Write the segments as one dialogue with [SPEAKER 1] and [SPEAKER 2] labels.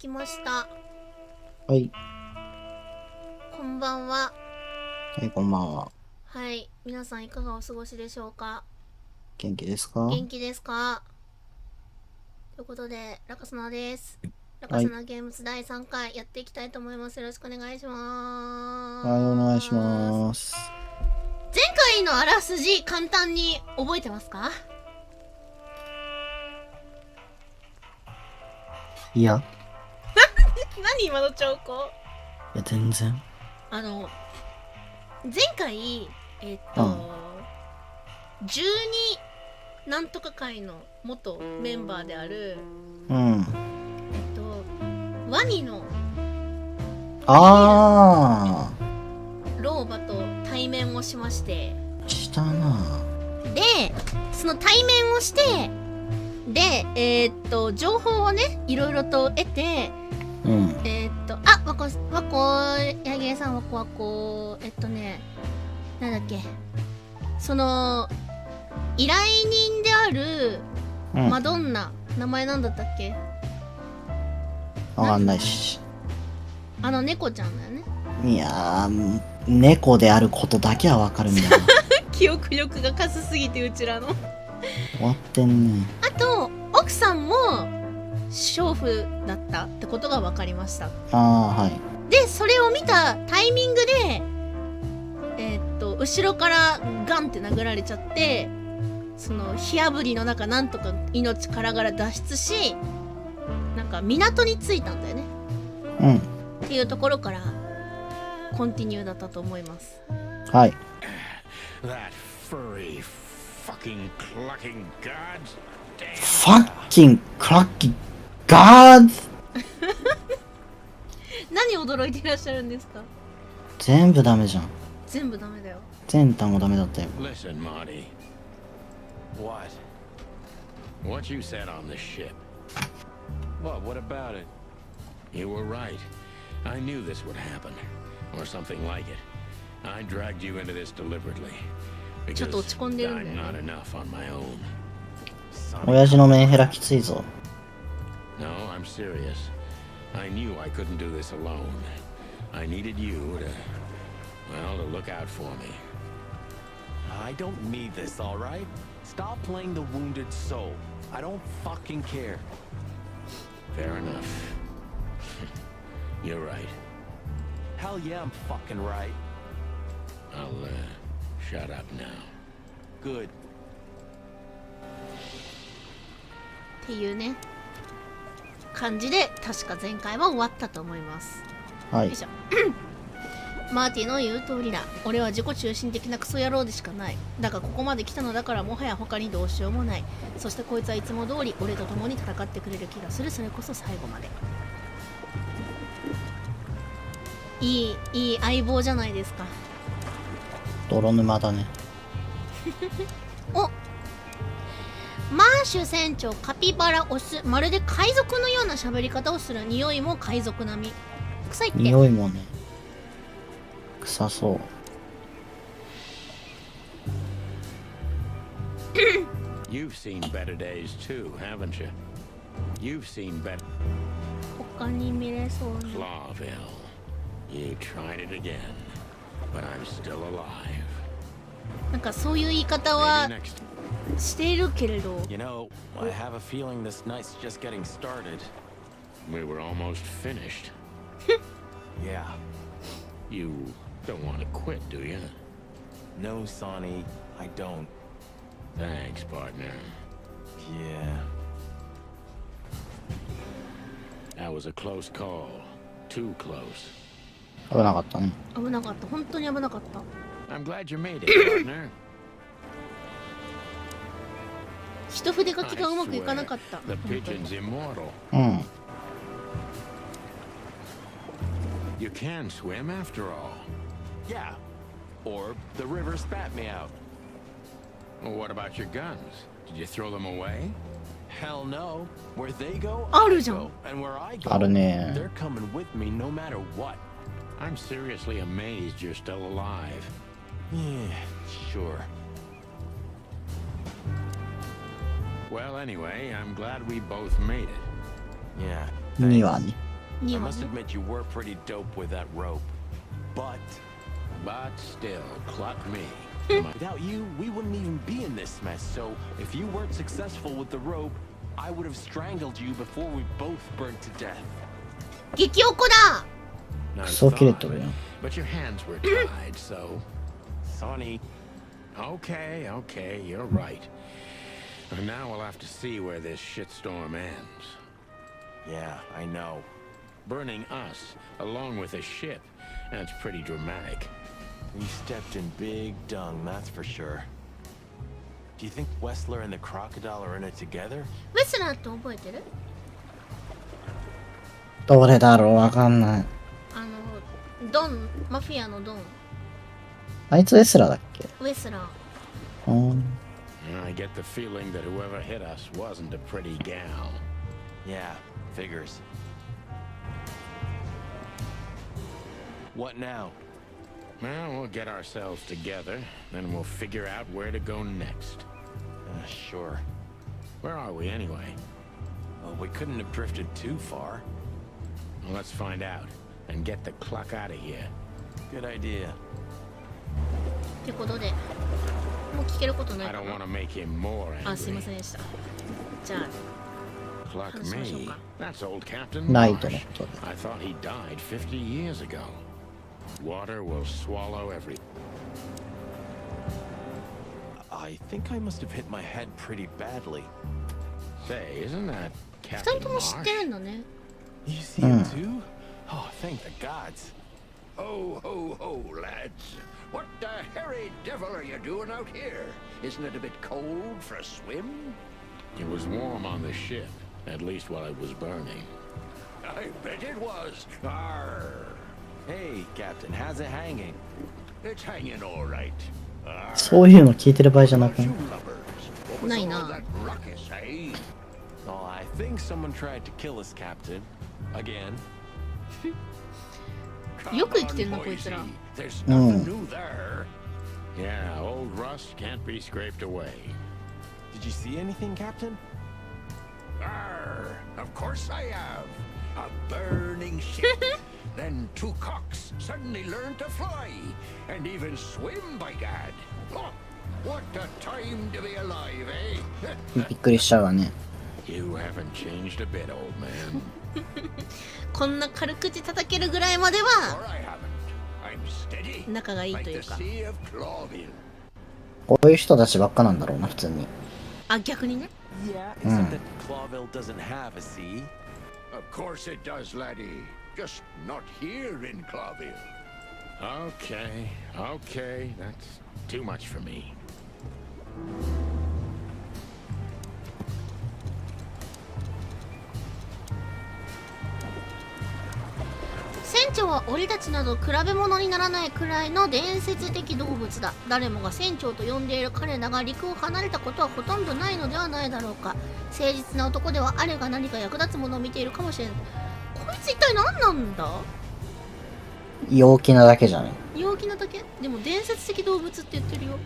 [SPEAKER 1] きました。
[SPEAKER 2] はい。
[SPEAKER 1] こんばんは。
[SPEAKER 2] はい、こんばんは。
[SPEAKER 1] はい、皆さんいかがお過ごしでしょうか。
[SPEAKER 2] 元気ですか？
[SPEAKER 1] 元気ですか？ということで、ラカサナです。ラカ
[SPEAKER 2] はい。
[SPEAKER 1] サナゲームズ第3回やっていきたいと思います。よろしくお願いしま
[SPEAKER 2] はい、お願いし
[SPEAKER 1] す。
[SPEAKER 2] ます。
[SPEAKER 1] 前回のあらすじ簡単に覚えてますか？
[SPEAKER 2] いや、
[SPEAKER 1] 何今の兆候？
[SPEAKER 2] いや、全然。
[SPEAKER 1] 前回12なんとか会の元メンバーであるワニの老婆と対面をしまして、
[SPEAKER 2] したな。
[SPEAKER 1] でその対面をして、で情報をねいろいろと得て、わこやげさんわこなんだっけ、その依頼人であるマドンナ、名前なんだったっけ？
[SPEAKER 2] わかんないし。
[SPEAKER 1] 猫ちゃんだよね。
[SPEAKER 2] いやー、猫であることだけはわかるんだよ。
[SPEAKER 1] 記憶力がかすすぎてうちらの
[SPEAKER 2] 終わってんね。
[SPEAKER 1] あと奥さんも娼婦だったってことが分かりました。
[SPEAKER 2] はい。
[SPEAKER 1] でそれを見たタイミングで後ろからガンって殴られちゃって、その火あぶりの中なんとか命からがら脱出し、なんか港に着いたんだよね。っていうところからコンティニューだったと思います。
[SPEAKER 2] はい。Fucking clucking gods!
[SPEAKER 1] 何驚いていらっしゃるんですか？
[SPEAKER 2] 全部ダメじゃん。
[SPEAKER 1] 全部ダメだよ。
[SPEAKER 2] 全単語ダメだったよ。
[SPEAKER 3] Listen, Marty. What? What you said on the ship? What about it? You were right. I knew this would happen, or something like it. I dragged you into this deliberately because I'm not enough on my own.
[SPEAKER 2] 親父のメンヘラきついぞ。
[SPEAKER 3] No, I'm serious. I knew I couldn't do this alone. I needed you to look out for me.
[SPEAKER 4] I don't need this, all right? Stop playing the wounded soul. I don't fucking care.
[SPEAKER 3] Fair enough. You're right.
[SPEAKER 4] Hell yeah, I'm fucking right.
[SPEAKER 3] I'll shut up now.
[SPEAKER 4] Good.
[SPEAKER 1] っていうね感じで確か前回は終わったと思います。
[SPEAKER 2] はい。
[SPEAKER 1] よいしょ。マーティの言う通りだ。俺は自己中心的なクソ野郎でしかない。だがここまで来たのだからもはや他にどうしようもない。そしてこいつはいつも通り俺と共に戦ってくれる気がする。それこそ最後まで。いい相棒じゃないですか。
[SPEAKER 2] 泥沼だね。
[SPEAKER 1] お、マーシュ船長カピバラオス、まるで海賊のような喋り方をする。匂いも海賊並み。臭いって。
[SPEAKER 2] 匂いもね、臭そう。
[SPEAKER 3] You've seen better days too, haven't you? You've seen better.
[SPEAKER 1] 他に見れそうに。
[SPEAKER 3] Clawville, you tried it again, but I'm still alive.
[SPEAKER 1] なんかそういう言い方はしているけれど。
[SPEAKER 4] You know, I have a feeling this night's just getting started.
[SPEAKER 3] We were almost finished.
[SPEAKER 4] Yeah.
[SPEAKER 3] You don't want to quit, do you?
[SPEAKER 4] No, Sonny, I don't.
[SPEAKER 3] Thanks, partner.
[SPEAKER 4] Yeah.
[SPEAKER 3] That was a close call. Too close.
[SPEAKER 2] 危なかったね。
[SPEAKER 1] 危なかった。本当に危なかった。
[SPEAKER 3] I'm glad you made it, partner.
[SPEAKER 1] 一筆書きがうまくいかなかった。
[SPEAKER 3] The pigeon's immortal. You can swim after all.
[SPEAKER 4] Yeah. Or the river spat me out.
[SPEAKER 3] Well, what about your guns? Did you throw them away?
[SPEAKER 4] Hell no. Where they go,
[SPEAKER 1] あ
[SPEAKER 4] I
[SPEAKER 1] るじゃん。
[SPEAKER 4] go. And where I
[SPEAKER 2] あ
[SPEAKER 4] go,
[SPEAKER 2] るね。
[SPEAKER 4] they're coming with me no matter what.
[SPEAKER 3] I'm seriously amazed you're still alive.
[SPEAKER 4] Yeah, sure.
[SPEAKER 3] Well, anyway, I'm glad we both made it.
[SPEAKER 4] Yeah.
[SPEAKER 2] 2話に。
[SPEAKER 4] I must admit you were pretty dope with that rope. But
[SPEAKER 3] still, cluck me.
[SPEAKER 4] without you, we wouldn't even be in this mess. So if you weren't successful with the rope, I would have strangled you before we both burnt to death.
[SPEAKER 1] 激おこだ。
[SPEAKER 3] Nice
[SPEAKER 2] クソ切れと
[SPEAKER 3] thought,
[SPEAKER 2] るやん。
[SPEAKER 3] but your hands were tied, so.
[SPEAKER 4] Sonny,
[SPEAKER 3] Okay, you're right. And now we'll have to see where this shitstorm ends.
[SPEAKER 4] yeah, I know.
[SPEAKER 3] Burning us, along with a ship, that's pretty dramatic.
[SPEAKER 4] We stepped in big dung, that's for sure. Do you think Wessler and the crocodile are in it together?
[SPEAKER 1] ウェスラーって覚えてる？
[SPEAKER 2] どれだろうわかんない。
[SPEAKER 1] ドン、マフィアのドン、
[SPEAKER 2] あいつエスラだっけ？
[SPEAKER 1] ウェスラー。
[SPEAKER 2] うん。
[SPEAKER 3] I get the feeling that whoever hit us wasn't a pretty gal.
[SPEAKER 4] Yeah, figures. What now?
[SPEAKER 3] Well, we'll get ourselves together, then we'll figure out where to go next.
[SPEAKER 4] Sure.
[SPEAKER 3] Where are we anyway?
[SPEAKER 4] Well, we couldn't have drifted too far.
[SPEAKER 3] Well, let's find out and get the cluck out of here.
[SPEAKER 4] Good idea.
[SPEAKER 1] ってことで、もう聞けることない
[SPEAKER 3] I
[SPEAKER 1] か
[SPEAKER 3] don't
[SPEAKER 1] な。
[SPEAKER 3] want to make him more
[SPEAKER 1] あ、すい
[SPEAKER 3] angry.
[SPEAKER 1] ませんでした。じゃあ、
[SPEAKER 3] Cluck me. That's old Captain
[SPEAKER 2] ライトの
[SPEAKER 3] Marsh.
[SPEAKER 2] ことで。
[SPEAKER 3] I thought he died 50 years ago. Water will swallow every...
[SPEAKER 4] I think I must have hit my head pretty badly.
[SPEAKER 3] Say, isn't that
[SPEAKER 1] 二
[SPEAKER 3] Captain
[SPEAKER 1] 人とも知って
[SPEAKER 3] Marsh?
[SPEAKER 1] るんだね。
[SPEAKER 4] You see him too? Oh, thank the gods.
[SPEAKER 3] Ho, ho, ho, lads. What the hairy devil are you doing out here? Isn't it a bit cold for a swim? It was warm on the ship, at least while it was burning. I bet it was. Arr.
[SPEAKER 4] Hey, Captain, how's it hanging?
[SPEAKER 3] It's hanging all right. Arr.
[SPEAKER 2] そういうの聞いてる場合じゃなく
[SPEAKER 3] You
[SPEAKER 2] ない？
[SPEAKER 3] lubbers. What was
[SPEAKER 1] Nay,
[SPEAKER 3] all
[SPEAKER 1] nah.
[SPEAKER 3] that ruckus, eh?
[SPEAKER 4] Oh, I think someone tried to kill us, Captain. Again.
[SPEAKER 3] Come
[SPEAKER 1] よく生き
[SPEAKER 3] on,
[SPEAKER 1] てるな、こいつら。
[SPEAKER 3] Boise. There's nothing new there. Yeah, old rust can't be scraped away.
[SPEAKER 4] Did you see anything, Captain?
[SPEAKER 3] Arr, of course I have. A burning ship. Then two cocks suddenly learned to fly and even swim, by gad. Oh, what a time to be alive, eh?
[SPEAKER 2] びっくりしちゃうわね。
[SPEAKER 3] You haven't changed a bit, old man.
[SPEAKER 1] こんな軽口叩けるぐらいまで
[SPEAKER 3] Or
[SPEAKER 1] は
[SPEAKER 3] I haven't. I'm steady.
[SPEAKER 1] 仲がいい
[SPEAKER 3] Like
[SPEAKER 1] とい
[SPEAKER 3] the
[SPEAKER 1] うか。
[SPEAKER 3] Sea of Clawville.
[SPEAKER 2] こういう人たちばっかなんだろうな、普通に。
[SPEAKER 1] あ、逆にね。
[SPEAKER 4] Yeah, except that Clawville doesn't have a sea.
[SPEAKER 3] Of course it does, laddie. Just not here in Clawville. Okay. That's too much for me.
[SPEAKER 1] 船長は俺たちなど比べ物にならないくらいの伝説的動物だ。誰もが船長と呼んでいる彼らが陸を離れたことはほとんどないのではないだろうか。誠実な男ではあれが何か役立つものを見ているかもしれない。こいつ一体何なんだ？
[SPEAKER 2] 陽気なだけじゃね。
[SPEAKER 1] 陽気なだけ？でも伝説的動物って言ってるよ。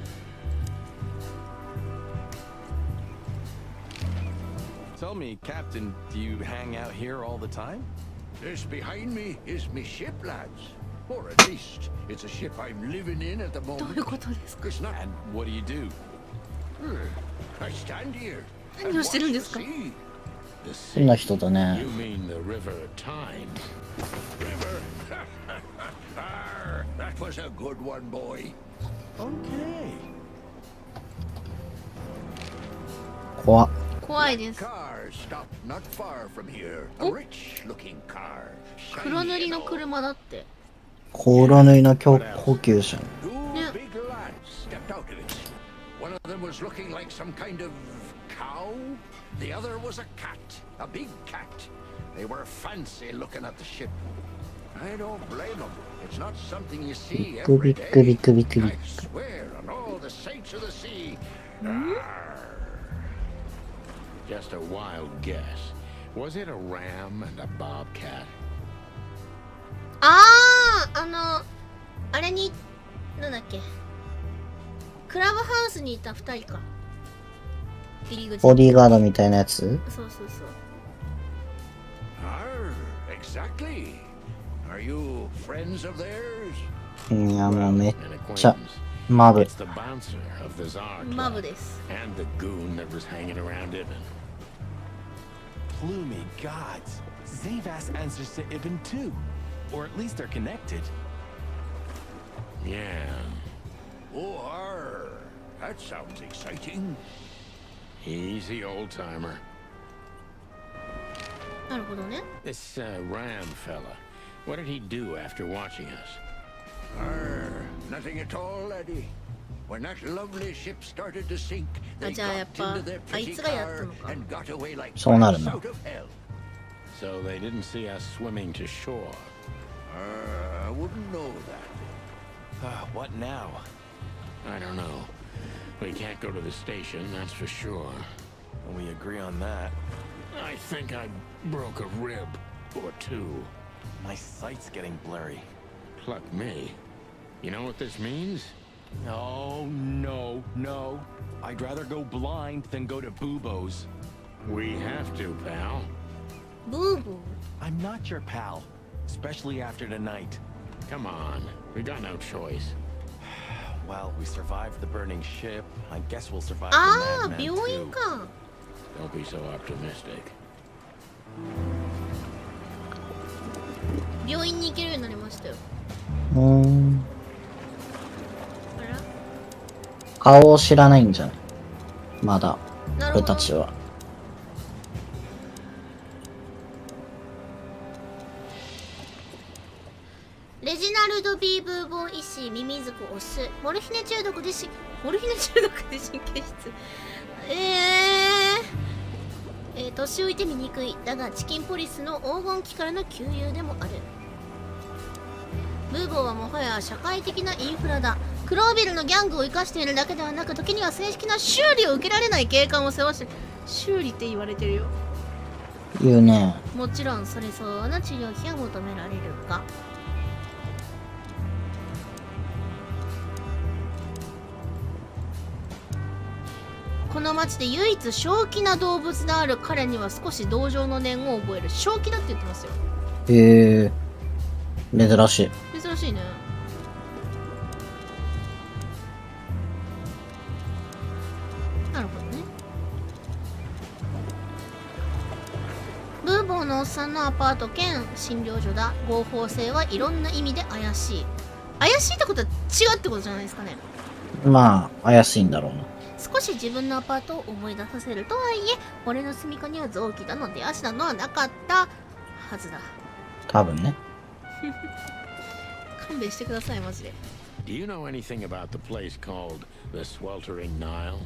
[SPEAKER 4] Tell me, Captain, do you hang out here all the time?
[SPEAKER 3] This behind me is me ship, lads. Or at least, it's a ship I'm living in at the
[SPEAKER 1] どう
[SPEAKER 3] moment.
[SPEAKER 1] いうことですか？
[SPEAKER 3] It's not...
[SPEAKER 4] And what do you do?
[SPEAKER 3] I stand here
[SPEAKER 1] 何
[SPEAKER 3] and
[SPEAKER 1] をしてるん
[SPEAKER 3] watch
[SPEAKER 1] で
[SPEAKER 3] the
[SPEAKER 1] すか？
[SPEAKER 3] sea. The
[SPEAKER 2] 変な
[SPEAKER 3] sea?
[SPEAKER 2] 人だね
[SPEAKER 3] You。mean the river of time? River? Arr, that was a good one, boy.
[SPEAKER 4] Okay.
[SPEAKER 2] 怖っ。
[SPEAKER 1] 怖いです。
[SPEAKER 3] Car stopped not far from here. A
[SPEAKER 1] Oh.
[SPEAKER 3] rich-looking car.
[SPEAKER 1] 黒塗
[SPEAKER 3] shiny
[SPEAKER 1] り
[SPEAKER 3] and
[SPEAKER 1] の
[SPEAKER 3] all.
[SPEAKER 1] 車だって。
[SPEAKER 2] コ塗りの高級車。
[SPEAKER 3] Two
[SPEAKER 1] Yeah.
[SPEAKER 3] big lads stepped out of it. One of them was looking like some kind of cow. The other was a cat, a big cat. They were fancy looking at the ship. I don't blame them. It's not something you see every day. I swear on all the saints of the sea. Arr. Just a wild guess. Was it a ram and a bobcat?
[SPEAKER 1] あれに、なんだっけ。クラブハウスにいた2人か。入り口。
[SPEAKER 2] ボディーガードみたいなやつ？
[SPEAKER 1] そうそうそう。
[SPEAKER 3] Arr, exactly? Are you friends of theirs?
[SPEAKER 2] いや、もうめっ
[SPEAKER 3] An
[SPEAKER 2] ちゃ
[SPEAKER 3] acquaintance.
[SPEAKER 2] マブ。
[SPEAKER 3] It's the bouncer of the Tsar
[SPEAKER 1] マブ
[SPEAKER 3] Club
[SPEAKER 1] です。
[SPEAKER 3] and the goon that was hanging around Ibn.
[SPEAKER 4] Plumey gods. Zavas answers to Ibn too. Or at least they're connected.
[SPEAKER 3] Yeah.
[SPEAKER 5] Oh, that sounds exciting.
[SPEAKER 3] Easy, old timer.
[SPEAKER 1] なるほどね。
[SPEAKER 3] This Ram fella. What did he do after watching us?
[SPEAKER 5] Nothing at all, laddie. When that lovely ship started to sink, they
[SPEAKER 1] じゃあやっ
[SPEAKER 5] got
[SPEAKER 1] ぱ
[SPEAKER 5] into their
[SPEAKER 1] あい
[SPEAKER 5] pretty
[SPEAKER 1] つがやった
[SPEAKER 5] car
[SPEAKER 1] のか。
[SPEAKER 5] and got away like
[SPEAKER 2] そうなるな。
[SPEAKER 5] rats out of hell.
[SPEAKER 3] So they didn't see us swimming to shore.
[SPEAKER 5] I wouldn't know that.
[SPEAKER 4] What now?
[SPEAKER 3] I don't know. We can't go to the station, that's for sure.
[SPEAKER 4] We agree on that.
[SPEAKER 3] I think I broke a rib or two.
[SPEAKER 4] My sight's getting blurry.
[SPEAKER 3] Pluck me. You know what this means?
[SPEAKER 4] Oh, no. I'd rather go blind than go to Bubo's.
[SPEAKER 3] We have to, pal.
[SPEAKER 1] ブーブー。
[SPEAKER 4] I'm not your pal, especially after tonight.
[SPEAKER 3] Come on. We got no choice.
[SPEAKER 4] Well, we survived the burning ship. I guess we'll survive
[SPEAKER 1] あ
[SPEAKER 4] the
[SPEAKER 1] あ、
[SPEAKER 4] madman
[SPEAKER 1] 病院
[SPEAKER 4] too.
[SPEAKER 1] か。
[SPEAKER 3] Don't be so optimistic.
[SPEAKER 1] 病院に行けるようになりましたよ。あら、
[SPEAKER 2] 顔を知らないんじゃないまだ、俺
[SPEAKER 1] なるほど。
[SPEAKER 2] たちは。
[SPEAKER 1] レジナルド・ビーブーボン医師ミミズクオスモルヒネ中毒で神経質年老いて醜いだがチキンポリスの黄金期からの旧友でもある。ブーボーはもはや社会的なインフラだ。クロービルのギャングを生かしているだけではなく、時には正式な修理を受けられない警官を世話して、修理って言われてるよ。
[SPEAKER 2] 言うね。
[SPEAKER 1] もちろんそれ相応な治療費が求められるが、この町で唯一正気な動物である彼には少し同情の念を覚える。正気だって言ってますよ。
[SPEAKER 2] へえ、珍しい。
[SPEAKER 1] 珍しいね。なるほどね。ブーボーのおっさんのアパート兼診療所だ。合法性はいろんな意味で怪しい。怪しいってことは違うってことじゃないですかね。
[SPEAKER 2] まあ、怪しいんだろうな。
[SPEAKER 1] 少し自分のアパートを思い出させるとはいえ、俺の住処には臓器だの出足だのはなかったはずだ。
[SPEAKER 2] 多分ね。
[SPEAKER 1] 勘弁してください、マジで。
[SPEAKER 3] Do you know anything about the place called the Sweltering Nile?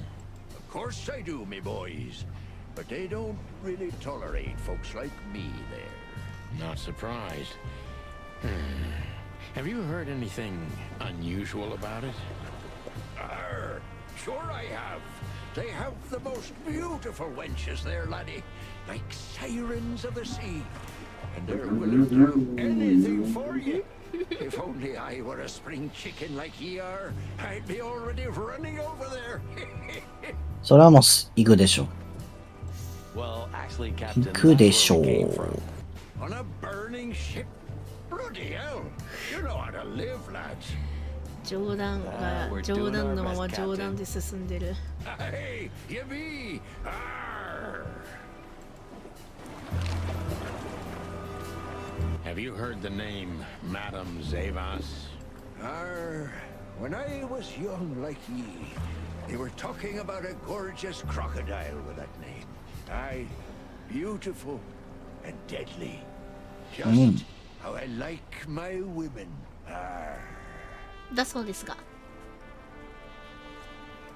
[SPEAKER 5] Of course I do, me boys. But they don't really tolerate folks like me there.
[SPEAKER 3] Not surprised. Have you heard anything unusual about it?
[SPEAKER 5] Sure I have. They have the most beautiful wenches there, laddie. Like sirens of the sea. And they're willing to do anything for you. If only I were a spring chicken like ye are, I'd be already running over there.
[SPEAKER 2] それはもう行くでしょ。
[SPEAKER 4] Well, actually, Captain,
[SPEAKER 2] 行くでしょ
[SPEAKER 4] that's where we
[SPEAKER 2] う
[SPEAKER 4] came。from.
[SPEAKER 5] On a burning ship? Bloody hell. You know how to live, lads.
[SPEAKER 1] 冗談が冗談のまま冗談で進んでる。
[SPEAKER 5] Hey, you be. Arr.
[SPEAKER 3] Have you heard the name Madame Zavas?
[SPEAKER 5] When I was young like ye, they were talking about a gorgeous crocodile with that name. Aye, beautiful and deadly. Just how I like my women.
[SPEAKER 1] だそうですが。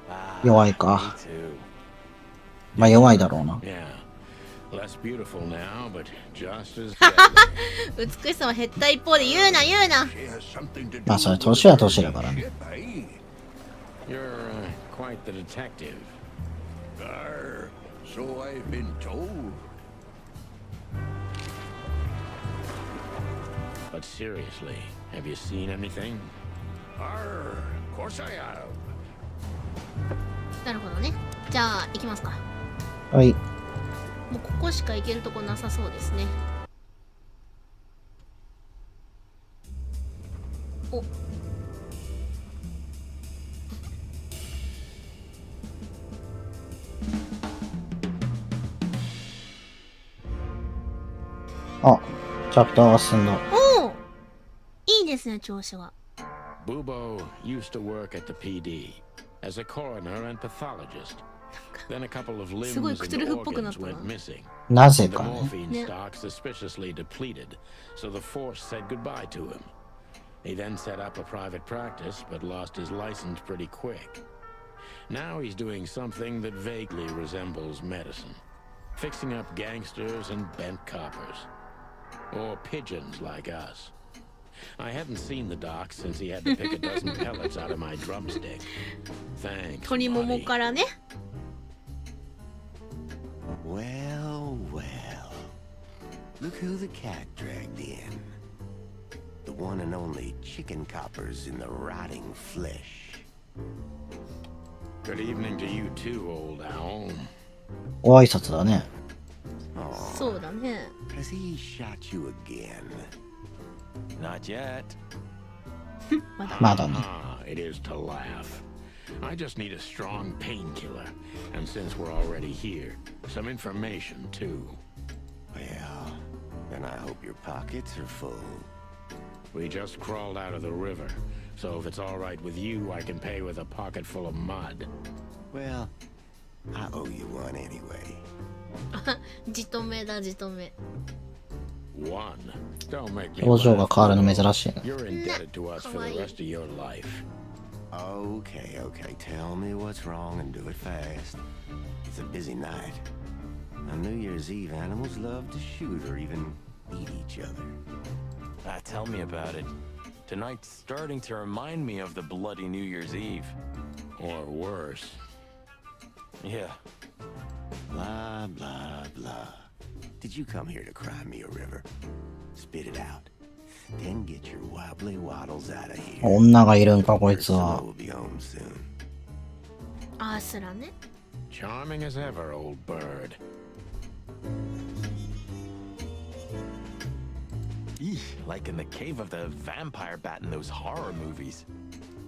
[SPEAKER 4] Ah,
[SPEAKER 2] 弱い
[SPEAKER 4] me
[SPEAKER 2] か。
[SPEAKER 4] too.
[SPEAKER 2] まあ弱いだろうな。
[SPEAKER 3] Yeah. Less beautiful now, but just as
[SPEAKER 1] 美しさは減った一方で言うな。
[SPEAKER 5] She has something to do
[SPEAKER 2] まあそれ
[SPEAKER 5] with
[SPEAKER 2] 年は
[SPEAKER 5] the
[SPEAKER 2] 年だからね。
[SPEAKER 5] ship, aye.
[SPEAKER 3] You're quite the detective.
[SPEAKER 5] So I've been told.
[SPEAKER 3] But seriously, have you seen anything?
[SPEAKER 5] Of course I have.
[SPEAKER 1] なるほどね。じゃあ行きますか。
[SPEAKER 2] はい。
[SPEAKER 1] もうここしか行けるとこなさそうですね。お
[SPEAKER 2] あ、チャプターが進んだ。
[SPEAKER 1] おーいいですね、調子が。
[SPEAKER 3] Bubo used to work at the PD as a coroner and pathologist. Then a couple of limbs and organs went missing.
[SPEAKER 2] なぜ
[SPEAKER 3] The
[SPEAKER 2] かね。
[SPEAKER 3] morphine stock suspiciously depleted, so the force said goodbye to him. He then set up a private practice, but lost his license pretty quick. Now he's doing something that vaguely resembles medicine, fixing up gangsters and bent coppers. Or pigeons like us. I hadn't seen the doc since he had to pick a dozen pellets out of my drumstick. Thanks,
[SPEAKER 1] 鶏もも
[SPEAKER 3] buddy.
[SPEAKER 1] からね。
[SPEAKER 5] Well, well. Look who the cat dragged in. The one and only chicken coppers in the rotting flesh.
[SPEAKER 3] Good evening to you too, old owl.
[SPEAKER 2] ご挨拶だね。
[SPEAKER 5] Oh,
[SPEAKER 1] そうだね。
[SPEAKER 5] has he shot you again?
[SPEAKER 4] Not yet.
[SPEAKER 2] まだね。
[SPEAKER 3] Ah, it is to laugh. I just need a strong painkiller. And since we're already here, some information too.
[SPEAKER 5] Well, then I hope your pockets are full.
[SPEAKER 3] We just crawled out of the river, so if it's all right with you, I can pay with a pocket full of mud.
[SPEAKER 5] Well, I owe you one anyway.
[SPEAKER 1] じとめだ、じとめ。
[SPEAKER 3] One. Don't make me
[SPEAKER 2] 表情が
[SPEAKER 3] laugh.
[SPEAKER 2] 変わるの珍しいね。
[SPEAKER 3] You're indebted to us for the rest of your life.
[SPEAKER 5] Okay, okay. Tell me what's wrong and do it fast. It's a busy night. On New Year's Eve, animals love to shoot or even eat each other.
[SPEAKER 4] Tell me about it. Tonight's starting to remind me of the bloody New Year's Eve.
[SPEAKER 3] Or worse.
[SPEAKER 4] Yeah.
[SPEAKER 5] Blah, blah, blah. Did you come here to cry me a river? Spit it out. Then get your wobbly waddles out of here.
[SPEAKER 2] 女がいるんか、こいつ
[SPEAKER 5] Ursula
[SPEAKER 2] は。
[SPEAKER 5] will be home soon.
[SPEAKER 1] アースラね。
[SPEAKER 3] Charming as ever, old bird.
[SPEAKER 4] Eesh, like in the cave of the vampire bat in those horror movies.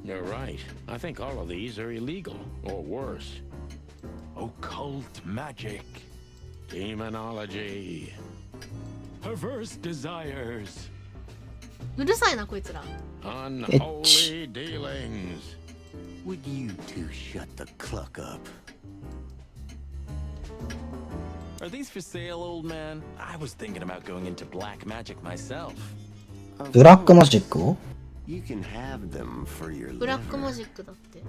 [SPEAKER 3] You're right. I think all of these are illegal, or worse.
[SPEAKER 4] Occult magic.
[SPEAKER 3] Demonology.
[SPEAKER 4] Perverse desires.
[SPEAKER 1] うるさいな、こいつら。
[SPEAKER 3] Unholy dealings.
[SPEAKER 5] Would you two shut the cluck up?
[SPEAKER 4] Are these for sale, old man? I was thinking about going into black magic myself.
[SPEAKER 2] ブラックマジックを
[SPEAKER 5] You can have them for your
[SPEAKER 1] ブラック
[SPEAKER 5] liver.
[SPEAKER 1] マジックだって。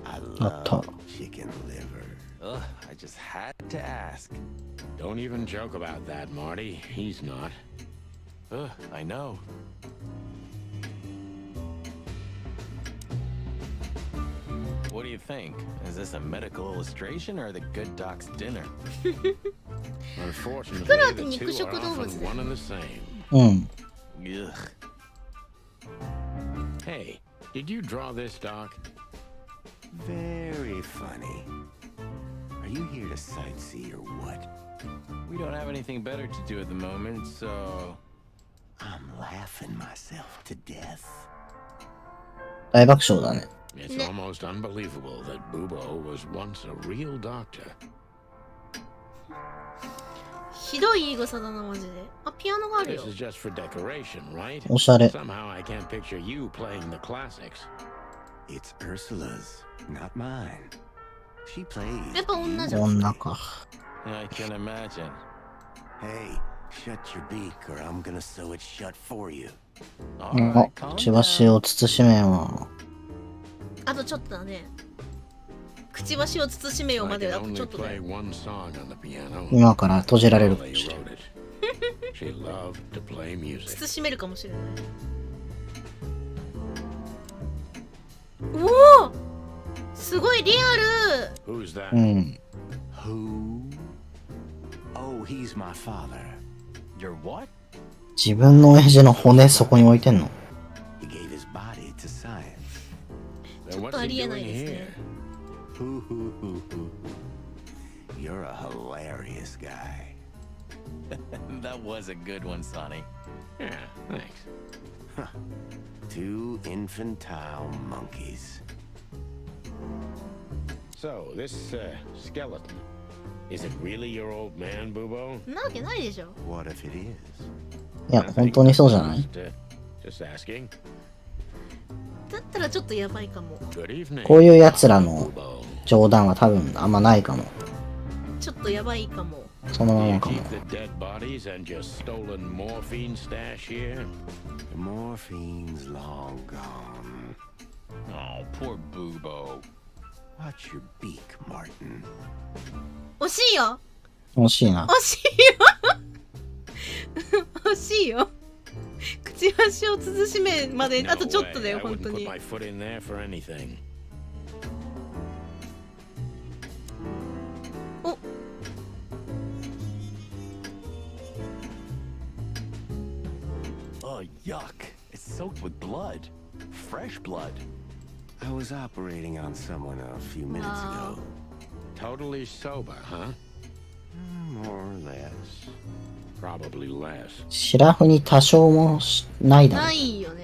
[SPEAKER 5] I
[SPEAKER 2] あった
[SPEAKER 5] love chicken liver.
[SPEAKER 4] Ugh, I just had to ask.
[SPEAKER 3] Don't even joke about that, Marty. He's not.
[SPEAKER 4] Ugh, I know. What do you think? Is this a medical illustration or the good doc's dinner?
[SPEAKER 3] Unfortunately,
[SPEAKER 1] 袋って
[SPEAKER 3] the
[SPEAKER 1] 肉
[SPEAKER 3] two
[SPEAKER 1] 食
[SPEAKER 3] are
[SPEAKER 1] 動物
[SPEAKER 3] often
[SPEAKER 1] だよ
[SPEAKER 3] one and the same.
[SPEAKER 2] うん。
[SPEAKER 4] Ugh.
[SPEAKER 3] Hey, did you draw this, Doc?
[SPEAKER 5] Very funny. Are you here to sightsee or what?
[SPEAKER 4] We don't have anything better to do at the moment, so...
[SPEAKER 5] I'm laughing myself to death.
[SPEAKER 2] 大爆笑だね。
[SPEAKER 3] It's almost unbelievable that Bubo was once a real doctor.
[SPEAKER 1] ひどい言い草だな、マジで。あ、ピアノがある
[SPEAKER 3] This
[SPEAKER 1] よ。
[SPEAKER 3] is just for decoration, right?
[SPEAKER 2] おしゃれ。
[SPEAKER 3] Somehow I can't picture you playing the classics.
[SPEAKER 5] It's Ursula's, not mine. She plays.
[SPEAKER 1] やっぱ女じゃん。
[SPEAKER 2] 女か。
[SPEAKER 4] I can imagine.
[SPEAKER 5] Hey, shut your beak or I'm gonna sew it shut for you.
[SPEAKER 2] あ
[SPEAKER 4] Alright,、calm
[SPEAKER 2] くちばし
[SPEAKER 4] down.
[SPEAKER 2] を慎めよ。
[SPEAKER 1] あとちょっとだね。くちばしを慎めよ
[SPEAKER 3] I
[SPEAKER 1] ま
[SPEAKER 3] can
[SPEAKER 1] であとち
[SPEAKER 3] only
[SPEAKER 1] ょっとだ
[SPEAKER 3] play
[SPEAKER 1] よ。
[SPEAKER 3] one song on the piano.
[SPEAKER 2] 今から閉じられる
[SPEAKER 3] How
[SPEAKER 2] かも
[SPEAKER 3] they
[SPEAKER 2] しれ
[SPEAKER 3] wrote
[SPEAKER 2] ない。
[SPEAKER 3] it. She loved to play music.
[SPEAKER 1] 慎めるかもしれない。おおすごいリアル
[SPEAKER 3] Who's that?
[SPEAKER 2] うん。
[SPEAKER 5] Who? Oh, he's my father.
[SPEAKER 4] Your what?
[SPEAKER 2] 自分の親父の骨そこに置いてんの
[SPEAKER 5] He gave his body to science.
[SPEAKER 3] Then
[SPEAKER 1] ちょっ
[SPEAKER 3] what's
[SPEAKER 1] とあ
[SPEAKER 3] he
[SPEAKER 1] りえな
[SPEAKER 3] doing
[SPEAKER 1] いです
[SPEAKER 3] here?
[SPEAKER 1] ね。
[SPEAKER 5] You're a hilarious guy.
[SPEAKER 4] That was a good one, Sonny.
[SPEAKER 3] Yeah, thanks.
[SPEAKER 4] Two infantile monkeys.
[SPEAKER 3] So, this skeleton, is it really your old man, Bubo?
[SPEAKER 1] なわけないでしょ。
[SPEAKER 4] What if it is?
[SPEAKER 2] いや、本当にそうじゃない？
[SPEAKER 3] Just asking.
[SPEAKER 1] だったらちょっとやばいかも。
[SPEAKER 3] Good evening.
[SPEAKER 2] こういう奴らの
[SPEAKER 3] Bubo.
[SPEAKER 2] 冗談は多分あんまないかも。
[SPEAKER 1] ちょっとやばいかも。
[SPEAKER 2] そのま
[SPEAKER 3] You
[SPEAKER 2] まかも。
[SPEAKER 3] keep the dead bodies and just stolen morphine stash here?
[SPEAKER 4] The morphine's long gone.
[SPEAKER 6] Oh, poor Bubo.
[SPEAKER 4] Watch your beak, Martin.
[SPEAKER 1] 惜しいよ。
[SPEAKER 2] 惜しいな。
[SPEAKER 1] 惜しいよ。惜しいよ。くちばしを慎めまであとちょっとだよ、
[SPEAKER 3] I
[SPEAKER 1] 本当
[SPEAKER 3] wouldn't put
[SPEAKER 1] に。
[SPEAKER 3] my foot in there for anything.
[SPEAKER 1] お、
[SPEAKER 6] Oh, yuck. It's soaked with blood. Fresh blood.
[SPEAKER 4] I was operating on someone a few minutes
[SPEAKER 1] Wow.
[SPEAKER 4] ago.
[SPEAKER 3] Totally sober, huh?
[SPEAKER 4] More or less.
[SPEAKER 3] Probably less.
[SPEAKER 2] シラフに多少もないだろ
[SPEAKER 1] な。いよね。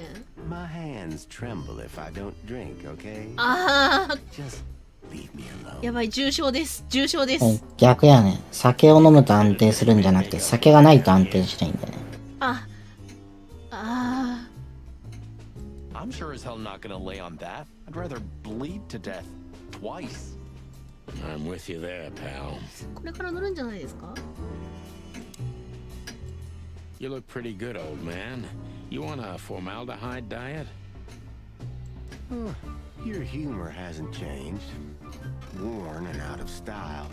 [SPEAKER 4] My hands tremble if I don't drink, okay?
[SPEAKER 1] ああ、
[SPEAKER 4] Just leave me alone.
[SPEAKER 1] やばい、重症です。重症です。
[SPEAKER 2] 逆やね。酒を飲むと安定するんじゃなくて、酒がないと安定しないんだよね。
[SPEAKER 1] あ、あ
[SPEAKER 6] I'm sure as hell not gonna lay on that. I'd rather bleed to death twice.
[SPEAKER 3] I'm with you there, pal.
[SPEAKER 1] これから乗るんじゃないですか？
[SPEAKER 3] You look pretty good, old man. You want a formaldehyde diet?
[SPEAKER 4] Your humor hasn't changed. Worn and out of style.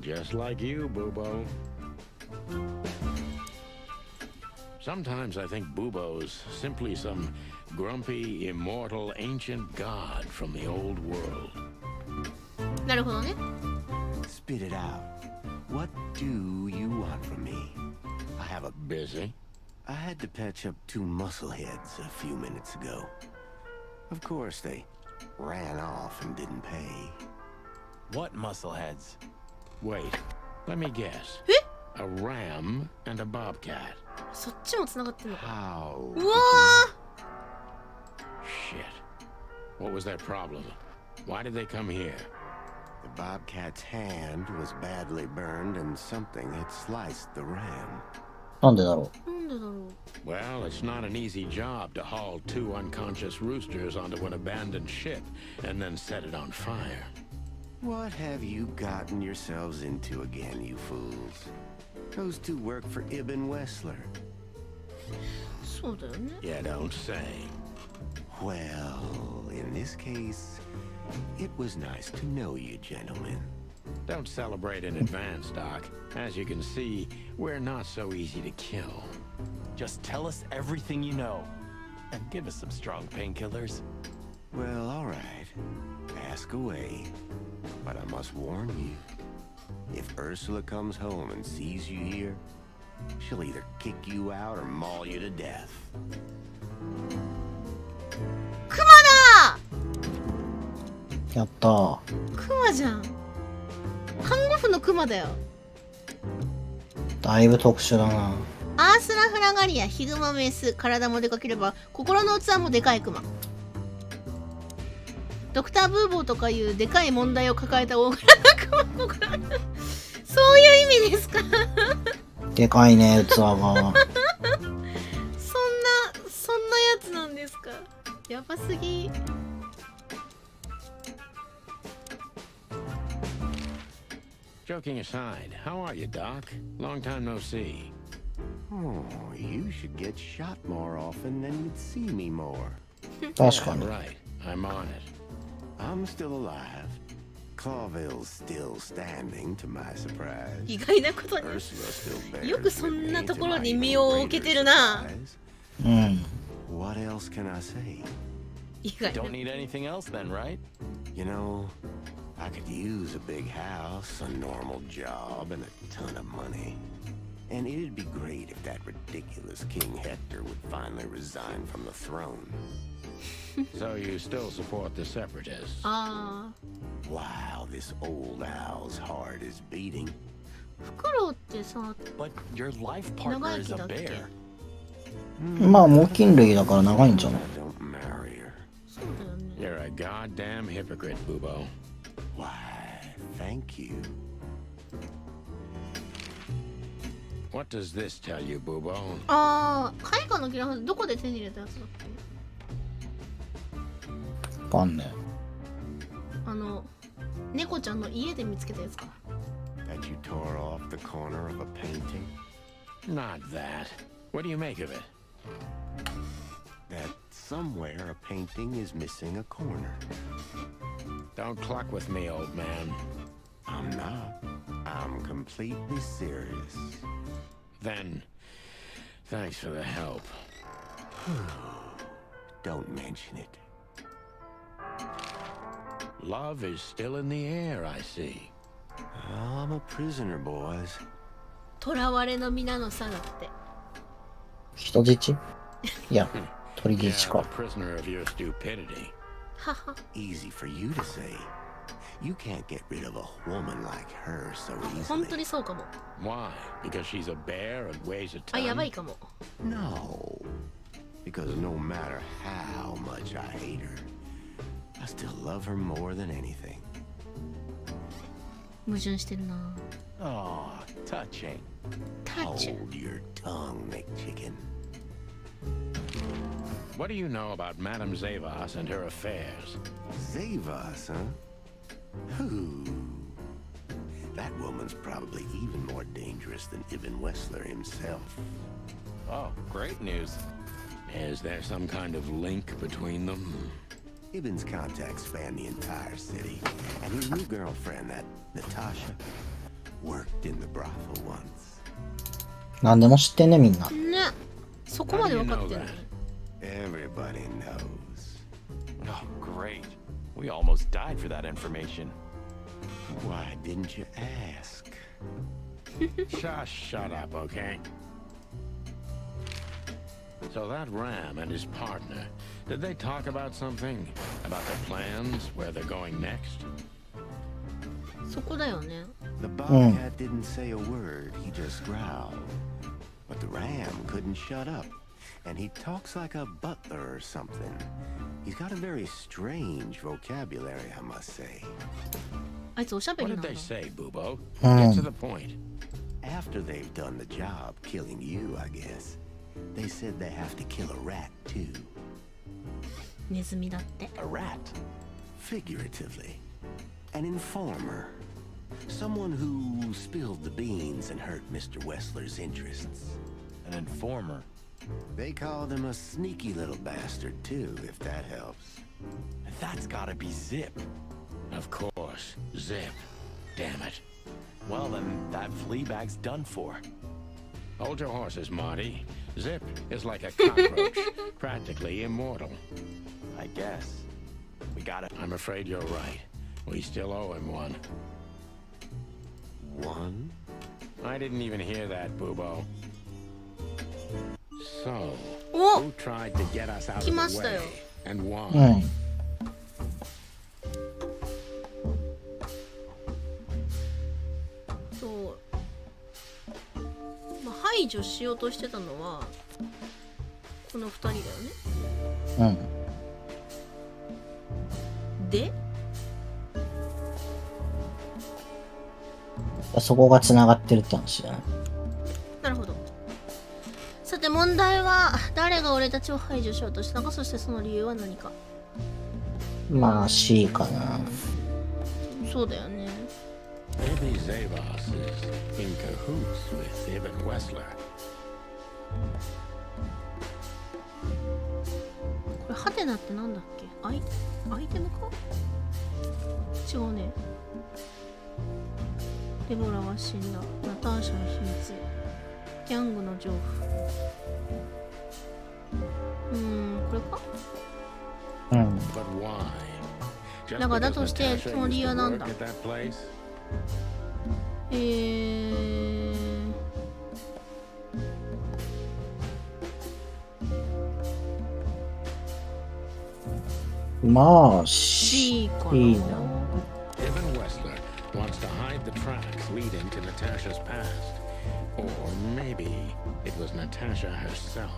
[SPEAKER 3] Just like you, Bubo. Sometimes I think Bubo's simply some grumpy, immortal, ancient god from the old world.
[SPEAKER 1] なるほどね。
[SPEAKER 4] Spit it out. What do you want from me? I have a...
[SPEAKER 3] Busy?
[SPEAKER 4] I had to patch up two muscleheads a few minutes ago. Of course, they ran off and didn't pay.
[SPEAKER 6] What muscleheads?
[SPEAKER 3] Wait, let me guess. A ram and a bobcat.
[SPEAKER 1] そっちも繋がってんのか。
[SPEAKER 4] How?
[SPEAKER 1] うわ
[SPEAKER 3] Shit. What was their problem? Why did they come here?
[SPEAKER 4] The bobcat's hand was badly burned and something had sliced the ram.
[SPEAKER 2] なんでだろ
[SPEAKER 1] ー、なんでだろう。
[SPEAKER 3] Well, it's not an easy job to haul two unconscious roosters onto an abandoned ship and then set it on fire.
[SPEAKER 4] What have you gotten yourselves into again, you fools? Those two work for Ibn Wessler.
[SPEAKER 1] そうだよね。
[SPEAKER 3] You don't say.
[SPEAKER 4] Well, in this case, it was nice to know you, gentlemen.
[SPEAKER 3] Don't celebrate in advance, Doc. As you can see, we're not so easy to kill.
[SPEAKER 6] Just tell us everything you know. And give us some strong painkillers.
[SPEAKER 4] Well, all right. Ask away. But I must warn you. If Ursula comes home and sees you here, she'll either kick you out or maul you to death.
[SPEAKER 1] クマ
[SPEAKER 2] う。やったー。
[SPEAKER 1] だ。クマじゃん。看護婦のクマだよ。
[SPEAKER 2] だいぶ特殊だな。
[SPEAKER 1] アースラフラガリア、ヒグマメス、体もでかければ心の器もでかいクマ。ドクターブーボーとかいうでかい問題を抱えた大柄なクマのかそういう意味ですか
[SPEAKER 2] でかいね、器が。
[SPEAKER 1] そんなやつなんですか。やばすぎ。
[SPEAKER 3] Joking aside, how are you, Doc? Long time no see.
[SPEAKER 4] Oh, you should get shot more often, then you'd see me more.
[SPEAKER 2] 確かに。
[SPEAKER 3] Right, I'm on it.
[SPEAKER 4] I'm still alive. Clawville's still standing, to my surprise.
[SPEAKER 1] 意外なことに。
[SPEAKER 4] Ursula still bears
[SPEAKER 1] よくそ
[SPEAKER 4] with
[SPEAKER 1] ん
[SPEAKER 4] me
[SPEAKER 1] なと
[SPEAKER 4] to
[SPEAKER 1] ころ
[SPEAKER 4] my
[SPEAKER 1] に
[SPEAKER 4] even
[SPEAKER 1] 身を置け
[SPEAKER 4] greater
[SPEAKER 1] てるな。
[SPEAKER 4] surprise.
[SPEAKER 2] うん。
[SPEAKER 4] What else can I say?
[SPEAKER 1] 意外な
[SPEAKER 6] Don't need anything else then, right?
[SPEAKER 4] You know, I could use a big house, a normal job, and a ton of money. And it'd be great if that ridiculous King Hector would finally resign from the throne.
[SPEAKER 3] So you still support the Separatists?
[SPEAKER 1] あ
[SPEAKER 4] Wow, this old owl's heart is beating.
[SPEAKER 1] あ、フクロウってさ、
[SPEAKER 6] But your life partner is a
[SPEAKER 1] Nagakiだっけ？
[SPEAKER 6] bear.
[SPEAKER 2] まあ猛禽類だから長いんじゃない？
[SPEAKER 4] Don't marry her.
[SPEAKER 1] そうだよね。
[SPEAKER 3] You're a goddamn hypocrite, Bubo.
[SPEAKER 4] Why, thank you.
[SPEAKER 3] What does this tell you, Bubo?
[SPEAKER 1] ああ、絵画のギラフどこで手に入れたやつだっけ？
[SPEAKER 2] わかんね
[SPEAKER 1] 猫ちゃんの家で見つけたやつか。
[SPEAKER 4] That you tore off the corner of a painting?
[SPEAKER 3] Not that. What do you make of it?
[SPEAKER 4] That somewhere a painting is missing a corner.
[SPEAKER 3] Don't cluck with me, old man.
[SPEAKER 4] I'm not. I'm completely serious.
[SPEAKER 3] Then, thanks for the help.
[SPEAKER 4] Don't mention it.
[SPEAKER 3] Love is still in the air, I see.
[SPEAKER 4] I'm a prisoner, boys.
[SPEAKER 1] 囚われの身なのさだって。
[SPEAKER 2] え。人質？いや、取り
[SPEAKER 3] Yeah,
[SPEAKER 2] 質
[SPEAKER 3] I'm
[SPEAKER 2] か
[SPEAKER 3] a。prisoner of your stupidity.
[SPEAKER 1] はは。
[SPEAKER 4] Easy for you to say. You can't get rid of a woman like her so
[SPEAKER 1] 本当
[SPEAKER 4] easily.
[SPEAKER 1] にそうかも。
[SPEAKER 3] Why? Because she's a bear and weighs a
[SPEAKER 1] あ、やば
[SPEAKER 3] ton?
[SPEAKER 1] いかも。
[SPEAKER 4] No. Because no matter how much I hate her, I still love her more than anything.
[SPEAKER 1] 矛盾してるな。
[SPEAKER 6] Oh, touching.
[SPEAKER 1] タッチ。
[SPEAKER 4] Hold your tongue, McChicken.
[SPEAKER 3] What do you know about Madame Zavas and her affairs?
[SPEAKER 4] Zavas, huh? Who? That woman's probably even more dangerous than Ibn Wessler himself.
[SPEAKER 6] Oh, great news.
[SPEAKER 3] Is there some kind of link between them?
[SPEAKER 4] Ibn's contacts span the entire city, and his new girlfriend, that Natasha, worked in the brothel once.
[SPEAKER 2] なんでも知ってんね、みんな。
[SPEAKER 1] ね。そこまで分かってる。
[SPEAKER 4] Everybody knows.
[SPEAKER 6] Oh, great. We almost died for that information.
[SPEAKER 4] Why didn't you ask?
[SPEAKER 3] Shut up, okay? So that Ram and his partner, did they talk about something? About their plans, where they're going next?
[SPEAKER 1] そこだよね。
[SPEAKER 4] The bobcat didn't say a word, he just growled. But the ram couldn't shut up, and he talks like a butler or something. He's got a very strange vocabulary, I must say.
[SPEAKER 1] あいつおしゃべ
[SPEAKER 3] What
[SPEAKER 1] りな
[SPEAKER 3] did
[SPEAKER 1] んだ。
[SPEAKER 3] they say, Bubo? Get to the point.
[SPEAKER 4] After they've done the job killing you, I guess, they said they have to kill a rat too.
[SPEAKER 1] ネズミだって。
[SPEAKER 6] A rat.
[SPEAKER 4] Figuratively. An informer. Someone who spilled the beans and hurt Mr. Wessler's interests.
[SPEAKER 6] An informer.
[SPEAKER 4] They called him a sneaky little bastard too, if that helps.
[SPEAKER 6] That's gotta be Zip.
[SPEAKER 3] Of course, Zip. Damn it.
[SPEAKER 6] Well, then that flea bag's done for.
[SPEAKER 3] Hold your horses, Marty. Zip is like a cockroach, practically immortal.
[SPEAKER 6] I guess. We gotta...
[SPEAKER 3] I'm afraid you're right. We still owe him one.
[SPEAKER 4] One?
[SPEAKER 3] I didn't even hear that, Bubo. So,
[SPEAKER 1] お
[SPEAKER 3] who tried to get us out of
[SPEAKER 1] 来まし
[SPEAKER 3] the
[SPEAKER 1] たよ。
[SPEAKER 3] way? And why?
[SPEAKER 2] うん。
[SPEAKER 1] そう。まあ、排除しようとしてたのは、この二人だよね。で、
[SPEAKER 2] うん。そこが繋がってるって話だね。
[SPEAKER 1] なるほど。さて問題は、誰が俺たちを排除しようとしたのか、そしてその理由は何か。
[SPEAKER 2] まあ C かな。
[SPEAKER 1] そうだよね。
[SPEAKER 3] Maybe Zavas is in cahoots with Ibn Wessler.
[SPEAKER 1] これハテナってなんだっけ？アイテムか？違うね。デボラは死んだ。ナターシャの秘密。ギャングの情報。これか？
[SPEAKER 2] うん。
[SPEAKER 3] But why? Just
[SPEAKER 1] だからだ
[SPEAKER 3] because
[SPEAKER 1] として
[SPEAKER 3] Natasha
[SPEAKER 1] その理由は
[SPEAKER 3] used to
[SPEAKER 1] なん
[SPEAKER 3] work
[SPEAKER 1] だ？
[SPEAKER 3] at that place?
[SPEAKER 2] まあ
[SPEAKER 1] C かな。
[SPEAKER 2] いいな。
[SPEAKER 3] Ibn Wessler wants to hide the tracks leading to Natasha's past. Or maybe it was Natasha herself.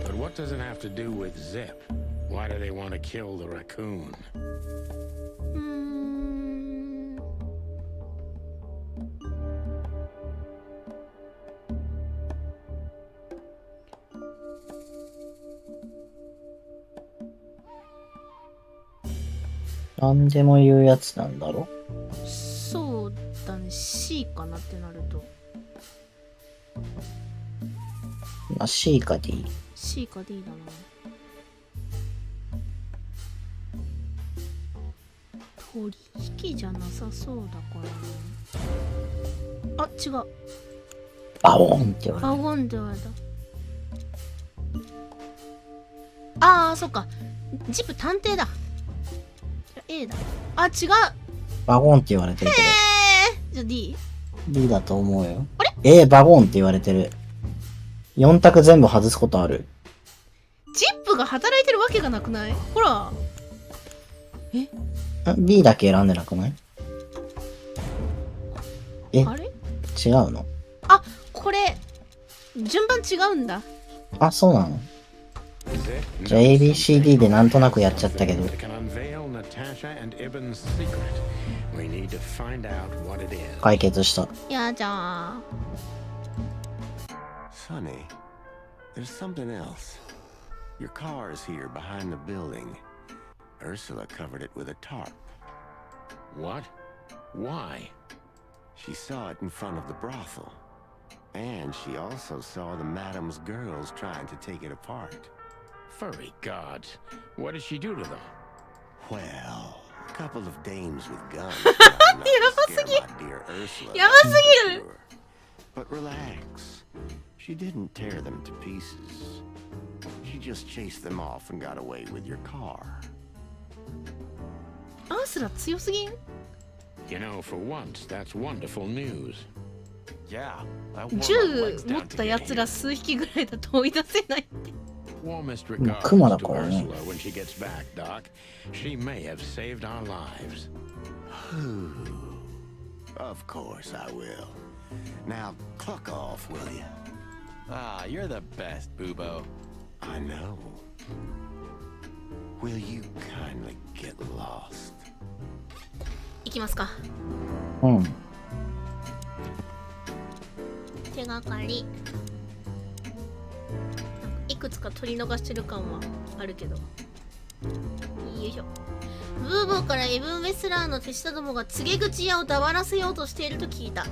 [SPEAKER 3] But what does it have to do with Zip? Why do they want to kill the raccoon?
[SPEAKER 2] なんでも言うやつなんだろ。
[SPEAKER 1] そうだね、C かなってなると。
[SPEAKER 2] まあ、C か D。
[SPEAKER 1] C か D だな。取引じゃなさそうだからな。あ、違う。
[SPEAKER 2] バオンって言われ
[SPEAKER 1] バゴンって言われた。ああ、そっか。ジップ探偵だ。A だ。あ、違う。
[SPEAKER 2] バゴンって言われてるけ
[SPEAKER 1] じゃあ D？
[SPEAKER 2] ど。D だと思うよ。
[SPEAKER 1] あれ？
[SPEAKER 2] バゴンって言われてる。4択全部外すことある。
[SPEAKER 1] ジップが働いてるわけがなくない？ほら。
[SPEAKER 2] B だけ選んでなくない？
[SPEAKER 1] あれ？
[SPEAKER 2] 違うの？
[SPEAKER 1] あ、これ順番違うんだ。
[SPEAKER 2] あ、そうなの？じゃあ ABCD でなんとなくやっちゃったけど。解決した。
[SPEAKER 1] やじゃあ。
[SPEAKER 4] Sonny, there's something else. Your car is here behind the building. Ursula covered it with a tarp.
[SPEAKER 3] What? Why?
[SPEAKER 4] She saw it in front of the brothel. And she also saw the madam's girls trying to take it apart.
[SPEAKER 3] Furry gods. What did she do to them?
[SPEAKER 4] Well, a couple of dames with guns.
[SPEAKER 1] やばすぎる。やばすぎる。
[SPEAKER 4] But relax. She didn't tear them to pieces. She just chased them off and got away with your car.
[SPEAKER 1] アースラ強すぎん？
[SPEAKER 3] You know, for once, that's wonderful news.
[SPEAKER 6] Yeah, I wore my
[SPEAKER 1] 銃
[SPEAKER 6] legs
[SPEAKER 1] 持
[SPEAKER 6] down
[SPEAKER 1] っ
[SPEAKER 6] to
[SPEAKER 1] た
[SPEAKER 6] get
[SPEAKER 1] やつら
[SPEAKER 6] here.
[SPEAKER 1] 数匹ぐらいだと追い出せないって。
[SPEAKER 3] Warmest regards to
[SPEAKER 2] クマだからね。
[SPEAKER 3] Ursula when she gets back, Doc. She may have saved our lives.
[SPEAKER 4] Of course I will. Now, cluck off, will you?
[SPEAKER 6] Ah, you're the best, Boobo.
[SPEAKER 4] I know. Will you kindly get lost?
[SPEAKER 1] 行きますか。
[SPEAKER 2] うん。
[SPEAKER 1] 手がかり。いくつか取り逃してる感はあるけど。よいしょ。ブーボーからエブン・ウェスラーの手下どもが告げ口屋を黙らせようとしていると聞いた。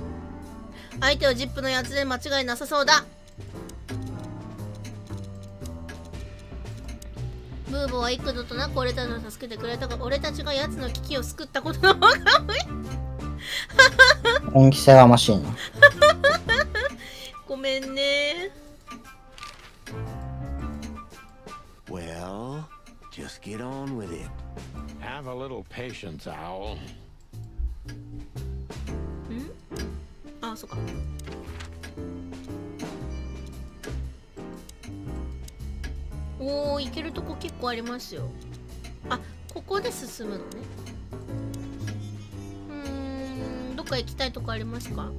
[SPEAKER 1] 相手はジップのやつで間違いなさそうだ。ブーボーは幾度となく俺たちを助けてくれたが、俺たちが奴の危機を救ったことのわかんない。
[SPEAKER 2] 恩着せがましいな。
[SPEAKER 1] ごめんね。
[SPEAKER 4] Well, just get on with it.
[SPEAKER 3] Have a little patience, Owl.
[SPEAKER 1] あ、そっか。おー、行けるとこ結構ありますよ。あ、ここで進むのね。どっか行きたいとこありますか？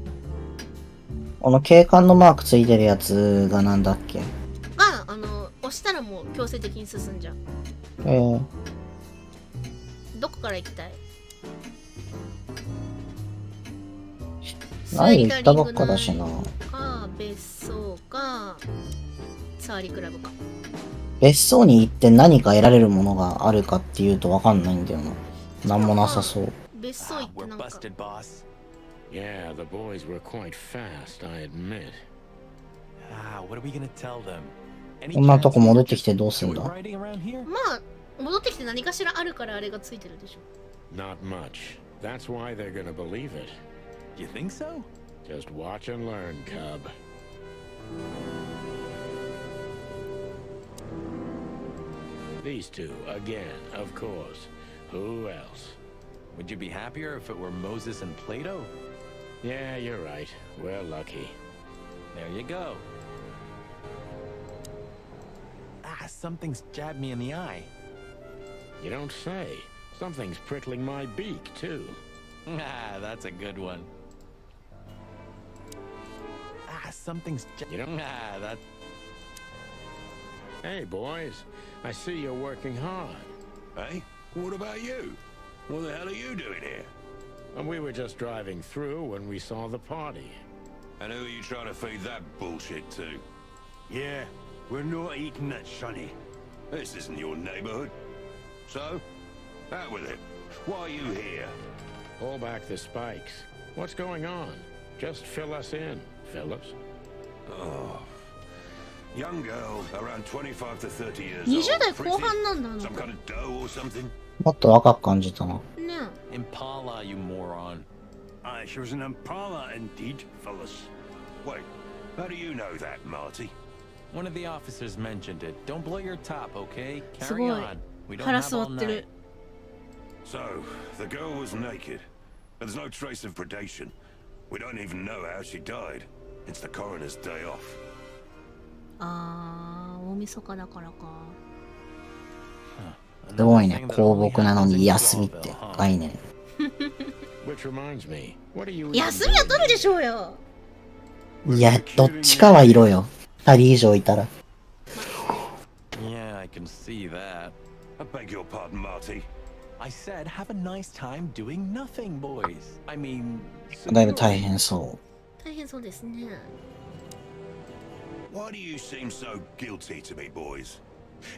[SPEAKER 2] この警官のマークついてるやつがなんだっけ？
[SPEAKER 1] 押したらもう強制的に進んじゃう。どこから行きたい？
[SPEAKER 2] 何行ったばっかだしな。
[SPEAKER 1] か、別荘か、サーリクラブか。
[SPEAKER 2] 別荘に行って何か得られるものがあるかっていうとわかんないんだよな。なんもなさそう。
[SPEAKER 1] 別荘行って
[SPEAKER 6] We're
[SPEAKER 1] なんか。
[SPEAKER 6] busted, boss.
[SPEAKER 3] Yeah, the boys were quite fast, I admit.
[SPEAKER 6] Ah, what are we gonna tell them?
[SPEAKER 2] こんなとこ戻ってきてどうすんだ？
[SPEAKER 6] Riding around here?
[SPEAKER 1] まあ、戻ってきて何かしらあるからあれがついてるでしょ。
[SPEAKER 3] Not much. That's why they're gonna believe it.
[SPEAKER 6] You think so?
[SPEAKER 3] Just watch and learn, cub. These two, again, of course. Who else?
[SPEAKER 6] Would you be happier if it were Moses and Plato?
[SPEAKER 3] Yeah, you're right. We're lucky.
[SPEAKER 6] There you go. Ah, something's jabbed me in the eye.
[SPEAKER 3] You don't say. Something's prickling my beak, too.
[SPEAKER 6] Ah, that's a good one. Ah, something's...
[SPEAKER 3] You don't...
[SPEAKER 6] Ah, that...
[SPEAKER 3] Hey, boys. I see you're working hard.
[SPEAKER 5] Hey, what about you? What the hell are you doing here?
[SPEAKER 3] And we were just driving through when we saw the party.
[SPEAKER 5] And who are you trying to feed that bullshit to?
[SPEAKER 7] Yeah, we're not eating that, Sonny.
[SPEAKER 5] This isn't your neighborhood. So, out with it. Why are you here?
[SPEAKER 3] Pull back the spikes. What's going on? Just fill us in, Phyllis.
[SPEAKER 5] Oh. Young girl, around 25 to 30 years
[SPEAKER 1] 20代
[SPEAKER 5] old.
[SPEAKER 1] 後半なんだ
[SPEAKER 5] Some kind of dough or something?
[SPEAKER 2] もっと若く感じたな。
[SPEAKER 1] ね
[SPEAKER 6] Impala, you moron.
[SPEAKER 7] She was an Impala indeed, fellas.
[SPEAKER 5] Wait, how do you know that, Marty?
[SPEAKER 6] One of the officers mentioned it. Don't blow your top, okay?
[SPEAKER 1] す
[SPEAKER 6] Carry
[SPEAKER 1] ごい
[SPEAKER 6] on. We don't
[SPEAKER 1] 腹
[SPEAKER 6] have
[SPEAKER 1] 座
[SPEAKER 6] all
[SPEAKER 1] ってる
[SPEAKER 6] night.
[SPEAKER 5] So, the girl was naked. There's no trace of predation. We don't even know how she died. It's the coroner's day off.
[SPEAKER 1] あー大晦日だからか。
[SPEAKER 2] すごいね。公僕なのに休みって概念。
[SPEAKER 3] Which reminds me, what are you...
[SPEAKER 1] 休みは取るでしょうよ。
[SPEAKER 2] いや、どっちかはいろよ。二人以上いたら。
[SPEAKER 6] Yeah, I can see that.
[SPEAKER 5] I beg your pardon, Marty.
[SPEAKER 6] I said have a nice time doing nothing, boys. I mean...
[SPEAKER 2] だいぶ大変そ
[SPEAKER 1] 大変そうですね。
[SPEAKER 5] Why do you seem so guilty to me, boys?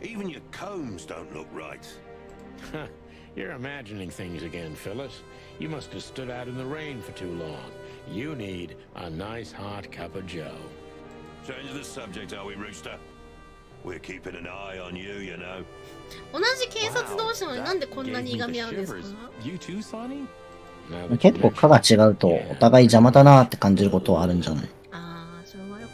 [SPEAKER 5] Even your combs don't look right.
[SPEAKER 3] You're imagining things again, Phyllis. You must have stood out in the rain for too long. You need a nice hot cup of joe.
[SPEAKER 5] Change the subject, are we, Rooster? We're keeping an eye on you, you know.
[SPEAKER 1] 同じ警察同士なのになんでこんなにいがみ合うんですか？
[SPEAKER 6] You too, Sonny?
[SPEAKER 3] Now
[SPEAKER 2] う。
[SPEAKER 3] that
[SPEAKER 2] 結構
[SPEAKER 3] you
[SPEAKER 2] 科が違うとお互い邪魔だなって感じることはあるんじゃない？
[SPEAKER 1] ああ、それはあるか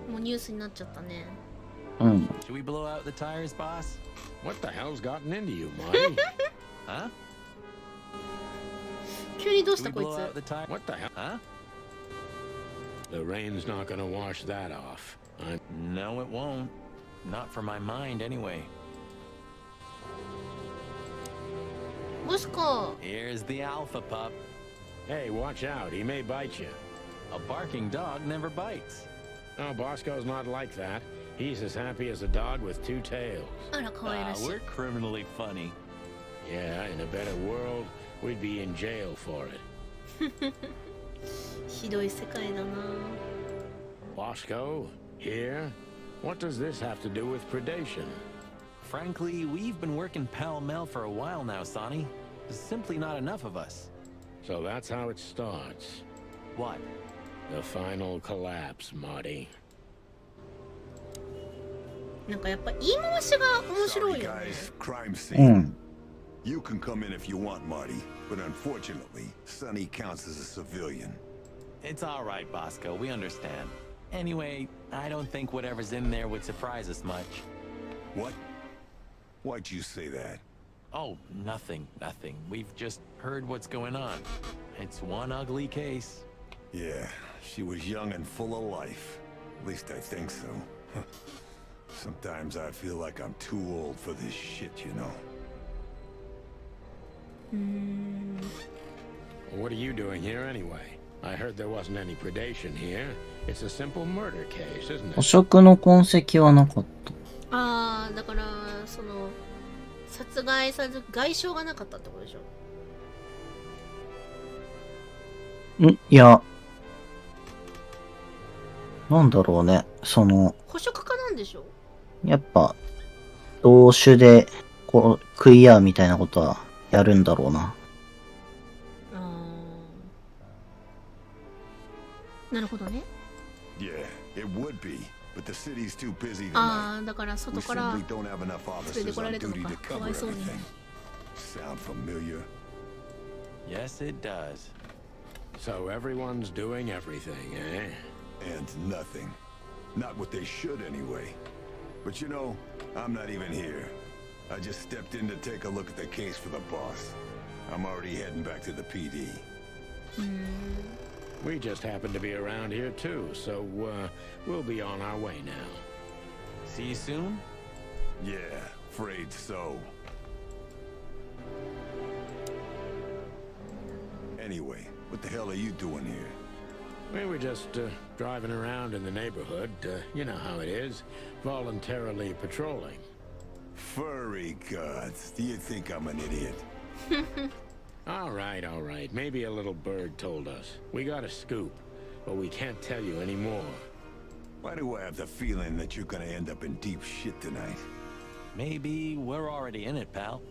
[SPEAKER 1] も。もうニュースになっちゃったね。
[SPEAKER 2] うん。
[SPEAKER 6] Should we blow out the tires, boss?
[SPEAKER 3] What the hell's gotten into you, Marty?
[SPEAKER 6] Huh?
[SPEAKER 1] 急にどうし
[SPEAKER 6] Should
[SPEAKER 1] た
[SPEAKER 6] we
[SPEAKER 1] こい
[SPEAKER 6] blow out
[SPEAKER 1] つ。
[SPEAKER 6] the tire?
[SPEAKER 3] What the hell?
[SPEAKER 6] Huh?
[SPEAKER 3] The rain's not gonna wash that off.
[SPEAKER 6] No, it won't. Not for my mind, anyway.
[SPEAKER 1] ボスか。
[SPEAKER 6] Here's the alpha pup.
[SPEAKER 3] Hey, watch out. He may bite you.
[SPEAKER 6] A barking dog never bites.
[SPEAKER 3] Oh, Bosco's not like that. He's as happy as a dog with two tails.
[SPEAKER 1] あら、可愛ら
[SPEAKER 6] Ah,
[SPEAKER 1] しい。
[SPEAKER 6] we're criminally funny.
[SPEAKER 3] Yeah, in a better world, we'd be in jail for it.
[SPEAKER 1] ひどい世界だな。
[SPEAKER 3] Bosco, here? What does this have to do with predation?
[SPEAKER 6] Frankly, we've been working pell-mell for a while now, Sonny. There's simply not enough of us.
[SPEAKER 3] So that's how it starts.
[SPEAKER 6] What?
[SPEAKER 3] The final collapse, Marty.
[SPEAKER 1] なんかやっぱ言い回しが面白
[SPEAKER 8] Sorry,
[SPEAKER 1] いよね。
[SPEAKER 8] guys. Crime
[SPEAKER 2] う
[SPEAKER 8] scene.
[SPEAKER 2] ん。
[SPEAKER 8] You can come in if you want, Marty, but unfortunately, Sonny counts as a civilian.
[SPEAKER 6] It's all right, Bosco. We understand. Anyway, I don't think whatever's in there would surprise us much.
[SPEAKER 8] What? Why'd you say that?
[SPEAKER 6] Oh, nothing. We've just heard what's going on. It's one ugly case.
[SPEAKER 8] Yeah, she was young and full of life. At least I think so. Sometimes I feel like I'm too old for this shit, you know.
[SPEAKER 3] What are you doing here anyway? I heard there wasn't any predation here. It's a simple murder case, isn't
[SPEAKER 2] 捕
[SPEAKER 3] it?
[SPEAKER 2] 食の痕跡はなかっ
[SPEAKER 1] ああ、だからその殺害される外傷がなかったってことでしょ。
[SPEAKER 2] た。いや。なんだろうね。その、
[SPEAKER 1] 捕食家なんでしょ。
[SPEAKER 2] やっぱ、同種で、こう、食い合うみたいなことはやるんだろうな。
[SPEAKER 1] なるほどね。
[SPEAKER 8] Yeah, it would be, but the city's too busy
[SPEAKER 1] あ
[SPEAKER 8] tonight.
[SPEAKER 1] あ、だから
[SPEAKER 8] We
[SPEAKER 1] 外から
[SPEAKER 8] simply don't have enough
[SPEAKER 1] 連れて
[SPEAKER 8] officers
[SPEAKER 1] こら
[SPEAKER 8] on
[SPEAKER 1] れたの
[SPEAKER 8] duty
[SPEAKER 1] か。
[SPEAKER 8] to
[SPEAKER 1] かわ
[SPEAKER 8] cover
[SPEAKER 1] いそうに。
[SPEAKER 8] everything. Sound familiar?
[SPEAKER 6] Yes, it does.
[SPEAKER 3] So everyone's doing everything, eh?
[SPEAKER 8] And nothing. Not what they should anyway. But you know, I'm not even here. I just stepped in to take a look at the case for the boss. I'm already heading back to the PD.
[SPEAKER 3] We just happen to be around here too, so we'll be on our way now.
[SPEAKER 6] See you soon?
[SPEAKER 8] Yeah, afraid so. Anyway, what the hell are you doing here?
[SPEAKER 3] We were just driving around in the neighborhood. You know how it is. Voluntarily patrolling.
[SPEAKER 8] Furry gods. Do you think I'm an idiot?
[SPEAKER 3] All right, all right. Maybe a little bird told us. We got a scoop, but we can't tell you anymore.
[SPEAKER 8] Why do I have the feeling that you're gonna end up in deep shit tonight?
[SPEAKER 6] Maybe we're already in it, pal.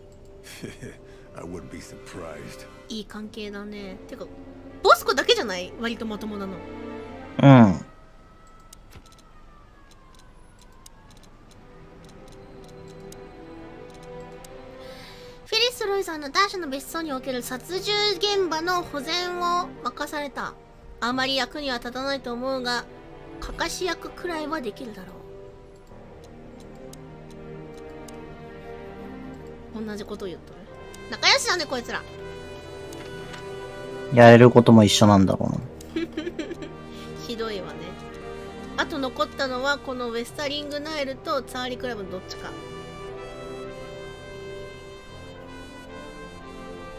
[SPEAKER 8] I wouldn't be surprised.
[SPEAKER 1] いい関係だね。てかボスコだけじゃない？割とまともなの。
[SPEAKER 2] うん。
[SPEAKER 1] フィリス・ロイさんのダッシュの別荘における殺人現場の保全を任された。あまり役には立たないと思うが、かかし役くらいはできるだろう。同じことを言っとる。仲良しだねこいつら。
[SPEAKER 2] やれることも一緒なんだろうな。
[SPEAKER 1] ひどいわね。あと残ったのはこのウェスタリングナイルとツァーリクラブのどっちか。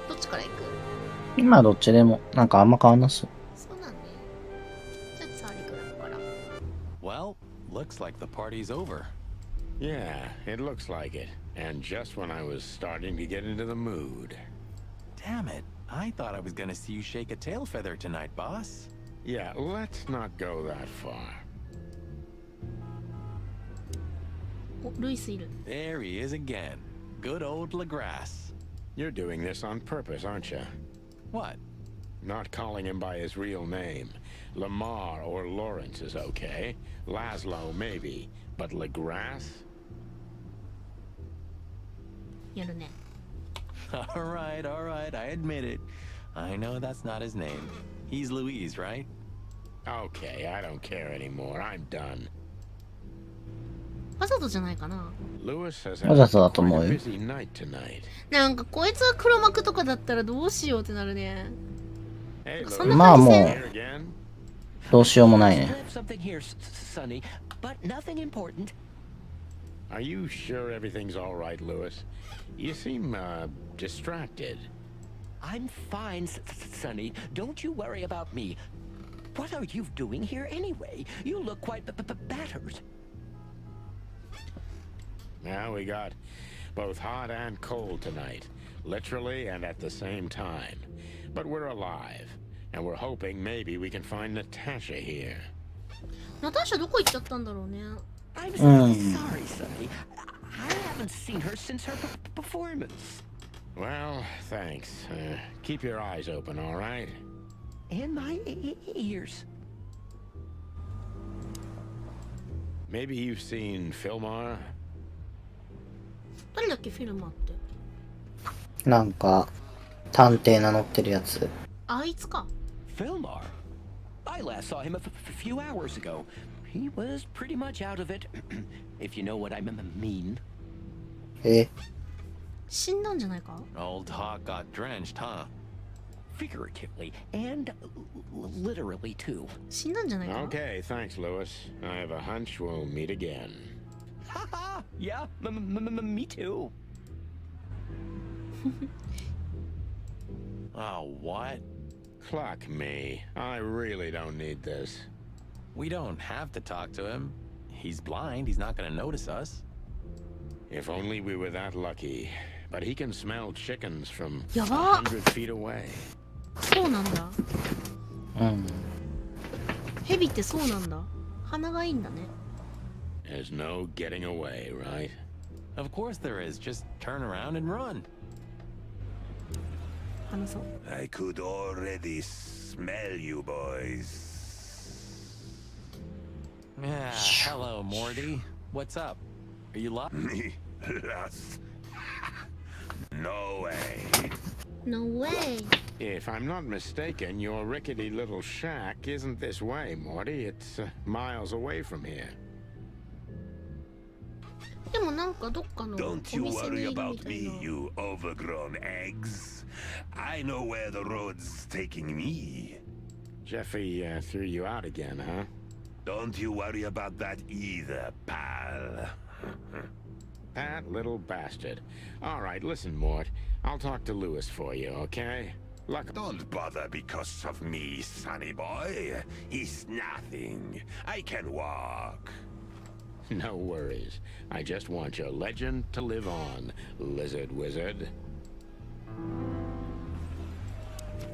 [SPEAKER 1] どっちから行く？
[SPEAKER 2] 今どっちでもなんかあんま変わんなそう。
[SPEAKER 1] そうなんね。じゃあツァーリクラブから。
[SPEAKER 6] Well, looks like the party's over.
[SPEAKER 3] Yeah, it looks like it. And just when I was starting to get into the mood.
[SPEAKER 6] Damn it. I thought I was gonna see you shake a tail feather tonight, boss.
[SPEAKER 3] Yeah, let's not go that far.
[SPEAKER 1] お、ルイスいる。
[SPEAKER 6] There he is again. Good old Legrasse.
[SPEAKER 3] You're doing this on purpose, aren't you?
[SPEAKER 6] What?
[SPEAKER 3] Not calling him by his real name. Lamar or Lawrence is okay. Laszlo, maybe. But Legrasse?
[SPEAKER 1] やるね。
[SPEAKER 6] All right, I admit it. I know that's not his name. He's Louise, right?
[SPEAKER 3] Okay, I don't care anymore. I'm done.
[SPEAKER 1] わざとじゃないかな。
[SPEAKER 3] Lewis has
[SPEAKER 2] わ
[SPEAKER 3] had
[SPEAKER 2] ざとだと
[SPEAKER 3] quite
[SPEAKER 2] 思う
[SPEAKER 3] a
[SPEAKER 2] よ。
[SPEAKER 3] busy night tonight.
[SPEAKER 1] なんかこいつは黒幕とかだったらどうしようってなるね。
[SPEAKER 3] Hey,
[SPEAKER 1] そ
[SPEAKER 3] Lewis,
[SPEAKER 1] んな
[SPEAKER 2] まあもう
[SPEAKER 3] here again?
[SPEAKER 2] どうしようもないね。
[SPEAKER 9] Something here, Sonny, but nothing important.
[SPEAKER 3] Are you sure everything's all right, Lewis? You seem, distracted.
[SPEAKER 9] I'm fine, Sonny. Don't you worry about me. What are you doing here anyway? You look quite battered.
[SPEAKER 3] Now we got both hot and cold tonight, literally and at the same time. But we're alive, and we're hoping maybe we can find Natasha here.
[SPEAKER 1] ナターシャどこ行っちゃったんだろうね。
[SPEAKER 9] I'm sorry, Sonny. I haven't seen her since her performance.
[SPEAKER 3] Well, thanks. Keep your eyes open, all right?
[SPEAKER 9] And my ears.
[SPEAKER 3] Maybe you've seen Filmar?
[SPEAKER 1] 誰だっけフィルマーって。
[SPEAKER 2] なんか探偵名乗ってるやつ。
[SPEAKER 1] あいつか。
[SPEAKER 9] Filmar? I last saw him a few hours ago. He was pretty much out of it, if you know what I mean.
[SPEAKER 2] え、
[SPEAKER 1] 死んだんじゃないか？
[SPEAKER 6] Old Hawk got drenched, huh?
[SPEAKER 9] Figuratively and literally too.
[SPEAKER 1] 死んだんじゃないか？
[SPEAKER 3] Okay, thanks, Lewis. I have a hunch we'll meet again.
[SPEAKER 9] Haha, yeah, me too.
[SPEAKER 6] Oh, what?
[SPEAKER 3] Cluck me. I really don't need this.
[SPEAKER 6] We don't have to talk to him. He's blind. He's not gonna notice us.
[SPEAKER 3] If only we were that lucky. But he can smell chickens from
[SPEAKER 1] やば。
[SPEAKER 3] 100 feet away.
[SPEAKER 1] そうなんだ。
[SPEAKER 2] うん。
[SPEAKER 1] ヘビってそうなんだ。鼻がいいんだね。
[SPEAKER 3] There's no getting away, right?
[SPEAKER 6] Of course there is. Just turn around and run.
[SPEAKER 1] 話そう。
[SPEAKER 8] I could already smell you boys.
[SPEAKER 6] Yeah, hello, Morty. What's up? Are you lost?
[SPEAKER 8] Me lost? No way.
[SPEAKER 1] No way.
[SPEAKER 3] If I'm not mistaken, your rickety little shack isn't this way, Morty. It's miles away from here.
[SPEAKER 1] でもなんかどっかのお
[SPEAKER 8] Don't you
[SPEAKER 1] 店に
[SPEAKER 8] worry
[SPEAKER 1] いるみ
[SPEAKER 8] about
[SPEAKER 1] たい
[SPEAKER 8] me,
[SPEAKER 1] な。
[SPEAKER 8] you overgrown eggs. I know where the road's taking me.
[SPEAKER 3] Jeffy threw you out again, huh?
[SPEAKER 8] Don't you worry about that either, pal.
[SPEAKER 3] That little bastard. All right, listen, Mort. I'll talk to Lewis for you, okay?
[SPEAKER 8] Don't bother because of me, sonny boy. It's nothing. I can walk.
[SPEAKER 3] No worries. I just want your legend to live on, lizard wizard.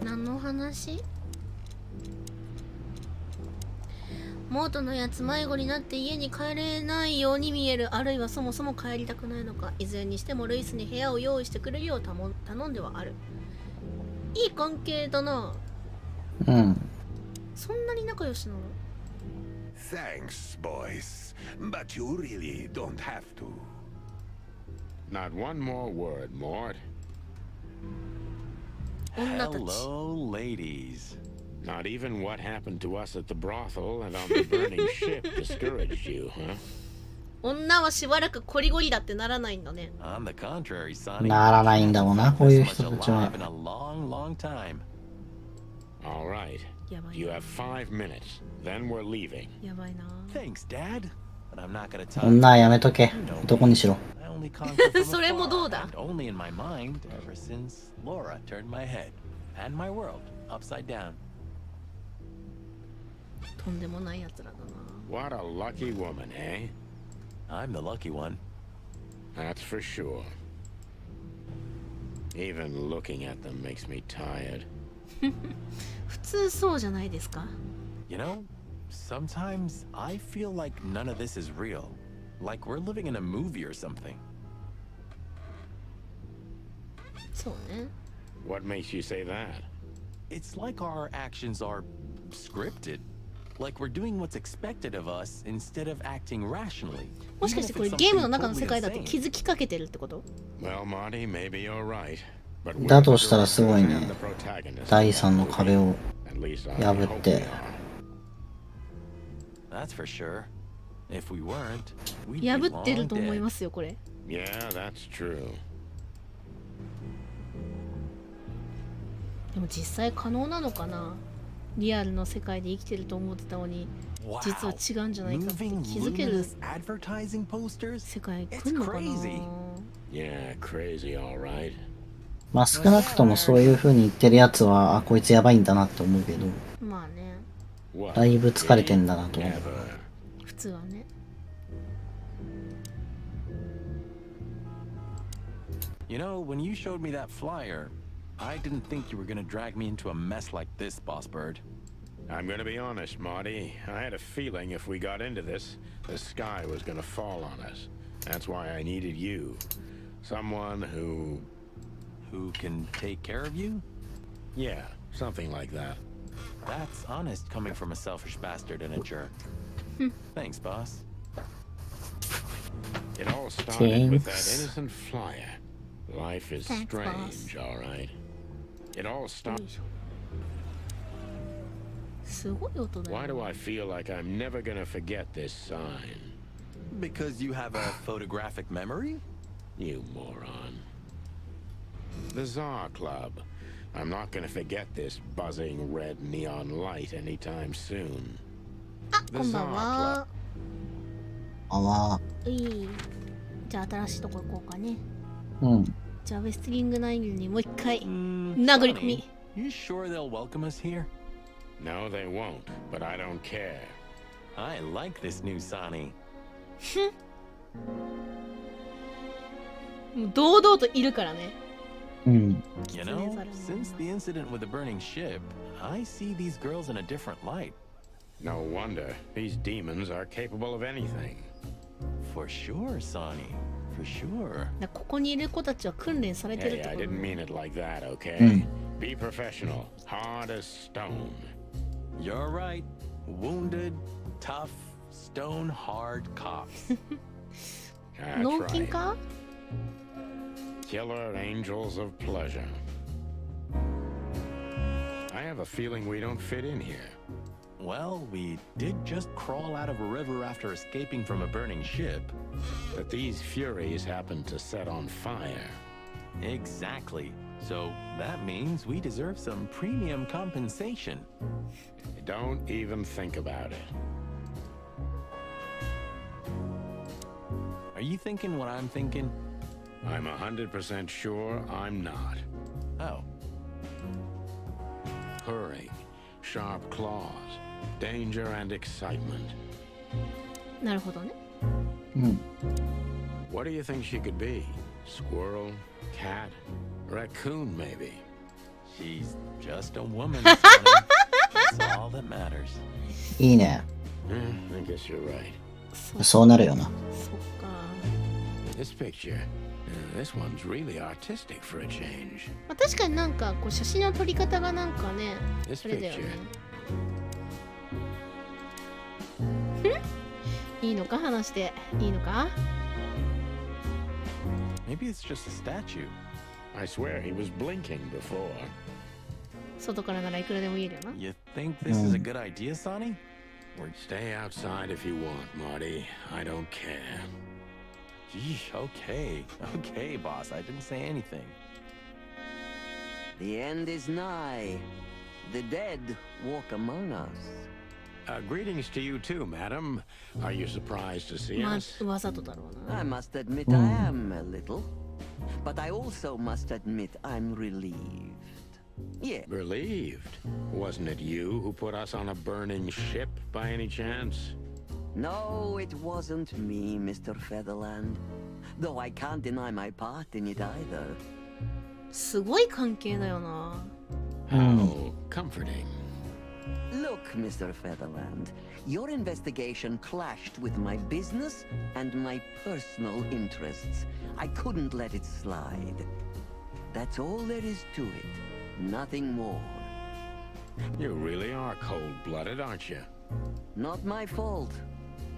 [SPEAKER 1] 何の話？モートのやつ迷子になって家に帰れないように見える。あるいはそもそも帰りたくないのか。いずれにしてもルイスに部屋を用意してくれるよう頼んではある。いい関係だな。
[SPEAKER 2] うん。
[SPEAKER 1] そんなに仲良しなの？
[SPEAKER 8] Thanks, boys. But you really don't have to.
[SPEAKER 3] Not one more word, Mort.
[SPEAKER 6] Hello, ladies.
[SPEAKER 3] Not even what happened to us at the brothel and on the burning ship discouraged you, huh?
[SPEAKER 1] 女はしばらくコリゴリだってならないんだね。
[SPEAKER 6] On the contrary, Sonny.
[SPEAKER 2] ならないんだろうな、こういう人たちは。
[SPEAKER 6] Alive in a long, long time.
[SPEAKER 3] All right. You have 5 minutes. Then we're leaving.
[SPEAKER 1] やばいな。
[SPEAKER 6] Thanks, Dad. But I'm not gonna tell
[SPEAKER 2] 女はやめとけ。男にしろ。
[SPEAKER 6] I only conquer from
[SPEAKER 1] それもどう
[SPEAKER 6] afar
[SPEAKER 1] だ？
[SPEAKER 6] and only in my mind ever since Laura turned my head and my world upside down.
[SPEAKER 1] とんでもないやつらだな。
[SPEAKER 3] What a lucky woman, eh?
[SPEAKER 6] I'm the lucky one.
[SPEAKER 3] That's for sure. Even looking at them makes me tired.
[SPEAKER 1] 普通そうじゃないですか。
[SPEAKER 6] You know, sometimes I feel like none of this is real. Like we're living in a movie or something.
[SPEAKER 1] そうね。
[SPEAKER 3] What makes you say that?
[SPEAKER 6] It's like our actions are scripted. Like we're doing what's expected of us instead of acting rationally.
[SPEAKER 1] もしかしてこれゲームの中の世界だと気づきかけてるってこと？
[SPEAKER 3] Well, Marty, maybe you're right. But
[SPEAKER 2] だとしたらすごいね。第3の壁を
[SPEAKER 3] At least I
[SPEAKER 2] 破っ
[SPEAKER 3] hope
[SPEAKER 2] て
[SPEAKER 3] we are.
[SPEAKER 6] That's for sure. If we weren't, we'd be
[SPEAKER 1] 破ってる
[SPEAKER 6] long
[SPEAKER 1] と思い
[SPEAKER 6] dead.
[SPEAKER 1] ますよこれ。
[SPEAKER 3] Yeah, that's true.
[SPEAKER 1] でも実際可能なのかな。リアルの世界で生きてると思ってたのに、
[SPEAKER 6] Wow.
[SPEAKER 1] 実は違うんじゃないかって
[SPEAKER 6] Moving
[SPEAKER 1] 気づける
[SPEAKER 6] luminous advertising posters?
[SPEAKER 1] 世界来るのかな。
[SPEAKER 6] It's crazy.
[SPEAKER 3] Yeah, crazy, all right.
[SPEAKER 2] まあ少なくともそういう風に言ってるやつは、あ、こいつやばいんだなって思うけど、
[SPEAKER 1] まあね、
[SPEAKER 3] What?
[SPEAKER 2] だいぶ疲れてんだなと思う。
[SPEAKER 3] Never.
[SPEAKER 1] 普通はね。
[SPEAKER 6] You know, when you showed me that flyer, I didn't think you were gonna drag me into a mess like this, Boss Bird.
[SPEAKER 3] I'm gonna be honest, Marty. I had a feeling if we got into this, the sky was gonna fall on us. That's why I needed you. Someone who...
[SPEAKER 6] Who can take care of you?
[SPEAKER 3] Yeah, something like that.
[SPEAKER 6] That's honest coming from a selfish bastard and a jerk. Thanks, boss.
[SPEAKER 3] It all started with that
[SPEAKER 2] Thanks.
[SPEAKER 3] innocent flyer. Life is
[SPEAKER 1] Thanks,
[SPEAKER 3] strange, all right. It all started...
[SPEAKER 1] すごい音だよ。
[SPEAKER 3] Why do I feel like I'm never gonna forget this sign?
[SPEAKER 6] Because you have a photographic memory?
[SPEAKER 3] You moron. The Tsar Club. I'm not gonna forget this buzzing red neon light anytime soon.
[SPEAKER 1] あ、こんばんは。
[SPEAKER 2] あわ
[SPEAKER 1] いい。じゃあ新しいとこ行こうかね。
[SPEAKER 2] うん。
[SPEAKER 1] じゃあウェステリングナインにもう一回
[SPEAKER 6] Mm,
[SPEAKER 1] 殴り込み。
[SPEAKER 6] Sonny, you sure they'll welcome us here?
[SPEAKER 3] No, they won't, but I don't care.
[SPEAKER 6] I like this new Sonny.
[SPEAKER 1] 堂々といるからね。
[SPEAKER 2] うん。
[SPEAKER 6] You know, since the incident with the burning ship, I see these girls in a different light.
[SPEAKER 3] No wonder. These demons are capable of anything.
[SPEAKER 6] For sure, Sonny. For sure.
[SPEAKER 1] ここにいる子たちは訓練されてるっ
[SPEAKER 3] Hey,
[SPEAKER 1] て
[SPEAKER 3] I
[SPEAKER 1] こと
[SPEAKER 3] didn't mean it like that, okay?
[SPEAKER 2] Mm.
[SPEAKER 3] Be professional. Hard as stone.
[SPEAKER 6] You're right. Wounded, tough, stone-hard cops.
[SPEAKER 3] That's
[SPEAKER 1] 脳筋
[SPEAKER 3] right.
[SPEAKER 1] か？
[SPEAKER 3] Killer angels of pleasure. I have a feeling we don't fit in here.
[SPEAKER 6] Well, we did just crawl out of a river after escaping from a burning ship.
[SPEAKER 3] But these furies happened to set on fire.
[SPEAKER 6] Exactly. So that means we deserve some premium compensation.
[SPEAKER 3] Don't even think about it.
[SPEAKER 6] Are you thinking what I'm thinking?
[SPEAKER 3] I'm 100% sure I'm not.
[SPEAKER 6] Oh.
[SPEAKER 3] Purring, sharp claws, danger and excitement.
[SPEAKER 1] なるほどね。
[SPEAKER 3] What do you think she could be? Squirrel, cat, raccoon maybe?
[SPEAKER 6] She's just a woman. That's all that matters.
[SPEAKER 2] いいね。
[SPEAKER 3] I guess you're right.
[SPEAKER 2] そうなるよな。
[SPEAKER 1] そっか。
[SPEAKER 3] This picture, this one's really artistic for a change.
[SPEAKER 1] まあ、確かになんかこう写真の撮り方がなんかね、
[SPEAKER 3] This
[SPEAKER 1] それだよね。
[SPEAKER 3] picture.
[SPEAKER 1] いいのか話していいのか
[SPEAKER 6] Maybe it's just a statue.
[SPEAKER 3] I swear he was blinking before.
[SPEAKER 1] 外からならいくらでも言えるよな。
[SPEAKER 6] You think this is a good idea, Sonny?
[SPEAKER 3] Stay outside if you want, Marty. I don't care.
[SPEAKER 6] Gee, okay. Okay, boss. I didn't say anything.
[SPEAKER 9] The end is nigh. The dead walk among us.
[SPEAKER 3] Greetings to you too, madam. Are you surprised to see
[SPEAKER 1] ま
[SPEAKER 3] us?
[SPEAKER 1] あ、わざとだろうな。
[SPEAKER 9] I must admit I am a little. But I also must admit I'm relieved. Yeah,
[SPEAKER 3] Relieved? Wasn't it you who put us on a burning ship by any chance?
[SPEAKER 9] no, it wasn't me, Mr. Featherland. Though I can't deny my part in it either.
[SPEAKER 1] すごい関係だよな。
[SPEAKER 3] How comforting.
[SPEAKER 9] Look, Mr. Featherland, your investigation clashed with my business and my personal interests. I couldn't let it slide. That's all there is to it. Nothing more.
[SPEAKER 3] You really are cold-blooded, aren't you?
[SPEAKER 9] Not my fault.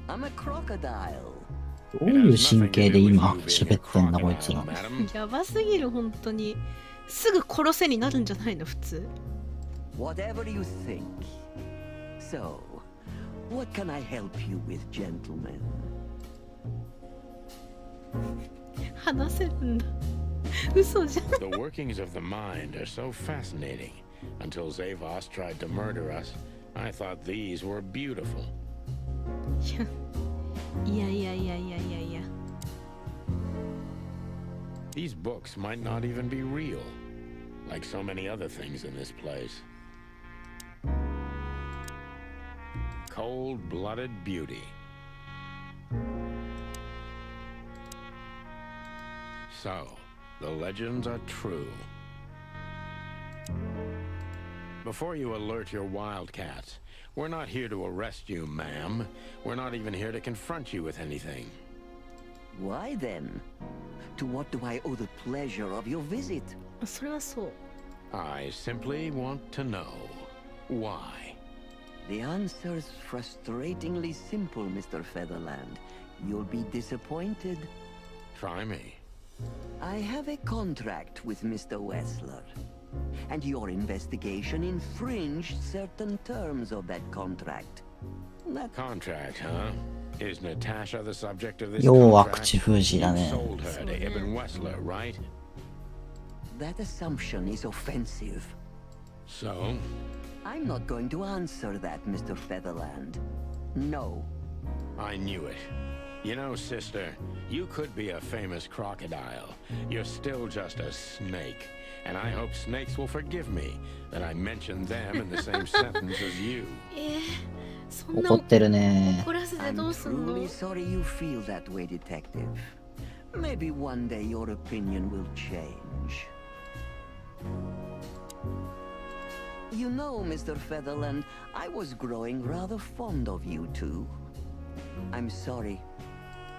[SPEAKER 9] I'm a crocodile.
[SPEAKER 2] どういう神経で今喋ってんだこいつら。
[SPEAKER 3] madam.
[SPEAKER 1] やばすぎる本当に。すぐ殺せになるんじゃないの普通。
[SPEAKER 9] Whatever you think. So, what can I help you with, gentlemen?
[SPEAKER 1] 話せるんだ。嘘じゃん。
[SPEAKER 3] The workings of the mind are so fascinating. Until Zavos tried to murder us, I thought these were beautiful.
[SPEAKER 1] いやいやいやいやいやいや。
[SPEAKER 3] These books might not even be real, like so many other things in this place. Cold-blooded beauty. So, the legends are true. Before you alert your wildcats, we're not here to arrest you, ma'am. We're not even here to confront you with anything.
[SPEAKER 9] Why then? To what do I owe the pleasure of your visit?
[SPEAKER 1] それはそう。
[SPEAKER 3] I simply want to know why.
[SPEAKER 9] The answer's frustratingly simple, Mr. Featherland. You'll be disappointed.
[SPEAKER 3] Try me.
[SPEAKER 9] I have a contract with Mr. Wessler. And your investigation infringed certain terms of that contract. That
[SPEAKER 3] Contract, huh? Is Natasha the subject of this
[SPEAKER 2] 要は
[SPEAKER 3] contract?
[SPEAKER 2] 口封じだ
[SPEAKER 3] You
[SPEAKER 2] ね。
[SPEAKER 3] sold her to Ibn Wessler, right?
[SPEAKER 9] that assumption is offensive.
[SPEAKER 3] So?
[SPEAKER 9] I'm not going to answer that, Mr. Featherland. No.
[SPEAKER 3] I knew it. You know, sister, you could be a famous crocodile. You're still just a snake. And I hope snakes will forgive me that I mentioned them in the same sentence as you.
[SPEAKER 1] そんな
[SPEAKER 2] 怒ってるね。
[SPEAKER 1] 怒らせて
[SPEAKER 9] I'm
[SPEAKER 1] どうすんの
[SPEAKER 9] truly sorry you feel that way, Detective. Maybe one day your opinion will change. You know, Mr. Featherland, I was growing rather fond of you two. I'm sorry.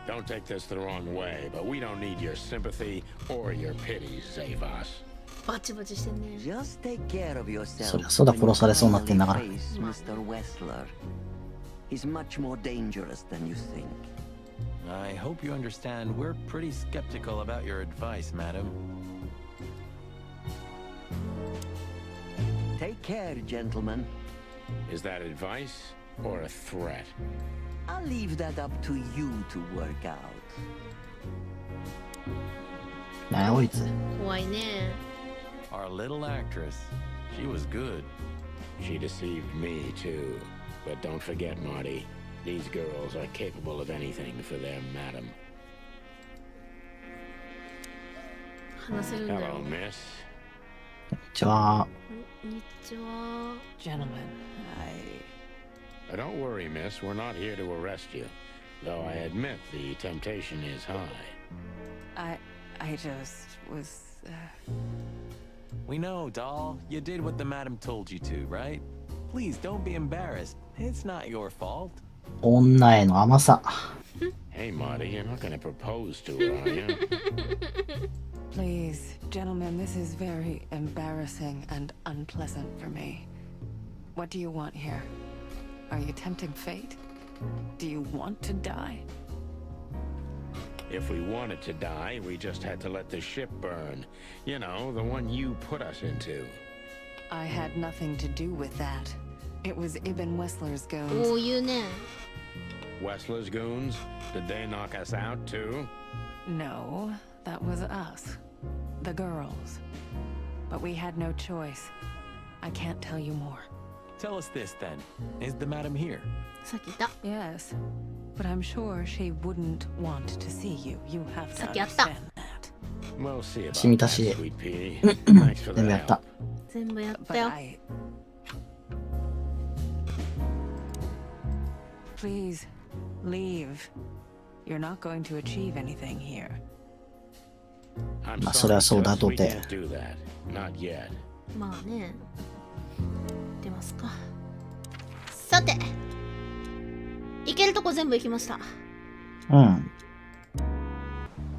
[SPEAKER 3] Don't take this the wrong way, but we don't need your sympathy or your pity, Zavos.
[SPEAKER 1] バチバチしてんね
[SPEAKER 9] Just take care of yourself.
[SPEAKER 2] そりゃそうだ、殺されそうになってんだから。
[SPEAKER 9] when you finally face Mr. Wessler. He's much more dangerous than you think.
[SPEAKER 6] I hope you understand we're pretty skeptical about your advice, madam.
[SPEAKER 9] Take care, gentlemen.
[SPEAKER 3] Is that advice or a threat?
[SPEAKER 9] I'll leave that up to you to work out.
[SPEAKER 2] なあこいつ。
[SPEAKER 1] 怖いね
[SPEAKER 6] Our little actress. She was good.
[SPEAKER 3] She deceived me, too. But don't forget, Marty, these girls are capable of anything for their madam.
[SPEAKER 1] 話せるんだろ
[SPEAKER 3] Hello,
[SPEAKER 1] う。
[SPEAKER 3] miss.
[SPEAKER 2] こんにちは。
[SPEAKER 1] こんにちは。
[SPEAKER 10] Gentlemen,
[SPEAKER 3] Don't worry, miss. We're not here to arrest you. Though I admit the temptation is high.
[SPEAKER 10] I just was.
[SPEAKER 6] We know, doll. You did what the madam told you to, right? Please don't be embarrassed. It's not your fault.
[SPEAKER 2] 女への甘さ。
[SPEAKER 3] Hey, Marty, you're not gonna propose to her, are you?
[SPEAKER 10] Please, gentlemen, this is very embarrassing and unpleasant for me. What do you want here? Are you tempting fate? Do you want to die?
[SPEAKER 3] If we wanted to die, we just had to let the ship burn. You know, the one you put us into.
[SPEAKER 10] I had nothing to do with that. It was Ibn Wessler's
[SPEAKER 1] こ
[SPEAKER 10] goons.
[SPEAKER 1] ういうね。
[SPEAKER 3] Wessler's goons? Did they knock us out, too?
[SPEAKER 10] No, that was us. The girls. But we had no choice. I can't tell you more.
[SPEAKER 6] Tell us this then. Is the madam here?
[SPEAKER 1] さっき言った。
[SPEAKER 10] Yes, but I'm sure she wouldn't want to see you. You have to
[SPEAKER 1] さっきやった。
[SPEAKER 10] understand that.
[SPEAKER 3] We'll see about
[SPEAKER 2] 染み
[SPEAKER 3] that,
[SPEAKER 2] 足し。
[SPEAKER 3] sweet pea. Thanks for
[SPEAKER 2] 全
[SPEAKER 3] the
[SPEAKER 2] 部やった
[SPEAKER 3] help.。
[SPEAKER 1] 全部やっ
[SPEAKER 10] But
[SPEAKER 1] たよ。
[SPEAKER 10] Please, leave. You're not going to achieve anything here.
[SPEAKER 3] I'm
[SPEAKER 2] まあそれは
[SPEAKER 3] sorry,
[SPEAKER 2] そうだ
[SPEAKER 3] Gus.
[SPEAKER 2] と
[SPEAKER 3] We
[SPEAKER 2] て。
[SPEAKER 3] can't do that. Not yet.
[SPEAKER 1] まあね。出ますか。さて。行けるとこ全部行きました。
[SPEAKER 2] うん。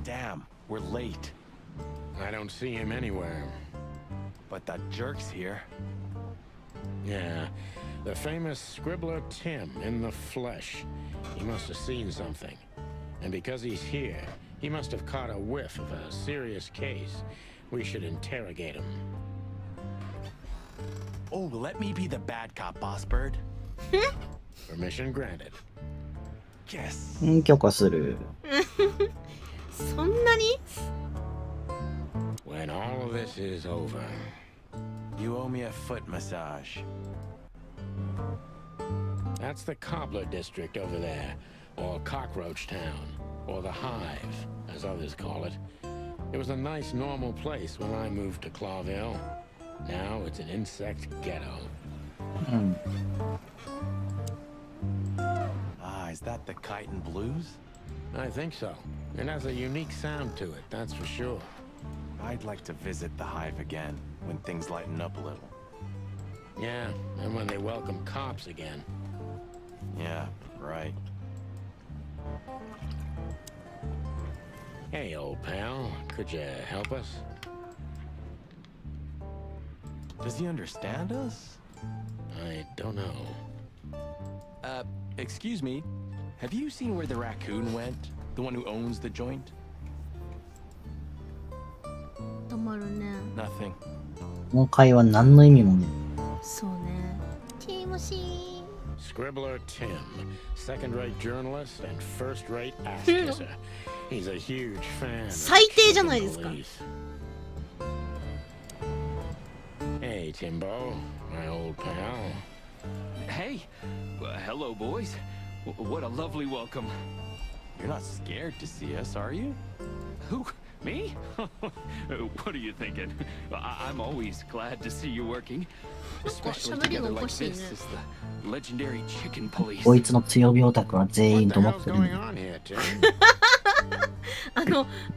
[SPEAKER 6] Damn, we're late.
[SPEAKER 3] I don't see him anywhere.
[SPEAKER 6] But that jerk's here.
[SPEAKER 3] Yeah, the famous scribbler Tim in the flesh. He must have seen something. And because he's here, he must have caught a whiff of a serious case. We should interrogate him.
[SPEAKER 6] Oh, let me be the bad cop, boss bird.
[SPEAKER 3] Permission granted.
[SPEAKER 6] Yes.
[SPEAKER 2] うん、許可する。
[SPEAKER 1] そんなに
[SPEAKER 3] When all of this is over.
[SPEAKER 6] You owe me a foot massage.
[SPEAKER 3] That's the Cobbler District over there, or Cockroach Town, or the Hive, as others call it. It was a nice, normal place when I moved to Clawville. Now it's an insect ghetto.
[SPEAKER 2] うん。
[SPEAKER 6] Ah, is that the Kite and Blues?
[SPEAKER 3] I think so. It has a unique sound to it, that's for sure.
[SPEAKER 6] I'd like to visit the Hive again when things lighten up a little.
[SPEAKER 3] Yeah, and when they welcome cops again.
[SPEAKER 6] Yeah, right.
[SPEAKER 3] Hey, old pal, could you help us?
[SPEAKER 6] Does he understand us?
[SPEAKER 3] I don't know.
[SPEAKER 6] Excuse me. Have you seen where the raccoon went? The one who owns the joint?
[SPEAKER 1] 止まるね。
[SPEAKER 6] Nothing.
[SPEAKER 2] この会話何の意味もね。
[SPEAKER 1] そうね。気持ちいい。
[SPEAKER 3] Scribbler Tim, second-rate journalist and first-rate ass kisser. He's a huge fan.
[SPEAKER 1] 最低じゃないですか。
[SPEAKER 3] Hey, Timbo, my old pal.
[SPEAKER 11] Hey, hello, boys. What a lovely welcome.
[SPEAKER 6] You're not scared to see us, are you?
[SPEAKER 11] Who? Me? What are you thinking? I'm always glad to see you working, especially together like this as the legendary chicken police.
[SPEAKER 2] こいつの強火オタクは全員
[SPEAKER 3] What the
[SPEAKER 2] と思
[SPEAKER 3] hell's
[SPEAKER 2] ってるん
[SPEAKER 3] going
[SPEAKER 2] だ。
[SPEAKER 3] on here, Tim?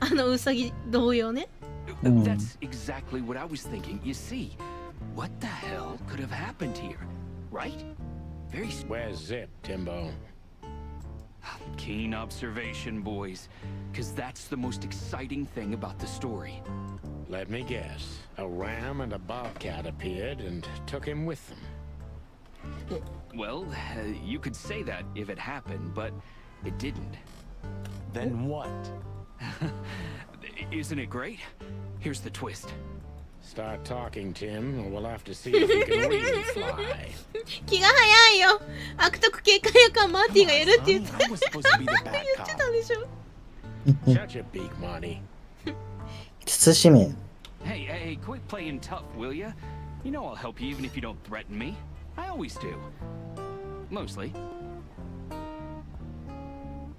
[SPEAKER 1] あのウサギ同様ね。
[SPEAKER 11] That's exactly what I was thinking. You see, what the hell could have happened here, right? Very
[SPEAKER 3] Where's Zip, Timbo?
[SPEAKER 11] keen observation, boys, because that's the most exciting thing about the story.
[SPEAKER 3] Let me guess. A ram and a bobcat appeared and took him with them.
[SPEAKER 11] Well, you could say that if it happened, but it didn't.
[SPEAKER 6] Then what?
[SPEAKER 11] Isn't it great? Here's the twist.
[SPEAKER 3] Start talking, Tim, or we'll have to see if you can really fly.
[SPEAKER 1] 気が早いよ。悪徳警官役はマーティがやるって言って
[SPEAKER 6] I was supposed to be the bad
[SPEAKER 1] 言ってたんでしょ。
[SPEAKER 3] Shut your beak, Marty.
[SPEAKER 2] 慎め。
[SPEAKER 11] Hey, quit playing tough, will ya? You know I'll help you even if you don't threaten me. I always do. Mostly.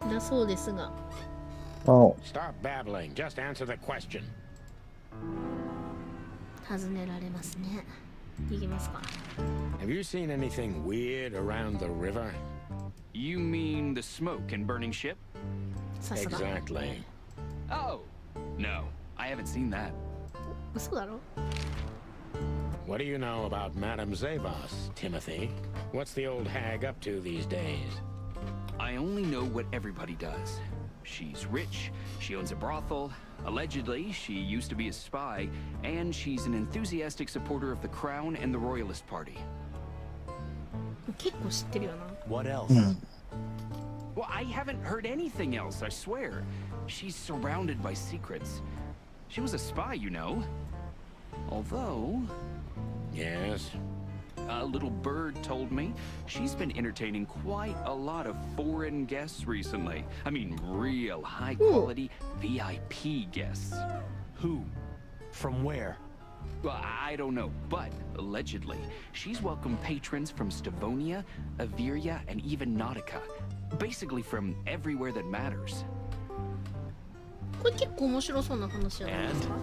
[SPEAKER 1] だそうですが。
[SPEAKER 2] お
[SPEAKER 3] Stop babbling. Just answer the question.
[SPEAKER 1] 尋ねられますね。いきますか。
[SPEAKER 3] Have you seen anything weird around the river?
[SPEAKER 11] You mean the smoke and burning ship?
[SPEAKER 1] さすが。
[SPEAKER 3] Exactly.
[SPEAKER 11] Oh, no, I haven't seen that.
[SPEAKER 1] 嘘だろ。
[SPEAKER 3] What do you know about Madame Zabos, Timothy? What's the old hag up to these days?
[SPEAKER 11] I only know what everybody does. She's rich, she owns a brothel, allegedly she used to be a spy, and she's an enthusiastic supporter of the crown and the royalist party.
[SPEAKER 1] 結構知ってるよな。
[SPEAKER 6] What else?
[SPEAKER 11] Well, I haven't heard anything else, I swear. She's surrounded by secrets. She was a spy, you know. Although...
[SPEAKER 3] Yes?
[SPEAKER 11] A little bird told me she's been entertaining quite a lot of foreign guests recently. I mean, real high-quality VIP guests.
[SPEAKER 6] Who? From where?
[SPEAKER 11] Well, I don't know, but allegedly, she's welcomed patrons from Stavonia, Averia, and even Nautica. Basically from everywhere that matters.
[SPEAKER 1] これ結構面白そうな話じゃないですか。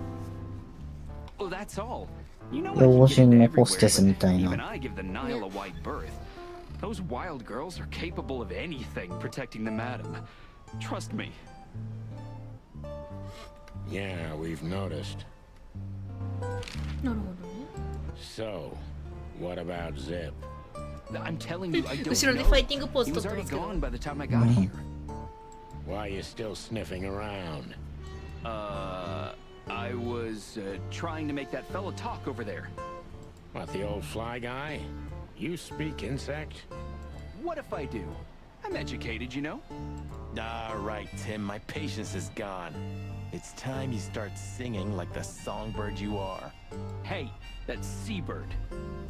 [SPEAKER 11] Well, that's all. You know
[SPEAKER 2] 養
[SPEAKER 11] I
[SPEAKER 2] 子
[SPEAKER 11] can give
[SPEAKER 2] の
[SPEAKER 11] it
[SPEAKER 2] ホステス
[SPEAKER 11] everywhere,
[SPEAKER 2] みたい
[SPEAKER 11] but even
[SPEAKER 2] な。
[SPEAKER 11] I give the Nile a wide berth. Those wild girls are capable of anything protecting the madam. Trust me.
[SPEAKER 3] Yeah, we've noticed.
[SPEAKER 1] なるほどね。
[SPEAKER 3] So, what about Zip?
[SPEAKER 11] I'm telling you, I don't
[SPEAKER 1] 後ろで
[SPEAKER 11] know.
[SPEAKER 1] ファイティングポーズ
[SPEAKER 11] He
[SPEAKER 1] 取
[SPEAKER 11] was
[SPEAKER 1] ってま
[SPEAKER 11] already
[SPEAKER 1] すけど。
[SPEAKER 11] gone by the time I got here.
[SPEAKER 3] Why are you still sniffing around?
[SPEAKER 11] I was trying to make that fella talk over there.
[SPEAKER 3] What, the old fly guy? You speak insect?
[SPEAKER 11] What if I do? I'm educated, you know.
[SPEAKER 6] All right, Tim, my patience is gone. It's time you start singing like the songbird you are.
[SPEAKER 11] Hey, that's Seabird.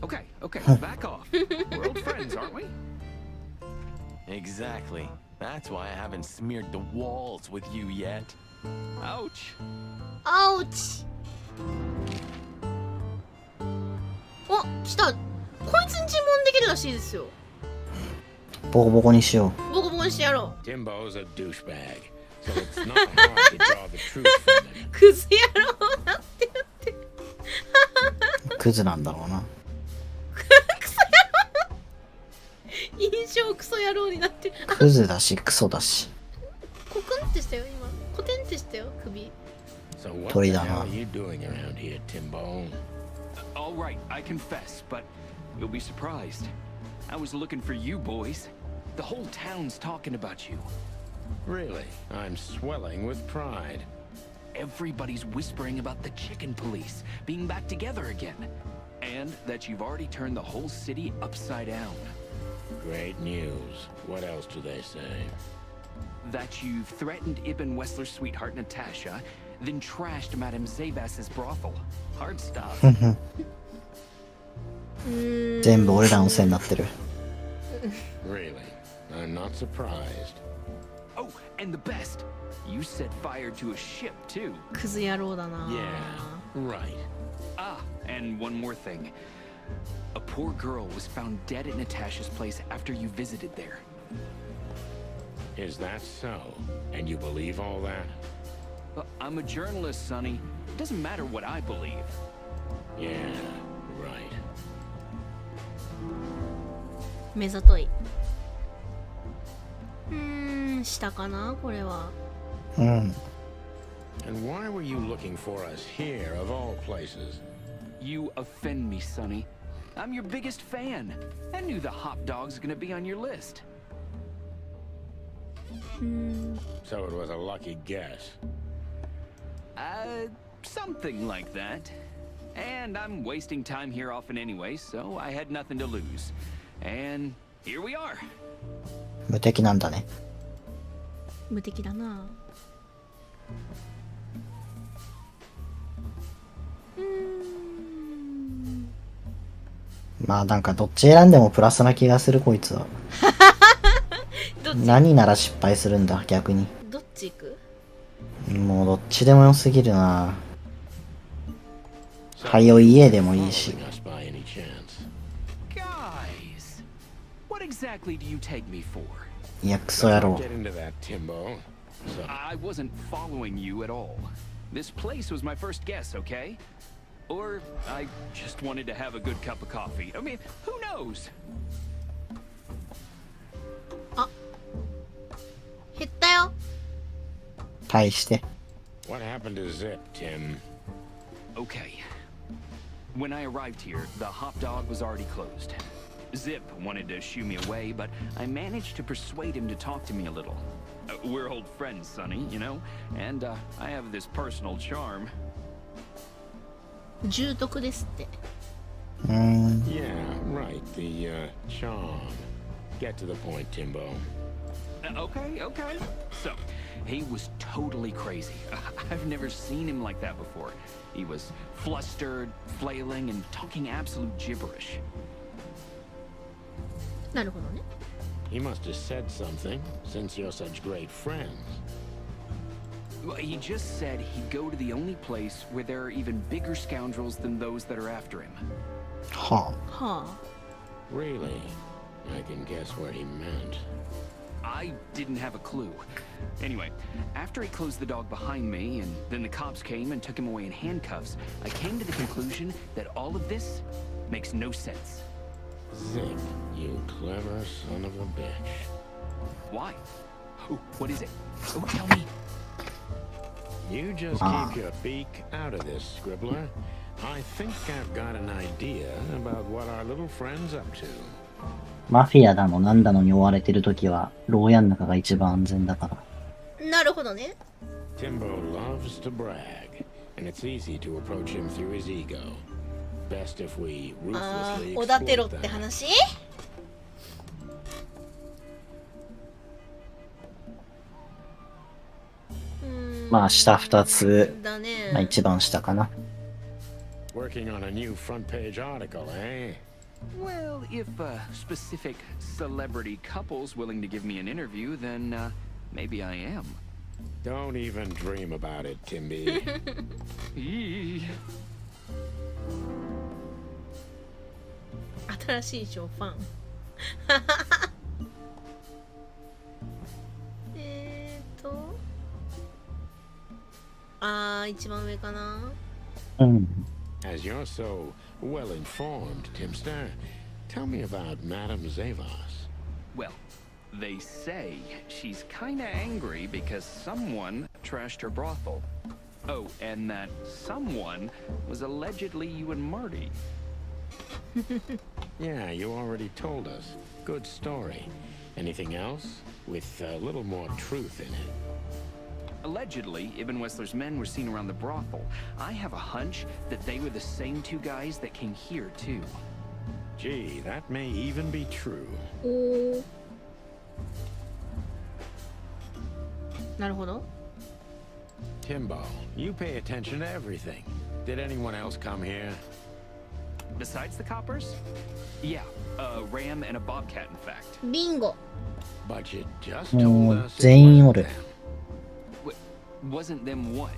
[SPEAKER 11] Okay, back off. We're old friends, aren't we?
[SPEAKER 6] Exactly. That's why I haven't smeared the walls with you yet.
[SPEAKER 11] Ouch.
[SPEAKER 1] アウチ。お、来た。こいつに尋問できるらしいですよ。
[SPEAKER 2] ボコボコにしよ
[SPEAKER 1] ボコボコにしてやろう。
[SPEAKER 3] Timbo's a douchebag, so it's not hard to draw the truth from him.
[SPEAKER 1] クズ野郎なって言って。
[SPEAKER 2] う。クズなんだろうな。
[SPEAKER 1] クソ野郎。印象クソ野郎になってる。
[SPEAKER 2] クズだし、クソだし。
[SPEAKER 1] コクンってしたよ、今。コテンってしたよ、首。
[SPEAKER 3] So what
[SPEAKER 2] Tori
[SPEAKER 3] the
[SPEAKER 2] da
[SPEAKER 3] hell
[SPEAKER 2] ha.
[SPEAKER 3] are you doing around here, Timbo?
[SPEAKER 11] All right, I confess, but you'll be surprised. I was looking for you boys. The whole town's talking about you.
[SPEAKER 3] Really? I'm swelling with pride.
[SPEAKER 11] Everybody's whispering about the chicken police being back together again. And that you've already turned the whole city upside down.
[SPEAKER 3] Great news. What else do they say?
[SPEAKER 11] That you've threatened Ibn Wessler's sweetheart Natasha, then trashed Madame Zabas's brothel. Hard stuff.
[SPEAKER 2] 全部俺らのせいになってる。
[SPEAKER 3] Really? I'm not surprised.
[SPEAKER 11] Oh, and the best, you set fire to a ship too.
[SPEAKER 1] クズ野郎だな。
[SPEAKER 3] Yeah, right.
[SPEAKER 11] Ah, and one more thing. A poor girl was found dead at Natasha's place after you visited there.
[SPEAKER 3] Is that so? And you believe all that?
[SPEAKER 11] I'm a journalist, Sonny. It doesn't matter what I believe.
[SPEAKER 3] Yeah, right.
[SPEAKER 1] 目ざとい。下かなこれは。
[SPEAKER 2] うん。
[SPEAKER 3] And why were you looking for us here, of all places?
[SPEAKER 11] You offend me, Sonny. I'm your biggest fan. I knew the hop dog's gonna be on your list.
[SPEAKER 3] So it was a lucky guess.
[SPEAKER 11] Something like that. And I'm wasting time here often anyway, so I had nothing to lose. And here we are.
[SPEAKER 2] 無敵なんだね。
[SPEAKER 1] 無敵だな。
[SPEAKER 2] まあなんかどっち選んでもプラスな気がするこいつは。何なら失敗するんだ逆に。
[SPEAKER 1] どっち行く？
[SPEAKER 2] もうどっちでも良すぎるな。はいよ家でもいいし。
[SPEAKER 11] Guys, what exactly do you take me for?
[SPEAKER 2] いやクソ野郎。
[SPEAKER 3] Get into that, Timbo. So,
[SPEAKER 11] I wasn't following you at all. This place was my first guess, okay? Or I just wanted to have a good cup of coffee. I mean, who knows?
[SPEAKER 1] あ、減ったよ。
[SPEAKER 2] 対して。
[SPEAKER 3] What happened to Zip, Tim?
[SPEAKER 11] Okay. When I arrived here, the hot dog was already closed. Zip wanted to shoo me away, but I managed to persuade him to talk to me a little. We're old friends, Sonny, you know? And I have this personal charm.
[SPEAKER 1] 重篤ですって。
[SPEAKER 3] Yeah, right. The charm. Get to the point, Timbo.
[SPEAKER 11] Okay. So, he was totally crazy. I've never seen him like that before. He was flustered, flailing, and talking absolute gibberish.
[SPEAKER 1] なるほどね。
[SPEAKER 3] He must have said something, since you're such great friends.
[SPEAKER 11] Well, he just said he'd go to the only place where there are even bigger scoundrels than those that are after him.
[SPEAKER 2] は
[SPEAKER 1] はあ。
[SPEAKER 3] Really? I can guess what he meant.
[SPEAKER 11] I didn't have a clue. Anyway, after he closed the dog behind me, and then the cops came and took him away in handcuffs, I came to the conclusion that all of this makes no sense.
[SPEAKER 3] Zip, you clever son of a bitch.
[SPEAKER 11] Why? Oh, what is it? Oh, tell me.
[SPEAKER 3] You just keep your beak out of this, Scribbler. I think I've got an idea about what our little friend's up to.
[SPEAKER 2] マフィアだのなんだのに追われてるときは、牢屋の中が一番安全だから。
[SPEAKER 1] なるほどね。
[SPEAKER 3] Timbo loves to brag, and it's easy to approach him through his ego. Best if we ruthlessly
[SPEAKER 1] おだてろ
[SPEAKER 3] exploit
[SPEAKER 1] って
[SPEAKER 3] that.
[SPEAKER 1] 話？
[SPEAKER 2] まあ下2つ、
[SPEAKER 1] だね。
[SPEAKER 2] まあ一番下かな。
[SPEAKER 3] Working on a new front page article, eh?
[SPEAKER 11] Well, if specific celebrity couple's willing to give me an interview, then maybe I am.
[SPEAKER 3] Don't even dream about it, Timby.
[SPEAKER 1] 新しいファン。一番上かな。
[SPEAKER 3] As you're so well informed, Timster, tell me about Madame Zavas.
[SPEAKER 11] Well, they say she's kinda angry because someone trashed her brothel. Oh, and that someone was allegedly you and Marty.
[SPEAKER 3] Yeah, you already told us. Good story. Anything else? With a little more truth in it.
[SPEAKER 11] Allegedly, Ibn Wessler's men were seen around the brothel. I have a hunch that they were the same two guys that came here, too.
[SPEAKER 3] Gee, that may even be true.
[SPEAKER 1] なるほど。
[SPEAKER 3] Timbo, you pay attention to everything. Did anyone else come here?
[SPEAKER 11] Besides the coppers? Yeah, a ram and a bobcat, in fact.
[SPEAKER 1] ビンゴ。
[SPEAKER 3] But you just
[SPEAKER 2] も
[SPEAKER 3] told
[SPEAKER 2] う
[SPEAKER 3] us
[SPEAKER 2] 全員おる。
[SPEAKER 11] Wasn't them what?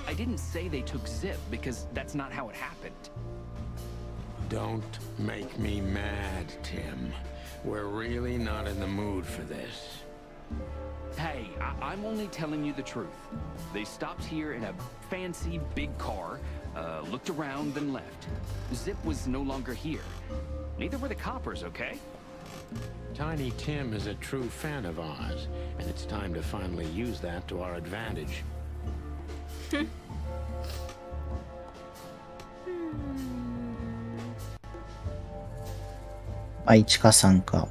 [SPEAKER 11] I didn't say they took Zip because that's not how it happened.
[SPEAKER 3] Don't make me mad, Tim. We're really not in the mood for this.
[SPEAKER 11] Hey, I'm only telling you the truth. They stopped here in a fancy big car, looked around, then left. Zip was no longer here. Neither were the coppers, okay?
[SPEAKER 3] Tiny Tim is a true fan of ours, and it's time to finally use that to our advantage.
[SPEAKER 2] まあ1か3か。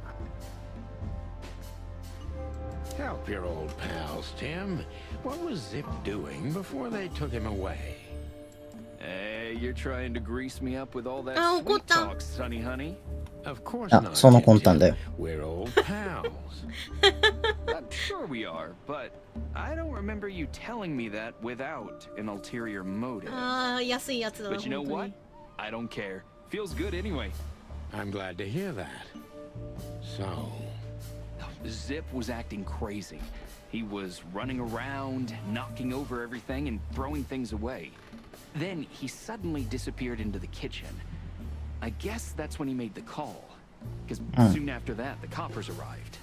[SPEAKER 3] Help your old pals, Tim. What was Zip doing before they took him away?
[SPEAKER 11] Hey, you're trying to grease me up with all that
[SPEAKER 1] Oh,
[SPEAKER 11] sweet
[SPEAKER 1] Gota.
[SPEAKER 11] talk, Sonny honey.
[SPEAKER 3] Of course
[SPEAKER 2] あ、
[SPEAKER 3] not.
[SPEAKER 2] その
[SPEAKER 3] Tim
[SPEAKER 2] 魂胆だよ。
[SPEAKER 3] We're old pals.
[SPEAKER 11] I'm sure we are, but I don't remember you telling me that without an ulterior motive.
[SPEAKER 1] ああ、安いやつだな。
[SPEAKER 11] But you know
[SPEAKER 1] 本当
[SPEAKER 11] what?
[SPEAKER 1] に
[SPEAKER 11] I don't care. Feels good anyway.
[SPEAKER 3] I'm glad to hear that. So,
[SPEAKER 11] Zip was acting crazy. He was running around, knocking over everything and throwing things away. Then he suddenly disappeared into the kitchen. I guess that's when he made the call. Because soon after that, the coppers arrived.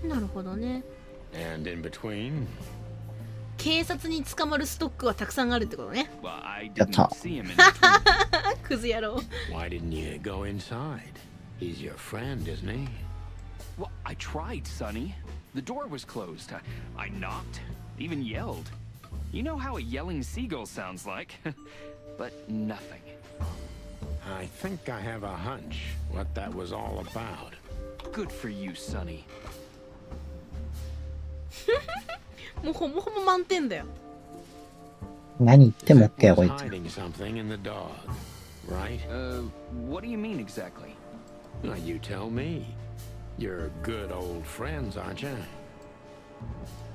[SPEAKER 1] なるほどね。
[SPEAKER 3] and in between,
[SPEAKER 1] 警察に捕まるストックはたくさんあるってことね。
[SPEAKER 11] Well, I
[SPEAKER 2] やった
[SPEAKER 11] didn't see him in the twin.
[SPEAKER 1] クズ野郎。
[SPEAKER 3] Why didn't you go inside? He's your friend, isn't he?
[SPEAKER 11] Well, I tried, Sonny. The door was closed. I knocked, even yelled. You know how a yelling seagull sounds like. But nothing.
[SPEAKER 3] I think I have a hunch what that was all about.
[SPEAKER 11] Good for you, Sonny.
[SPEAKER 1] もうほぼほぼ満点だよ。
[SPEAKER 2] 何言っても OK やこ
[SPEAKER 3] Was
[SPEAKER 2] いつ。
[SPEAKER 3] hiding something in the dog, right?
[SPEAKER 11] What do you mean exactly?
[SPEAKER 3] Well, you tell me. You're good old friends, aren't you?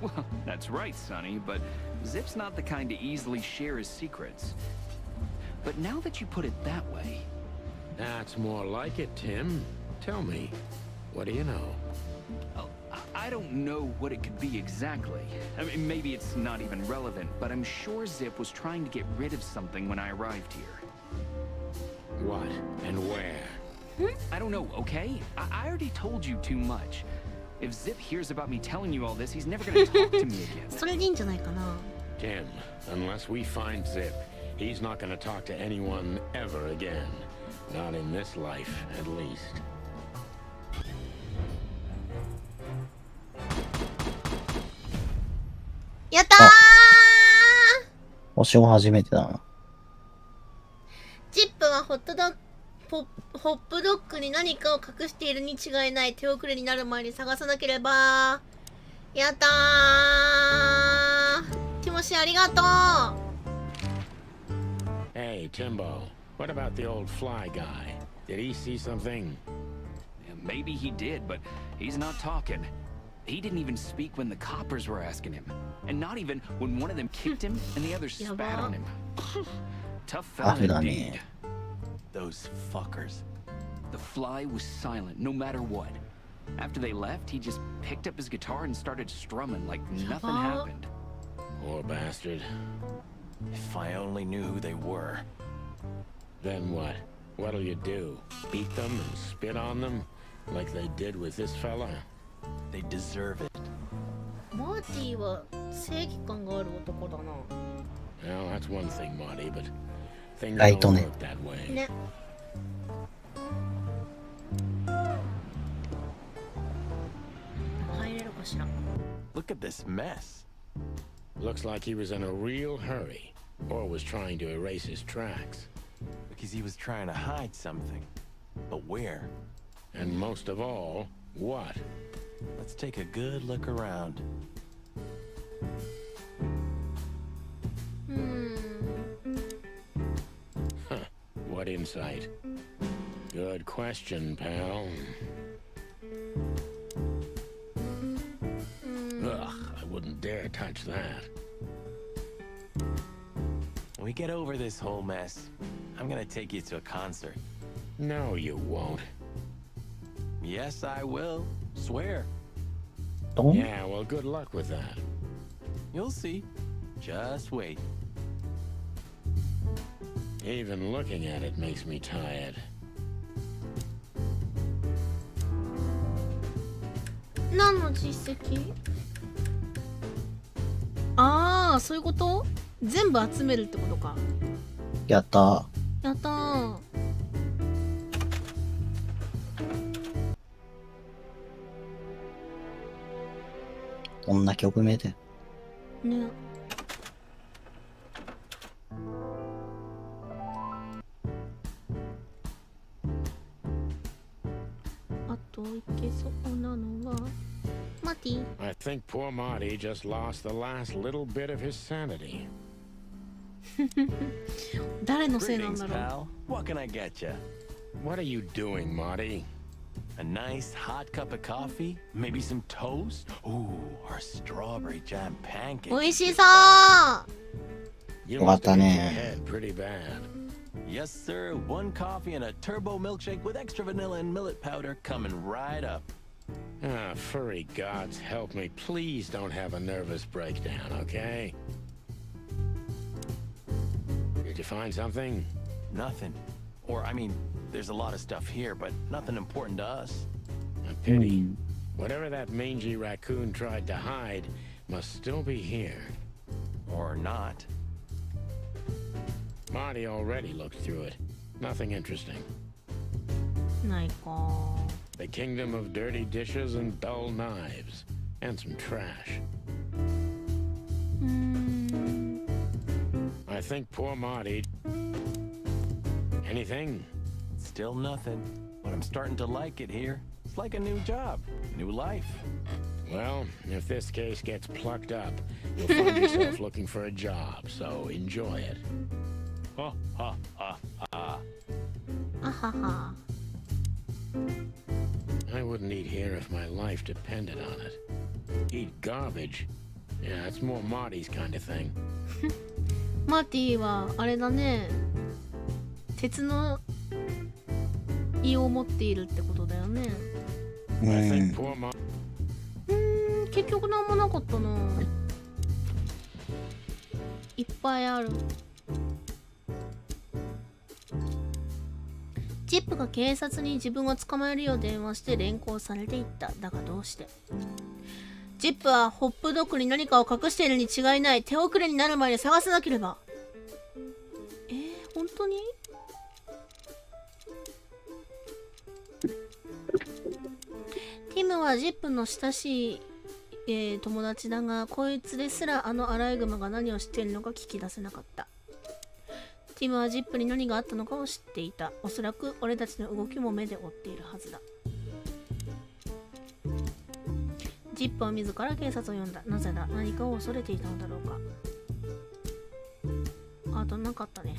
[SPEAKER 11] Well, that's right, Sonny, but Zip's not the kind to easily share his secrets. But now that you put it that way...
[SPEAKER 3] That's more like it, Tim. Tell me, what do you know?
[SPEAKER 11] Oh, I don't know what it could be exactly. I mean, maybe it's not even relevant, but I'm sure Zip was trying to get rid of something when I arrived here.
[SPEAKER 3] What and where?
[SPEAKER 11] I don't know, okay? I already told you too much. If Zip hears about me telling you all this, he's never gonna talk to me again.
[SPEAKER 1] それでいいんじゃないかな。
[SPEAKER 3] Tim, unless we find Zip, he's not gonna talk to anyone ever again. Not in this life, at least.
[SPEAKER 1] やったー。
[SPEAKER 2] 星を初めてだな。
[SPEAKER 1] チップはホップドッグに何かを隠しているに違いない。手遅れになる前に探さなければ。やったー。ティモシーありがとう。
[SPEAKER 3] Hey, Timbo, what about the old fly guy? Did he see something?
[SPEAKER 11] Maybe he did, but he's not talking. He didn't even speak when the coppers were asking him. And not even when one of them kicked him and the other spat on him. Tough fella indeed.
[SPEAKER 6] Those fuckers.
[SPEAKER 11] The fly was silent no matter what. After they left, he just picked up his guitar and started strumming like nothing happened.
[SPEAKER 3] Poor bastard.
[SPEAKER 6] If I only knew who they were.
[SPEAKER 3] Then what? What'll you do? Beat them and spit on them? Like they did with this fella?
[SPEAKER 6] They deserve it.
[SPEAKER 1] マーティは正義感がある男だな。
[SPEAKER 3] Well, that's one thing, Marty, but things
[SPEAKER 2] Right
[SPEAKER 3] don't
[SPEAKER 2] on it.
[SPEAKER 3] work that way.
[SPEAKER 1] ね。入れるかしら。
[SPEAKER 6] Look at this mess.
[SPEAKER 3] Looks like he was in a real hurry, or was trying to erase his tracks.
[SPEAKER 6] Because he was trying to hide something. But where?
[SPEAKER 3] And most of all, what?
[SPEAKER 6] Let's take a good look around.
[SPEAKER 3] Huh, what insight? Good question, pal. Ugh, I wouldn't dare touch that.
[SPEAKER 6] When we get over this whole mess, I'm gonna take you to a concert.
[SPEAKER 3] No, you won't.
[SPEAKER 6] Yes, I will. Swear.
[SPEAKER 3] Yeah, well, good luck with that.
[SPEAKER 6] You'll see. Just wait.
[SPEAKER 3] Even looking at it makes me tired.
[SPEAKER 1] 何の実績？ああ、そういうこと？全部集めるってことか。
[SPEAKER 2] やったー。
[SPEAKER 1] やったー。
[SPEAKER 2] こんな曲名で。
[SPEAKER 1] ね。あといけそうなのはマティ。
[SPEAKER 3] I think poor Marty just lost the last little bit of his sanity.
[SPEAKER 1] 誰のせいなん
[SPEAKER 6] Greetings,
[SPEAKER 1] だろ
[SPEAKER 6] pal. What can I get you?
[SPEAKER 3] What are you doing, Marty?
[SPEAKER 6] A nice hot cup of coffee? Maybe some toast? Ooh, or strawberry jam
[SPEAKER 1] う。
[SPEAKER 6] pancakes.
[SPEAKER 1] 美味しそう。
[SPEAKER 3] You
[SPEAKER 2] よかっ
[SPEAKER 3] must
[SPEAKER 2] た
[SPEAKER 3] have hit your
[SPEAKER 2] ね。
[SPEAKER 3] head pretty bad.
[SPEAKER 6] Yes, sir. One coffee and a turbo milkshake with extra vanilla and millet powder coming right up.
[SPEAKER 3] Ah, furry gods help me. Please don't have a nervous breakdown, okay? Did you find something?
[SPEAKER 6] Nothing. Or, I mean, there's a lot of stuff here, but nothing important to us.
[SPEAKER 3] A pity. Whatever that mangy raccoon tried to hide must still be here.
[SPEAKER 6] Or not.
[SPEAKER 3] Marty already looked through it. Nothing interesting.
[SPEAKER 1] ないか。
[SPEAKER 3] The kingdom of dirty dishes and dull knives. And some trash. I think poor Marty... Anything?
[SPEAKER 6] Still nothing. But I'm starting to like it here. It's like a new job. New life.
[SPEAKER 3] Well, if this case gets plucked up, you'll find yourself looking for a job, so enjoy it.
[SPEAKER 6] Ha ha ha ha.
[SPEAKER 1] Ahaha.
[SPEAKER 3] I wouldn't eat here if my life depended on it. Eat garbage? Yeah, it's more Marty's kind of thing.
[SPEAKER 1] マーティはあれだね。鉄の胃を持っているってことだよね。
[SPEAKER 3] I think poor Marty...
[SPEAKER 1] 結局なんもなかったな。いっぱいある。ジップが警察に自分を捕まえるよう電話して連行されていった。だがどうして？ジップはホップドッグに何かを隠しているに違いない。手遅れになる前に探さなければ。本当に？ティムはジップの親しい友達だが、こいつですらあのアライグマが何を知っているのか聞き出せなかった。ティムはジップに何があったのかを知っていた。おそらく俺たちの動きも目で追っているはずだ。ジップは自ら警察を呼んだ。なぜだ？何かを恐れていたのだろうか。あとなかったね。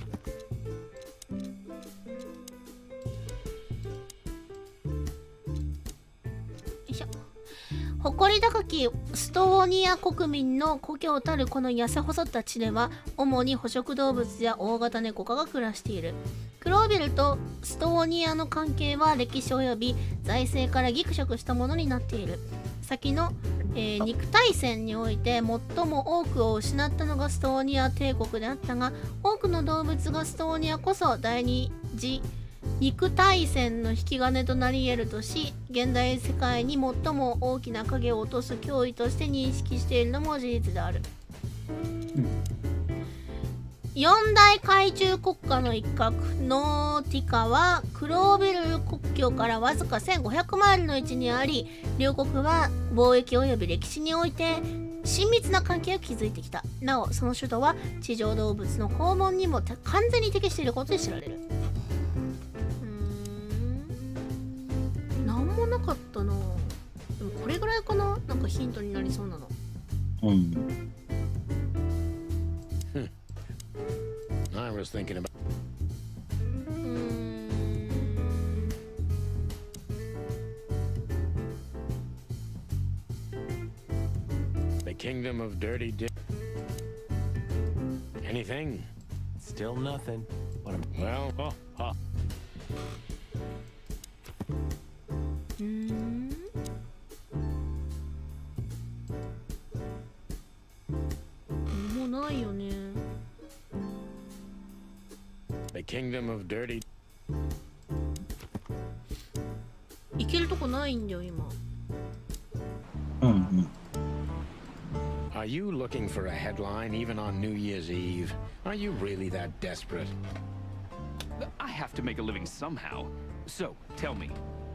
[SPEAKER 1] 誇り高きストーニア国民の故郷たるこの痩せ細った地では、主に捕食動物や大型猫科が暮らしている。クロービルとストーニアの関係は歴史及び財政からギクシャクしたものになっている。先の、肉体戦において最も多くを失ったのがストーニア帝国であったが、多くの動物がストーニアこそ第二次肉体戦の引き金となり得るとし、現代世界に最も大きな影を落とす脅威として認識しているのも事実である。四大海中国家の一角ノーティカはクローベル国境からわずか1500マイルの位置にあり、両国は貿易及び歴史において親密な関係を築いてきた。なおその首都は地上動物の訪問にも完全に適していることで知られる。なんもなかったな。でもこれぐらいかな。なんかヒントになりそうなの。
[SPEAKER 3] I was thinking about... The kingdom of dirty Anything?
[SPEAKER 6] Still nothing. But I'm...
[SPEAKER 3] Well,
[SPEAKER 1] もうないよね。
[SPEAKER 3] The kingdom of dirty...
[SPEAKER 1] 行けるとこないんだよ今。
[SPEAKER 3] Are you looking for a headline even on New Year's Eve? Are you really that desperate?
[SPEAKER 11] I have to make a living somehow. So, tell me,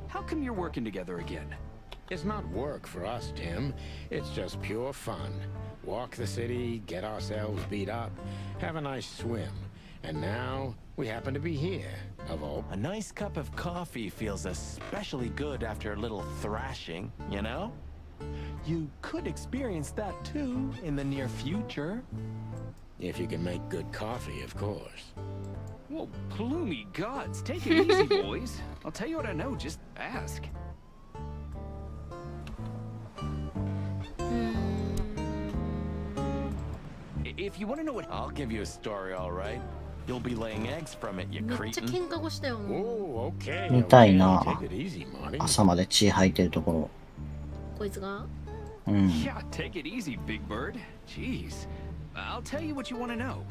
[SPEAKER 11] how come you're working together again?
[SPEAKER 3] It's not work for us, Tim. It's just pure fun. Walk the city, get ourselves beat up, have a nice swim. And now, we happen to be here, of all...
[SPEAKER 6] A nice cup of coffee feels especially good after a little thrashing, you know? You could experience that too in the near future.
[SPEAKER 3] If you can make good coffee, of course.
[SPEAKER 11] Well, plumey gods, take it easy, boys. I'll tell you what I know, just ask. If you want to know what...
[SPEAKER 6] I'll give you a story, all right? You'll be laying eggs from it, you
[SPEAKER 1] めっちゃ
[SPEAKER 6] cretin.
[SPEAKER 1] 喧嘩腰だよな。
[SPEAKER 3] Oh, okay.
[SPEAKER 2] 見たいな。
[SPEAKER 3] Take it easy, Marty.
[SPEAKER 2] 朝まで血吐いてるとこ
[SPEAKER 1] こいつが
[SPEAKER 2] ろ。
[SPEAKER 11] Yeah, take it easy, Big Bird. Jeez. I'll tell you what you want to know.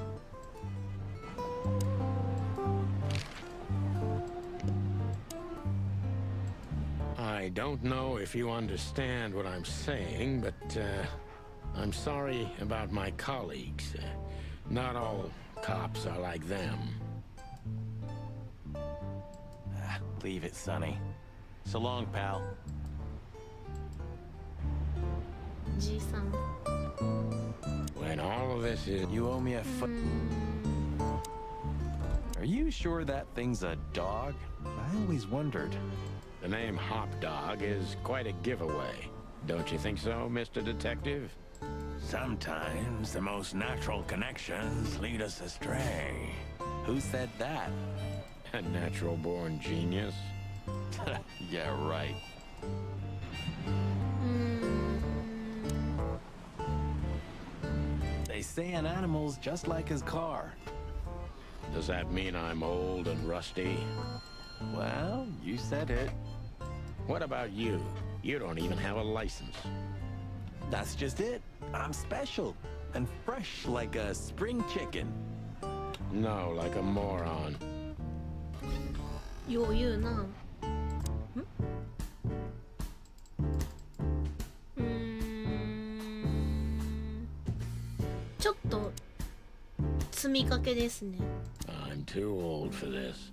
[SPEAKER 3] I don't know if you understand what I'm saying, but I'm sorry about my colleagues. Not all cops are like them.
[SPEAKER 6] Leave it, Sonny. So long, pal.
[SPEAKER 1] じいさん。
[SPEAKER 3] When all of this is...
[SPEAKER 6] You owe me a foot. Are you sure that thing's a dog? I always wondered.
[SPEAKER 3] The name Hop Dog is quite a giveaway. Don't you think so, Mr. Detective?
[SPEAKER 6] Sometimes the most natural connections lead us astray. Who said that?
[SPEAKER 3] A natural-born genius.
[SPEAKER 6] Yeah, right. They say an animal's just like his car.
[SPEAKER 3] Does that mean I'm old and rusty?
[SPEAKER 6] Well, you said it.
[SPEAKER 3] What about you? You don't even have a license.
[SPEAKER 6] That's just it. I'm special and fresh like a spring chicken.
[SPEAKER 3] No, like a moron.
[SPEAKER 1] よう言うな。ん？ちょっと積みかけですね。
[SPEAKER 3] I'm too old for this.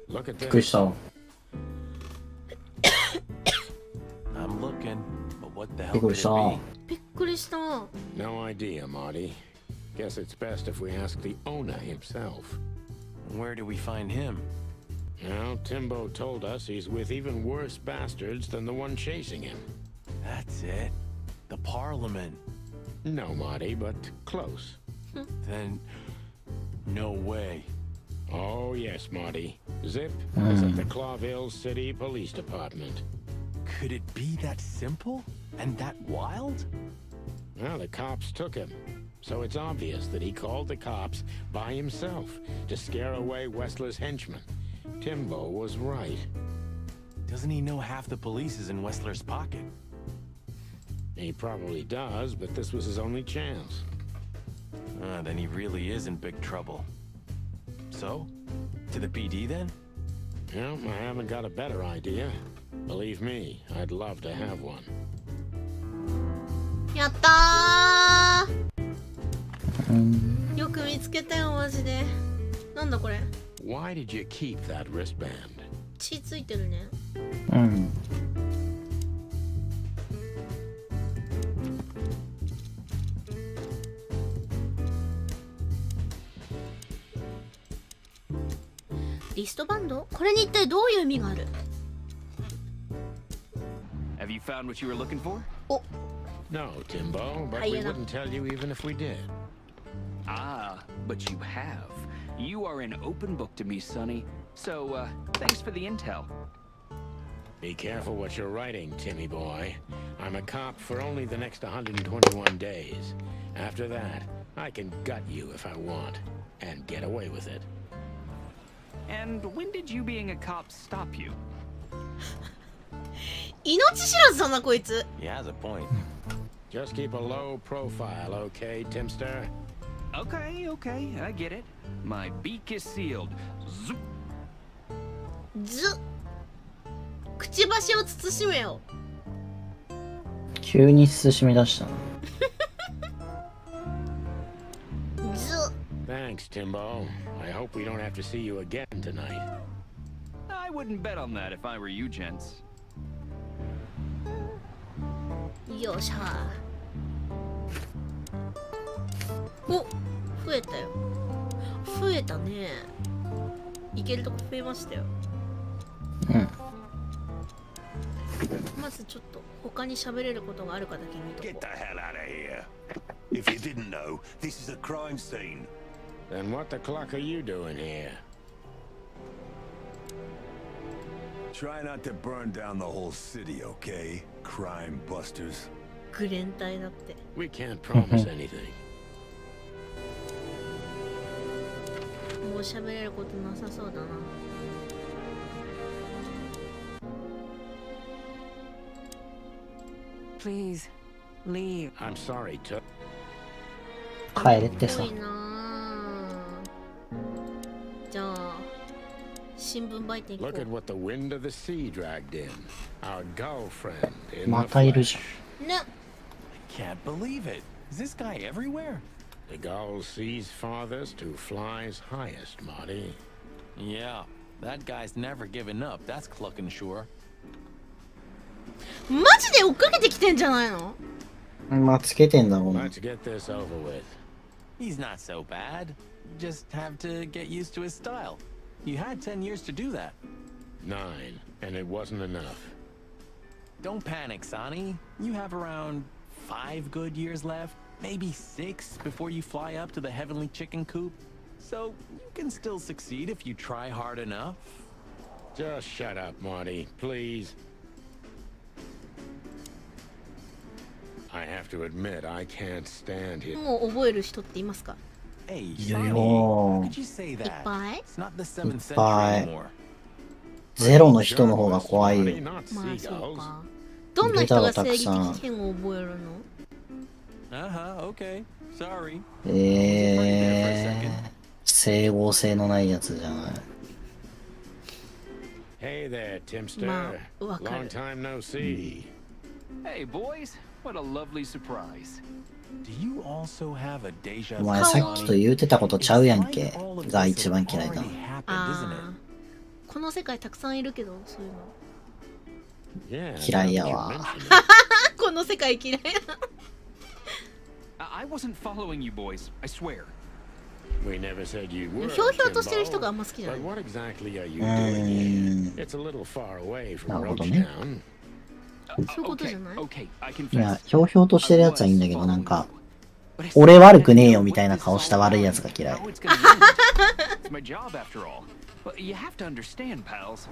[SPEAKER 3] Look at
[SPEAKER 2] びっくり
[SPEAKER 3] this.
[SPEAKER 2] した。
[SPEAKER 6] I'm looking, but what the hell
[SPEAKER 2] びっく
[SPEAKER 6] could
[SPEAKER 2] り
[SPEAKER 6] it
[SPEAKER 2] した。
[SPEAKER 6] be?
[SPEAKER 1] びっくりした。
[SPEAKER 3] No idea, Marty. Guess it's best if we ask the owner himself.
[SPEAKER 6] Where do we find him?
[SPEAKER 3] Well, Timbo told us he's with even worse bastards than the one chasing him.
[SPEAKER 6] That's it. The Parliament.
[SPEAKER 3] No, Marty, but close.
[SPEAKER 6] Then, no way.
[SPEAKER 3] Oh, yes, Marty. Zip is at the Clawville City Police Department.
[SPEAKER 6] Could it be that simple? And that wild?
[SPEAKER 3] Well, the cops took him. So it's obvious that he called the cops by himself to scare away Wessler's henchmen. Timbo was right.
[SPEAKER 6] Doesn't he know half the police is in Wessler's pocket?
[SPEAKER 3] He probably does, but this was his only chance.
[SPEAKER 6] Then he really is in big trouble. So, to the PD then?
[SPEAKER 3] Well, I haven't got a better idea. Believe me, I'd love to have one.
[SPEAKER 1] やったー。よく見つけたよマジで。なんだこれ。
[SPEAKER 3] Why did you keep that wristband?
[SPEAKER 1] 血ついてるね。
[SPEAKER 2] うん。
[SPEAKER 1] リストバンド？これに一体どういう意味がある？
[SPEAKER 11] Have you found what you were looking for?
[SPEAKER 3] No, Timbo, but we wouldn't tell you even if we did.
[SPEAKER 11] Ah, but you have. You are an open book to me, Sonny. So, thanks for the intel.
[SPEAKER 3] Be careful what you're writing, Timmy boy. I'm a cop for only the next 121 days. After that, I can gut you if I want, and get away with it.
[SPEAKER 11] And when did you being a cop stop you?
[SPEAKER 1] 命知らずだなこいつ。
[SPEAKER 6] He has a point.
[SPEAKER 3] Just keep a low profile, okay, Timster?
[SPEAKER 11] Okay, I get it. My beak is sealed. Zoop.
[SPEAKER 1] ず。くちばしを慎めよ。
[SPEAKER 2] 急に慎み出したな。
[SPEAKER 1] ず。
[SPEAKER 3] Thanks, Timbo. I hope we don't have to see you again tonight.
[SPEAKER 11] I wouldn't bet on that if I were you, gents.
[SPEAKER 1] よっしゃ。お、増えたよ。増えたね。いけるとこ増えましたよ。
[SPEAKER 2] うん。
[SPEAKER 1] まずちょっと他に喋れることがあるかだけ見と
[SPEAKER 8] Get
[SPEAKER 1] こ
[SPEAKER 8] the hell out of here. If you didn't know, this is a crime scene.
[SPEAKER 3] Then what the cluck are you doing here?
[SPEAKER 8] Try not to burn down the whole city, okay? Crime busters.
[SPEAKER 1] う。グレン隊だって。
[SPEAKER 3] We can't promise anything.
[SPEAKER 1] もう喋れることなさそうだな。
[SPEAKER 10] Please, Leave.
[SPEAKER 3] I'm sorry, to
[SPEAKER 2] 帰れってさ。
[SPEAKER 1] すごいなぁ。じゃあ新聞売店行
[SPEAKER 3] look
[SPEAKER 1] こ
[SPEAKER 3] at what the wind of the sea dragged in. Our gull friend
[SPEAKER 2] う。
[SPEAKER 3] in
[SPEAKER 2] ま
[SPEAKER 3] the
[SPEAKER 2] たいるじ
[SPEAKER 3] flesh.
[SPEAKER 1] う。ね。
[SPEAKER 6] Can't believe it. Is this guy everywhere?
[SPEAKER 3] The gull sees farthest who flies highest, Marty.
[SPEAKER 6] Yeah, that guy's never given up. That's clucking sure.
[SPEAKER 1] マジで追っかけてきてんじゃないの？
[SPEAKER 2] ゃん。まあ、つけてんだろうな。
[SPEAKER 3] Let's get this over with.
[SPEAKER 6] He's not so bad. Just have to get used to his style. You had 10 years to do that.
[SPEAKER 3] 9, and it wasn't enough.
[SPEAKER 6] Don't panic, Sonny. You have around 5 good years left, maybe 6 before you fly up to the heavenly chicken coop. So you can still succeed if you try hard enough.
[SPEAKER 3] Just shut up, Marty, please. I have to admit, I can't stand here.
[SPEAKER 1] もう覚える人っていますか？
[SPEAKER 6] Hey,
[SPEAKER 2] Yo.
[SPEAKER 6] Sonny, how could you say that?
[SPEAKER 1] Goodbye.
[SPEAKER 6] It's not the 7th
[SPEAKER 2] Goodbye.
[SPEAKER 6] century anymore.
[SPEAKER 2] ゼロの人の方が怖いよ。
[SPEAKER 3] Marty, not
[SPEAKER 1] まあそう
[SPEAKER 3] seagulls.
[SPEAKER 1] か。どんな人が正義的剣を覚えるの？
[SPEAKER 6] Uh-huh, okay. Sorry.
[SPEAKER 2] 整合性のないやつじゃない。
[SPEAKER 3] Hey there, Timster.
[SPEAKER 1] まあ、わか
[SPEAKER 3] Long
[SPEAKER 1] る。
[SPEAKER 3] time no see.
[SPEAKER 11] Hey, boys. What a lovely surprise.
[SPEAKER 6] Do you also have a deja
[SPEAKER 2] お
[SPEAKER 6] vu?
[SPEAKER 2] 前さっきと言うてたことちゃうやんけ。が一番嫌いだ。
[SPEAKER 6] Already happened,
[SPEAKER 1] ああ。この世界たくさんいるけど、そういうの。
[SPEAKER 3] Yeah,
[SPEAKER 2] 嫌い
[SPEAKER 3] now
[SPEAKER 2] や
[SPEAKER 3] that you
[SPEAKER 2] わ。
[SPEAKER 3] mention it.
[SPEAKER 1] この世界嫌い。
[SPEAKER 11] I wasn't following you, boys. I swear.
[SPEAKER 3] We never said you were.
[SPEAKER 1] ひょうひょうとしてる人があ
[SPEAKER 3] Timbo.
[SPEAKER 1] んま好きじゃない
[SPEAKER 3] But。what exactly are you doing here? It's a little far away from
[SPEAKER 2] なるほどね。
[SPEAKER 3] Roachtown.
[SPEAKER 1] そういうことじゃない
[SPEAKER 11] Okay, I
[SPEAKER 2] いや
[SPEAKER 11] confess.、
[SPEAKER 2] ひょうひょうとしてるやつはいいんだけど、なんか、俺悪くねえよみたいな顔した悪いやつが嫌い。
[SPEAKER 11] How it's gonna end. It's my job after all. But you have to understand, pals.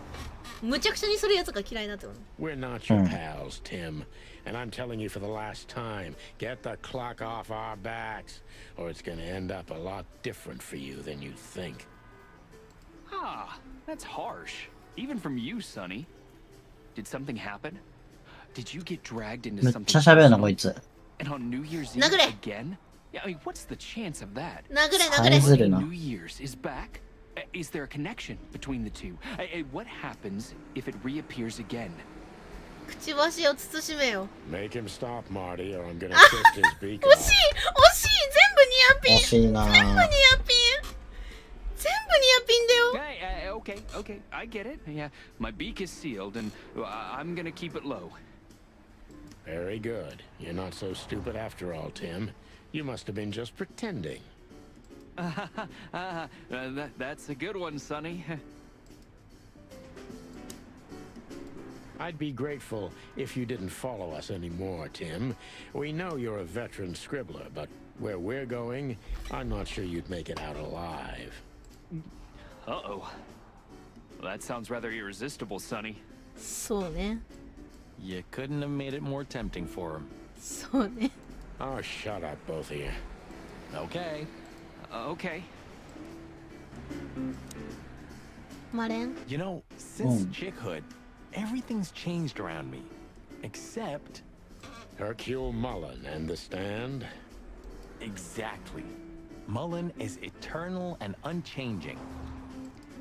[SPEAKER 1] むちゃくちゃにするやつが嫌いだってこと。
[SPEAKER 3] We're not your pals, Tim. And I'm telling you for the last time, get the clock off our backs, or it's gonna end up a lot different for you than you think.
[SPEAKER 11] Ah, that's harsh. Even from you, Sonny. Did something happen? Did you get dragged into
[SPEAKER 2] めっ
[SPEAKER 11] something
[SPEAKER 2] ちゃ喋るな、
[SPEAKER 11] personal?
[SPEAKER 2] こいつ。
[SPEAKER 11] And on New Year's Eve
[SPEAKER 1] 殴れ。
[SPEAKER 11] again? Yeah, I mean, what's the chance of that?
[SPEAKER 1] 殴れ
[SPEAKER 2] さ
[SPEAKER 1] 殴れ。
[SPEAKER 2] えずるな。
[SPEAKER 11] New Year's is back. Is there a connection between the two? What happens if it reappears again?
[SPEAKER 1] くちばしを慎めよ。
[SPEAKER 3] Make him stop, Marty, or I'm gonna twist his beak
[SPEAKER 1] 惜しい
[SPEAKER 3] off.
[SPEAKER 1] 惜しい全部ニアピン
[SPEAKER 2] 惜しいな
[SPEAKER 1] 全部ニアピン全部ニアピンだよ。
[SPEAKER 11] Hey, okay, I get it. Yeah, my beak is sealed, and I'm gonna keep it low.
[SPEAKER 3] Very good. You're not so stupid after all, Tim. You must have been just pretending.
[SPEAKER 11] That's a good one, Sonny.
[SPEAKER 3] I'd be grateful if you didn't follow us anymore, Tim. We know you're a veteran scribbler, but where we're going, I'm not sure you'd make it out alive.
[SPEAKER 11] Uh-oh. Well, that sounds rather irresistible, Sonny.
[SPEAKER 1] そうね。
[SPEAKER 6] You couldn't have made it more tempting for him.
[SPEAKER 1] そうね。
[SPEAKER 3] Oh, shut up, both of you.
[SPEAKER 6] Okay.
[SPEAKER 11] Okay.
[SPEAKER 1] マレン。
[SPEAKER 6] You know, since chickhood, everything's changed around me. Except...
[SPEAKER 3] Hercule Mullen and the stand?
[SPEAKER 6] Exactly. Mullen is eternal and unchanging.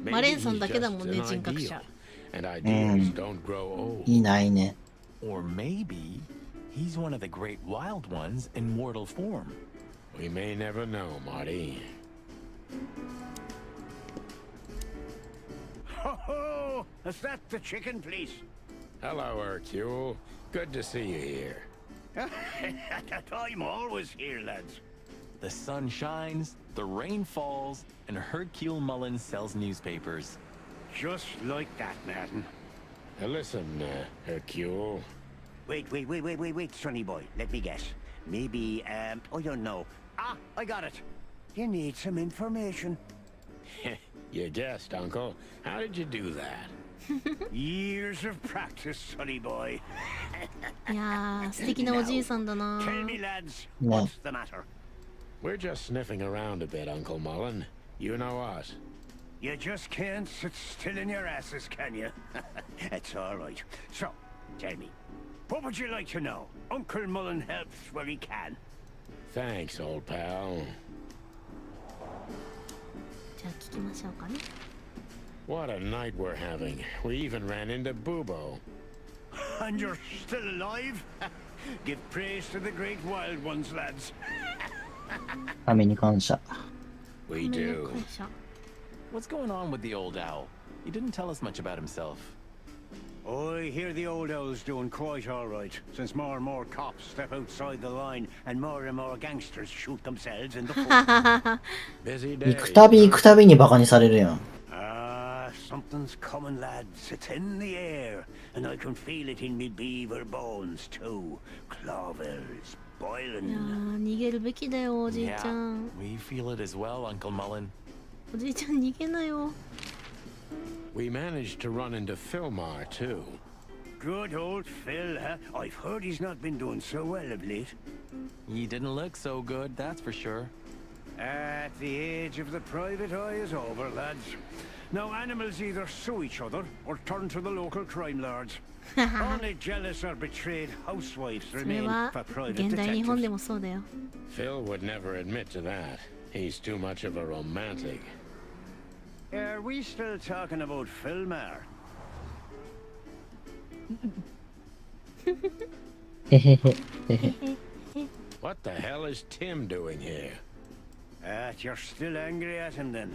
[SPEAKER 3] Maybe
[SPEAKER 1] マレン
[SPEAKER 3] he's
[SPEAKER 1] さんだけだもんね、
[SPEAKER 3] just
[SPEAKER 1] 人
[SPEAKER 3] an
[SPEAKER 1] 格
[SPEAKER 3] ideal,
[SPEAKER 1] 者。
[SPEAKER 3] and ideals don't grow old.
[SPEAKER 2] いないね。
[SPEAKER 6] Or maybe he's one of the great wild ones in mortal form.
[SPEAKER 3] We may never know, Marty.
[SPEAKER 7] Ho ho! Is that the chicken, please?
[SPEAKER 3] Hello, Hercule. Good to see you here.
[SPEAKER 7] I'm always here, lads.
[SPEAKER 6] The sun shines, the rain falls, and Hercule Mullen sells newspapers.
[SPEAKER 7] Just like that, Martin.
[SPEAKER 3] Now listen, Hercule.
[SPEAKER 7] Wait, Sonny boy. Let me guess. Maybe, I don't know. Ah, I got it. You need some information.
[SPEAKER 3] You guessed, Uncle. How did you do that?
[SPEAKER 7] Years of practice, Sonny boy.
[SPEAKER 1] いやー、素敵なおじいさんだな。
[SPEAKER 7] Tell me, lads,
[SPEAKER 2] Yeah.
[SPEAKER 7] what's the matter?
[SPEAKER 3] We're just sniffing around a bit, Uncle Mullen. You know us.
[SPEAKER 7] You just can't sit still in your asses, can you? It's all right. So, tell me, What would you like to know? Uncle Mullen helps where he can.
[SPEAKER 3] Thanks, old pal.
[SPEAKER 1] じゃあ聞きましょうかね。
[SPEAKER 3] What a night we're having. We even ran into Bubo.
[SPEAKER 7] And you're still alive? Give praise to the great wild ones, lads.
[SPEAKER 2] 神に感謝。
[SPEAKER 3] We do.
[SPEAKER 6] What's going on with the old owl? He didn't tell us much about himself.
[SPEAKER 7] I hear the old owl's doing quite all right, since more and more cops step outside the line and more gangsters shoot themselves in the foot.
[SPEAKER 3] Busy day.
[SPEAKER 2] 行くたび行くたびにバカにされるやん。
[SPEAKER 7] Something's coming, lads. It's in the air, and I can feel it in me beaver bones too. Clovel's
[SPEAKER 1] いや
[SPEAKER 7] boiling.
[SPEAKER 1] ー逃げるべきだよ、おじいちゃ
[SPEAKER 6] Yeah,
[SPEAKER 1] ん。
[SPEAKER 6] we feel it as well, Uncle Mullen.
[SPEAKER 1] おじいちゃん逃げなよ。
[SPEAKER 3] We managed to run into Philmar, too.
[SPEAKER 7] Good old Phil, huh? I've heard he's not been doing so well of late.
[SPEAKER 6] He didn't look so good, that's for sure.
[SPEAKER 7] At the age of the private eye is over, lads. Now animals either sue each other or turn to the local crime lords. Only jealous or betrayed housewives
[SPEAKER 1] それ
[SPEAKER 7] remain
[SPEAKER 1] は
[SPEAKER 7] for private
[SPEAKER 1] 現代日本で
[SPEAKER 7] detectives.
[SPEAKER 1] もそうだよ。
[SPEAKER 3] Phil would never admit to that. He's too much of a romantic.
[SPEAKER 7] Are we still talking about Philmar?
[SPEAKER 2] へへへへへ。
[SPEAKER 3] What the hell is Tim doing here?
[SPEAKER 7] You're still angry at him then?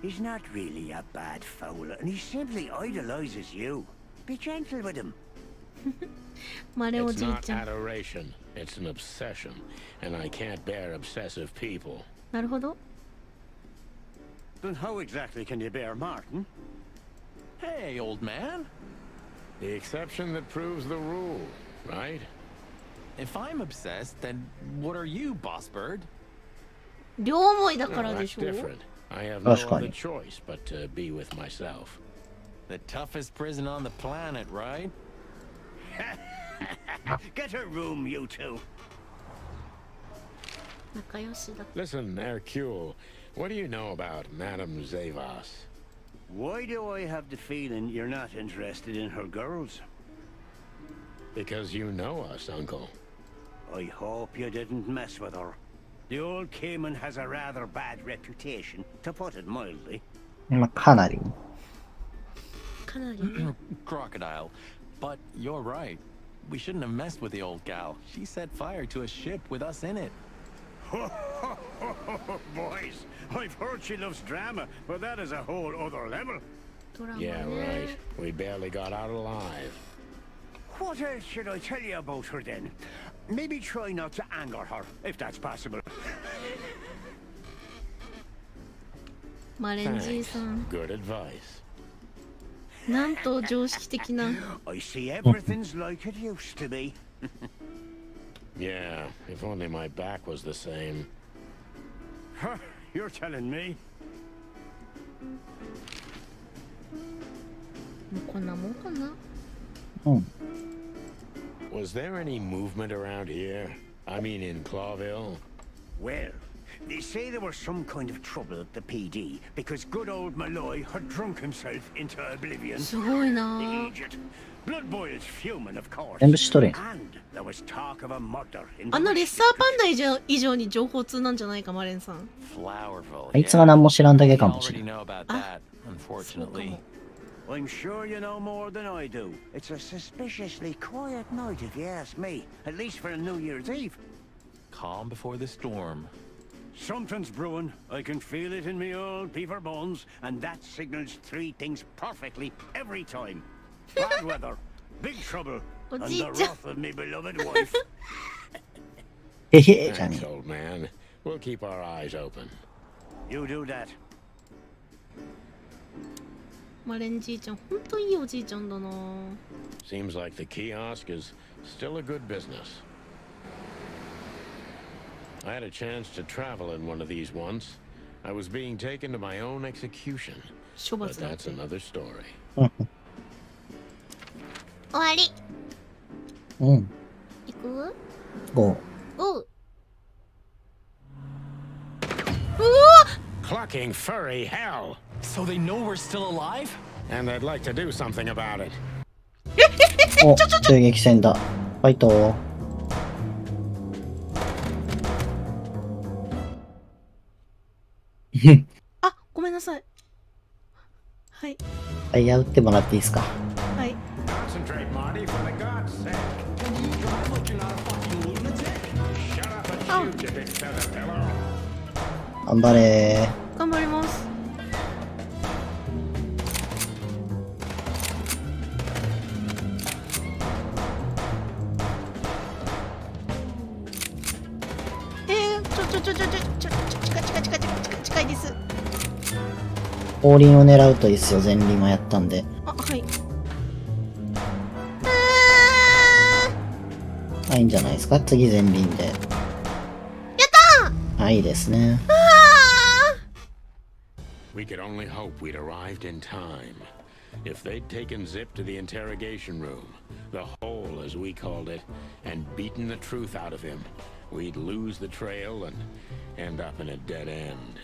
[SPEAKER 7] He's not really a bad fowler, and he simply idolizes you. Be gentle with him.
[SPEAKER 1] マレお
[SPEAKER 3] It's
[SPEAKER 1] じい
[SPEAKER 3] not
[SPEAKER 1] ちゃん。
[SPEAKER 3] adoration. It's an obsession. And I can't bear obsessive people.
[SPEAKER 1] なるほど。
[SPEAKER 7] Then how exactly can you bear Martin?
[SPEAKER 6] Hey, old man.
[SPEAKER 3] The exception that proves the rule, right?
[SPEAKER 6] If I'm obsessed, then what are you, boss bird?
[SPEAKER 1] 両思いだ
[SPEAKER 3] No,
[SPEAKER 1] からで
[SPEAKER 3] that's
[SPEAKER 1] しょ。
[SPEAKER 3] different. I have no
[SPEAKER 2] That's
[SPEAKER 3] other
[SPEAKER 2] fine.
[SPEAKER 3] choice but to be with myself.
[SPEAKER 6] The toughest prison on the planet, right?
[SPEAKER 7] Get a room, you two.
[SPEAKER 1] 仲良しだ。
[SPEAKER 3] Listen, Hercule, what do you know about Madame Zavas?
[SPEAKER 7] Why do I have the feeling you're not interested in her girls?
[SPEAKER 3] Because you know us, Uncle.
[SPEAKER 7] I hope you didn't mess with her. The old Cayman has a rather bad reputation, to put it mildly.
[SPEAKER 2] まあ、かなり。
[SPEAKER 1] かなりね。
[SPEAKER 6] Crocodile. But you're right. We shouldn't have messed with the old gal. She set fire to a ship with us in it.
[SPEAKER 7] Boys, I've heard she loves drama, but that is a whole other level.
[SPEAKER 1] ドラマ
[SPEAKER 3] Yeah,
[SPEAKER 1] ね。
[SPEAKER 3] right. We barely got out alive.
[SPEAKER 7] What else should I tell you about her then? Maybe try not to anger her, if that's possible.
[SPEAKER 1] マレンじいさん。
[SPEAKER 3] Good advice.
[SPEAKER 1] なんと常識的な。
[SPEAKER 7] I see everything's like it used to be.
[SPEAKER 3] Yeah, if only my back was the same.
[SPEAKER 7] Huh, you're telling me.
[SPEAKER 1] もうこんなもんかな。
[SPEAKER 2] うん。
[SPEAKER 3] Was there any movement around here? I mean in Clawville?
[SPEAKER 7] Well, they say there was some kind of trouble at the PD because good old Malloy had drunk himself into oblivion.
[SPEAKER 1] すごいな
[SPEAKER 7] The
[SPEAKER 1] ー。
[SPEAKER 7] agent. Blood boils fuming, of course.
[SPEAKER 2] 全部知っとるやん。
[SPEAKER 7] And there was talk of a murder in
[SPEAKER 1] あ
[SPEAKER 7] the
[SPEAKER 1] のレッサーパンダ以上に情報通なんじゃないか、マレンさん。
[SPEAKER 6] Flowerville.
[SPEAKER 2] あいつが何も知らんだけ
[SPEAKER 6] We
[SPEAKER 2] かもしれ
[SPEAKER 6] already
[SPEAKER 2] ん。
[SPEAKER 6] know about
[SPEAKER 1] Ah.
[SPEAKER 6] that, unfortunately.
[SPEAKER 7] I'm sure you know more than I do. It's a suspiciously quiet night, if you ask me. At least for a New Year's Eve.
[SPEAKER 6] Calm before the storm.
[SPEAKER 7] Something's brewing. I can feel it in me old beaver bones, and that signals three things perfectly every time. Bad weather, big trouble, and the wrath of me beloved wife.
[SPEAKER 2] へへじゃね
[SPEAKER 3] Thanks, old man. We'll keep our eyes open.
[SPEAKER 7] You do that.
[SPEAKER 1] マレンじいちゃん、ほんといいおじいちゃんだな。
[SPEAKER 3] Seems like the kiosk is still a good business. I had a chance to travel in one of these once. I was being taken to my own execution.
[SPEAKER 1] 処
[SPEAKER 3] But
[SPEAKER 1] 罰だっ
[SPEAKER 3] that's
[SPEAKER 1] て。
[SPEAKER 3] another story.
[SPEAKER 2] うん。
[SPEAKER 1] 終わり。
[SPEAKER 2] うん。
[SPEAKER 1] 行く？
[SPEAKER 2] おう。
[SPEAKER 1] おう。
[SPEAKER 3] Clucking furry hell!
[SPEAKER 6] So they know we're still alive?
[SPEAKER 3] And they'd like to do something about it.
[SPEAKER 2] お、銃撃戦だ。ファイト。
[SPEAKER 1] あ、ごめんなさい。はい。
[SPEAKER 2] タイヤ打ってもらっていいですか。
[SPEAKER 1] はい。
[SPEAKER 5] Concentrate, Marty, for the God's sake. Can you drive like you're not a fucking lunatic? Shut up and shoot, you big caterpillar.
[SPEAKER 2] 頑張れー。
[SPEAKER 1] 頑張ります。近いです。
[SPEAKER 2] 後輪を狙うといいっすよ。前輪はやったんで。
[SPEAKER 1] あ、はい。
[SPEAKER 2] いいんじゃないですか。次前輪で。
[SPEAKER 1] やった
[SPEAKER 2] ー。あ、いいですね。
[SPEAKER 3] We could only hope we'd arrived in time. If they'd taken Zip to the interrogation room, the hole as we called it, and beaten the truth out of him, we'd lose the trail and end up in a dead end.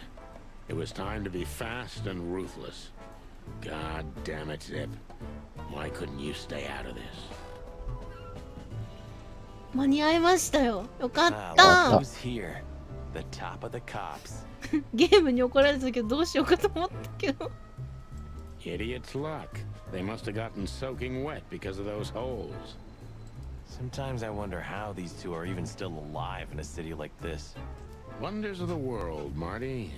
[SPEAKER 3] It was time to be fast and ruthless. God damn it, Zip. Why couldn't you stay out of this?
[SPEAKER 1] 間に合いましたよ。よかった。
[SPEAKER 6] The top of the cops.
[SPEAKER 1] ゲームに怒られたけどどうしようかと思ったけど。
[SPEAKER 3] Idiot's luck. They must have gotten soaking wet because of those holes.
[SPEAKER 6] Sometimes I wonder how these two are even still alive in a city like this.
[SPEAKER 3] Wonders of the world, Marty.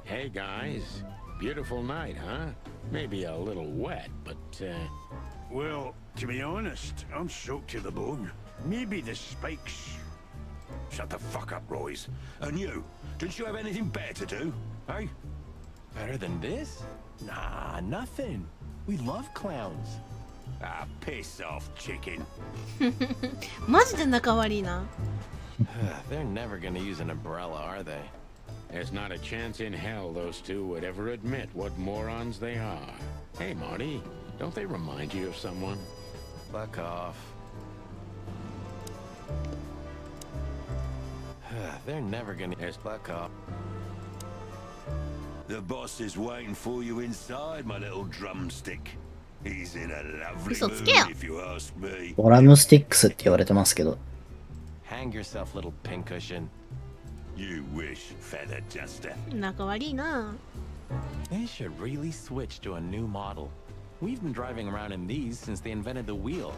[SPEAKER 3] Hey guys, beautiful night, huh? Maybe a little wet, but
[SPEAKER 7] Well, to be honest, I'm soaked to the bone. Maybe the spikes.
[SPEAKER 8] Shut the fuck up, Royce. And you, didn't you have anything better to do? Hey?
[SPEAKER 6] Better than this? Nah, nothing. We love clowns.
[SPEAKER 8] Ah, piss off, chicken.
[SPEAKER 1] マジで仲悪いな。
[SPEAKER 6] They're never gonna use an umbrella, are they?
[SPEAKER 3] there's not a chance in hell those two would ever admit what morons they are. Hey, Marty, don't they remind you of someone?
[SPEAKER 6] Fuck off. They're never gonna fuck off.
[SPEAKER 8] The boss is waiting for you inside, my little drumstick. He's in a lovely mood, if you ask me.
[SPEAKER 2] ドラムスティックスって言われてますけど。
[SPEAKER 6] Hang yourself, little pincushion.
[SPEAKER 8] You wish, feather duster.
[SPEAKER 1] 仲悪いな。
[SPEAKER 6] They should really switch to a new model. We've been driving around in these since they invented the wheel.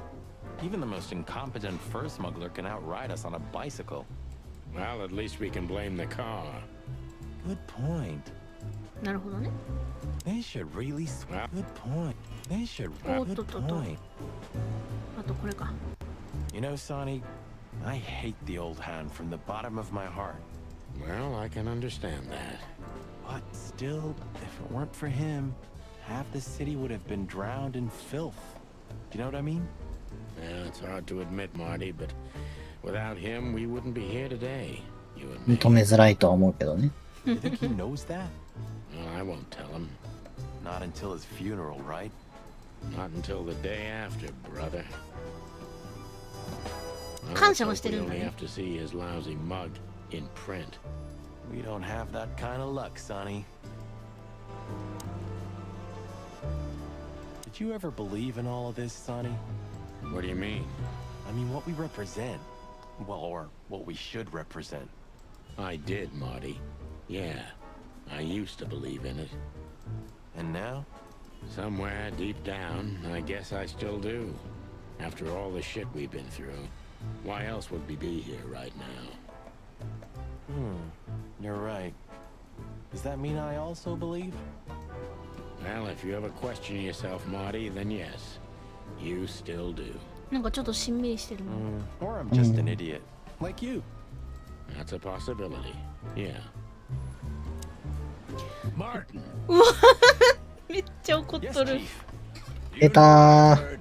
[SPEAKER 6] Even the most incompetent fur smuggler can outride us on a bicycle.
[SPEAKER 3] Well, at least we can blame the car.
[SPEAKER 6] Good point.
[SPEAKER 1] なるほどね。
[SPEAKER 6] They should really switch. Good point. They should. Good point.
[SPEAKER 1] あとこれか。
[SPEAKER 6] You know, Sonny, I hate the old hand from the bottom of my heart.
[SPEAKER 3] Well, I can understand that.
[SPEAKER 6] But still, if it weren't for him, half the city would have been drowned in filth. Do you know what I mean?
[SPEAKER 3] Yeah, it's hard to admit, Marty, but without him, we wouldn't be here today. You and me.
[SPEAKER 2] 認めづらいとは思うけどね。
[SPEAKER 6] You think he knows that?
[SPEAKER 3] Well, I won't tell him.
[SPEAKER 6] Not until his funeral, right?
[SPEAKER 3] Not until the day after, brother.
[SPEAKER 1] 感謝はしてるんだ
[SPEAKER 3] We
[SPEAKER 1] ね。
[SPEAKER 3] have to see his lousy mug in print.
[SPEAKER 6] We don't have that kind of luck, Sonny. Did you ever believe in all of this, Sonny?
[SPEAKER 3] What do you mean?
[SPEAKER 6] I mean, what we represent. Well, or what we should represent.
[SPEAKER 3] I did, Marty. Yeah, I used to believe in it.
[SPEAKER 6] And now?
[SPEAKER 3] Somewhere deep down, I guess I still do. After all the shit we've been through, why else would we be here right now?
[SPEAKER 6] You're right. Does that mean I also believe?
[SPEAKER 3] Well, if you ever question yourself, Marty, then yes, you still do.
[SPEAKER 1] なんかちょっとしんみりしてるもん。
[SPEAKER 6] Or I'm just an idiot. Like you.
[SPEAKER 3] That's a possibility. Yeah.
[SPEAKER 5] Martin.
[SPEAKER 1] めっちゃ怒っ
[SPEAKER 6] Yes,
[SPEAKER 1] とる。
[SPEAKER 6] Chief.
[SPEAKER 2] 出たー。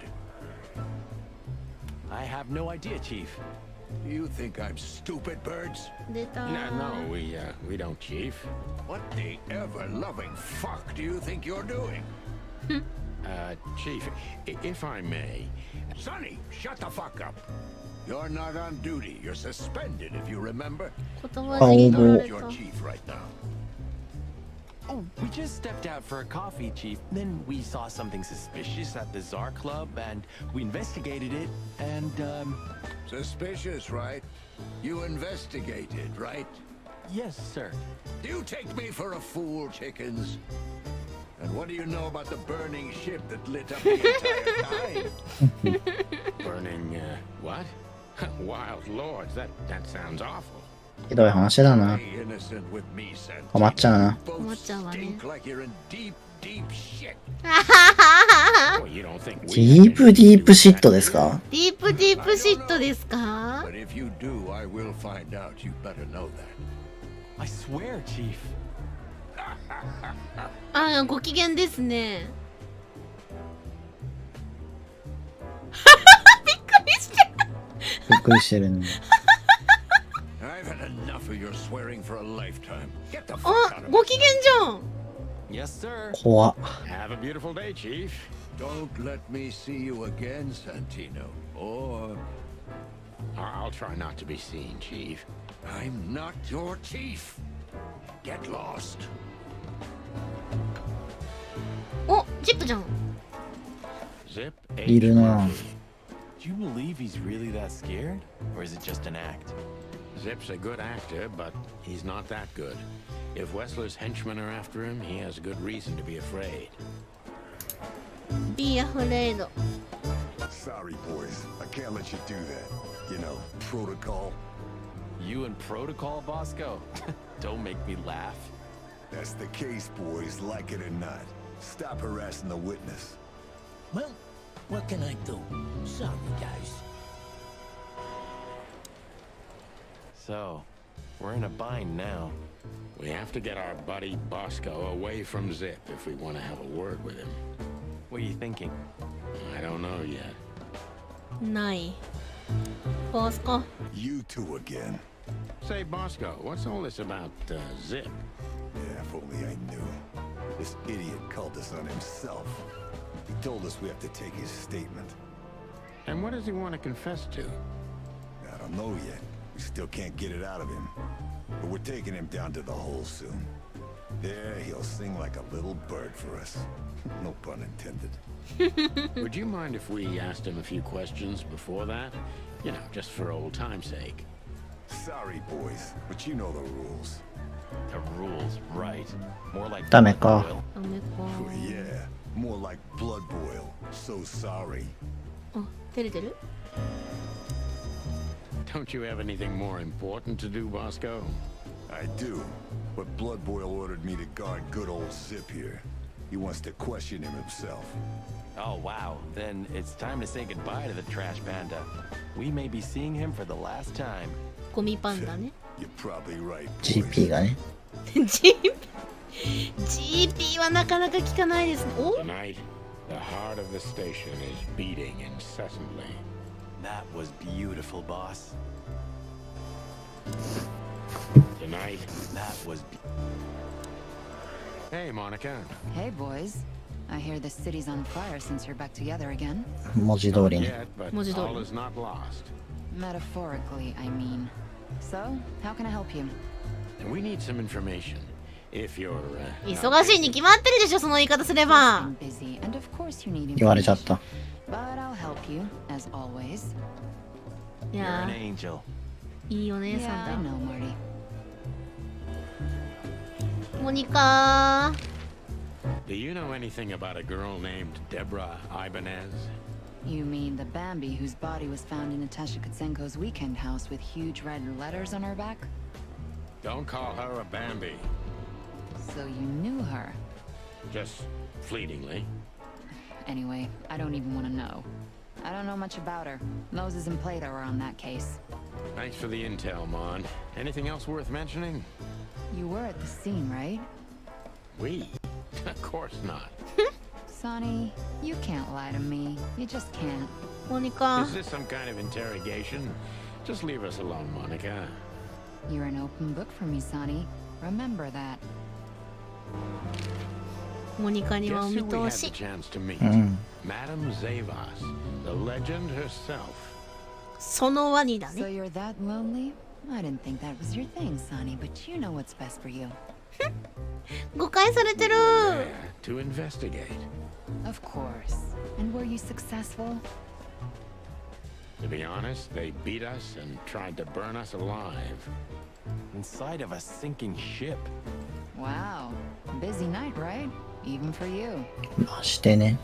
[SPEAKER 6] I have no idea, Chief.
[SPEAKER 5] You think I'm stupid, birds?
[SPEAKER 1] 出たー。
[SPEAKER 3] No, we don't, Chief.
[SPEAKER 5] What the ever-loving fuck do you think you're doing?
[SPEAKER 3] Chief, if I may.
[SPEAKER 5] Sonny, shut the fuck up. You're not on duty. You're suspended, if you remember.
[SPEAKER 1] 言葉尻取ら
[SPEAKER 5] Not
[SPEAKER 1] れ
[SPEAKER 5] your
[SPEAKER 1] た。
[SPEAKER 5] chief right now.
[SPEAKER 6] Oh, we just stepped out for a coffee, Chief. Then we saw something suspicious at the Czar Club, and we investigated it, and,
[SPEAKER 5] Suspicious, right? You investigated, right?
[SPEAKER 6] yes, sir.
[SPEAKER 5] Do you take me for a fool, chickens? And what do you know about the burning ship that lit up the entire time?
[SPEAKER 3] Burning, what? Wild lords, that sounds awful.
[SPEAKER 2] ひどい話だな。
[SPEAKER 5] Stay innocent with me, Santi.
[SPEAKER 2] 困っちゃうな。
[SPEAKER 5] Both
[SPEAKER 1] 困っちゃうわね。
[SPEAKER 5] stink like you're in deep, deep shit.
[SPEAKER 3] Well, you don't think
[SPEAKER 2] デ
[SPEAKER 3] we
[SPEAKER 2] ィープディープシットですか？
[SPEAKER 1] ディープディープシットですか？
[SPEAKER 5] But if you do, I will find out. You better know that.
[SPEAKER 6] I swear, Chief.
[SPEAKER 1] あー、ご機嫌ですね。びっくりしてる。
[SPEAKER 2] びっくりしてるね。
[SPEAKER 5] I've had enough of your swearing for a lifetime. Get the fuck
[SPEAKER 1] あ
[SPEAKER 5] out、of
[SPEAKER 1] ご機嫌じゃん。
[SPEAKER 6] Yes, sir.
[SPEAKER 2] 怖っ。
[SPEAKER 3] have a beautiful day, Chief.
[SPEAKER 5] Don't let me see you again, Santino. Or
[SPEAKER 3] I'll try not to be seen, Chief.
[SPEAKER 5] I'm not your chief. Get lost.
[SPEAKER 1] お、ジップじゃん。
[SPEAKER 3] Zip
[SPEAKER 2] いるな。
[SPEAKER 6] Do you believe he's really that scared? Or is it just an act?
[SPEAKER 3] Zip's a good actor, but he's not that good. If Wessler's henchmen are after him, he has good reason to be afraid.
[SPEAKER 1] Be afraid.
[SPEAKER 8] Sorry, boys. I can't let you do that. You know, protocol.
[SPEAKER 6] You and Protocol, Bosco? Don't make me laugh.
[SPEAKER 8] That's the case, boys, like it or not. Stop harassing the witness.
[SPEAKER 12] Well, what can I do? Sorry, guys.
[SPEAKER 6] So, we're in a bind now.
[SPEAKER 3] We have to get our buddy Bosco away from Zip if we want to have a word with him.
[SPEAKER 6] What are you thinking?
[SPEAKER 3] I don't know yet.
[SPEAKER 1] ない。ボスコ。
[SPEAKER 8] You two again.
[SPEAKER 3] Say, Bosco, what's all this about, Zip?
[SPEAKER 8] Yeah, if only I knew. This idiot called us on himself. He told us we have to take his statement.
[SPEAKER 3] And what does he want to confess to?
[SPEAKER 8] I don't know yet. We still can't get it out of him. But we're taking him down to the hole soon. There, he'll sing like a little bird for us. No pun intended.
[SPEAKER 3] Would you mind if we asked him a few questions before that? You know, just for old time's sake.
[SPEAKER 8] Sorry, boys, but you know the rules.
[SPEAKER 6] The rules, right. More like
[SPEAKER 2] ダメか。
[SPEAKER 6] blood boil.
[SPEAKER 1] ダメか。
[SPEAKER 8] Oh, yeah, more like blood boil. So sorry.
[SPEAKER 1] あ、照れてる？
[SPEAKER 3] Don't you have anything more important to do, Bosco?
[SPEAKER 8] I do, but Blood Boil ordered me to guard good old Zip here. He wants to question him himself.
[SPEAKER 6] Oh, wow. Then it's time to say goodbye to the trash panda. We may be seeing him for the last time.
[SPEAKER 1] ゴミパンダね。
[SPEAKER 8] You're probably right, boys.
[SPEAKER 2] GP がね。
[SPEAKER 1] GP はなかなか聞かないですね。お？
[SPEAKER 3] Tonight, the heart of the station is beating incessantly.
[SPEAKER 6] That was beautiful, boss.
[SPEAKER 3] Tonight,
[SPEAKER 6] That was...
[SPEAKER 3] hey, Monica.
[SPEAKER 13] Hey, boys. I hear the city's on fire since you're back together again.
[SPEAKER 2] 文字通りに。
[SPEAKER 3] Yet, but
[SPEAKER 1] 文字通り。
[SPEAKER 3] all is not lost.
[SPEAKER 13] Metaphorically, I mean. So, how can I help you?
[SPEAKER 3] And we need some information. If you're,
[SPEAKER 1] 忙しいに決まってるでしょ、その言い方すれば。
[SPEAKER 13] I'm busy, and of course you need
[SPEAKER 2] 言われちゃっ
[SPEAKER 13] information.
[SPEAKER 2] た。
[SPEAKER 13] But I'll help you, as always.
[SPEAKER 1] い
[SPEAKER 6] You're
[SPEAKER 1] や
[SPEAKER 6] an angel.
[SPEAKER 1] ー、いいお姉
[SPEAKER 13] Yeah,
[SPEAKER 1] さ
[SPEAKER 13] I
[SPEAKER 1] ん
[SPEAKER 13] know, Marty.
[SPEAKER 1] だ。モニカー。
[SPEAKER 3] do you know anything about a girl named Deborah Ibanez?
[SPEAKER 13] You mean the Bambi whose body was found in Natasha Kutsenko's weekend house with huge red letters on her back?
[SPEAKER 3] Don't call her a Bambi.
[SPEAKER 13] So you knew her.
[SPEAKER 3] Just fleetingly.
[SPEAKER 13] Anyway, I don't even want to know. I don't know much about her. Moses and Plato are on that case.
[SPEAKER 3] Thanks for the intel, Mon. Anything else worth mentioning?
[SPEAKER 13] You were at the scene, right?
[SPEAKER 3] We? Of course not.
[SPEAKER 13] Sonny, you can't lie to me. You just can't.
[SPEAKER 1] モニカ
[SPEAKER 3] Is this some kind of interrogation? Just leave us alone, Monica.
[SPEAKER 13] You're an open book for me, Sonny. Remember that.
[SPEAKER 1] モニカにはお
[SPEAKER 3] Guess
[SPEAKER 1] 見
[SPEAKER 3] who we had
[SPEAKER 1] 通
[SPEAKER 3] the
[SPEAKER 1] し。
[SPEAKER 3] chance to meet?
[SPEAKER 2] うん。
[SPEAKER 3] Madame Zavas, the legend herself.
[SPEAKER 1] そのワニだ
[SPEAKER 13] So
[SPEAKER 1] ね。
[SPEAKER 13] you're that lonely? I didn't think that was your thing, Sonny, but you know what's best for you.
[SPEAKER 1] 誤解されてる。
[SPEAKER 3] To investigate.
[SPEAKER 13] Of course. And were you successful?
[SPEAKER 3] To be honest, they beat us and tried to burn us alive.
[SPEAKER 6] Inside of a sinking ship.
[SPEAKER 13] Wow. Busy night, right? Even for you.
[SPEAKER 2] まあしてね。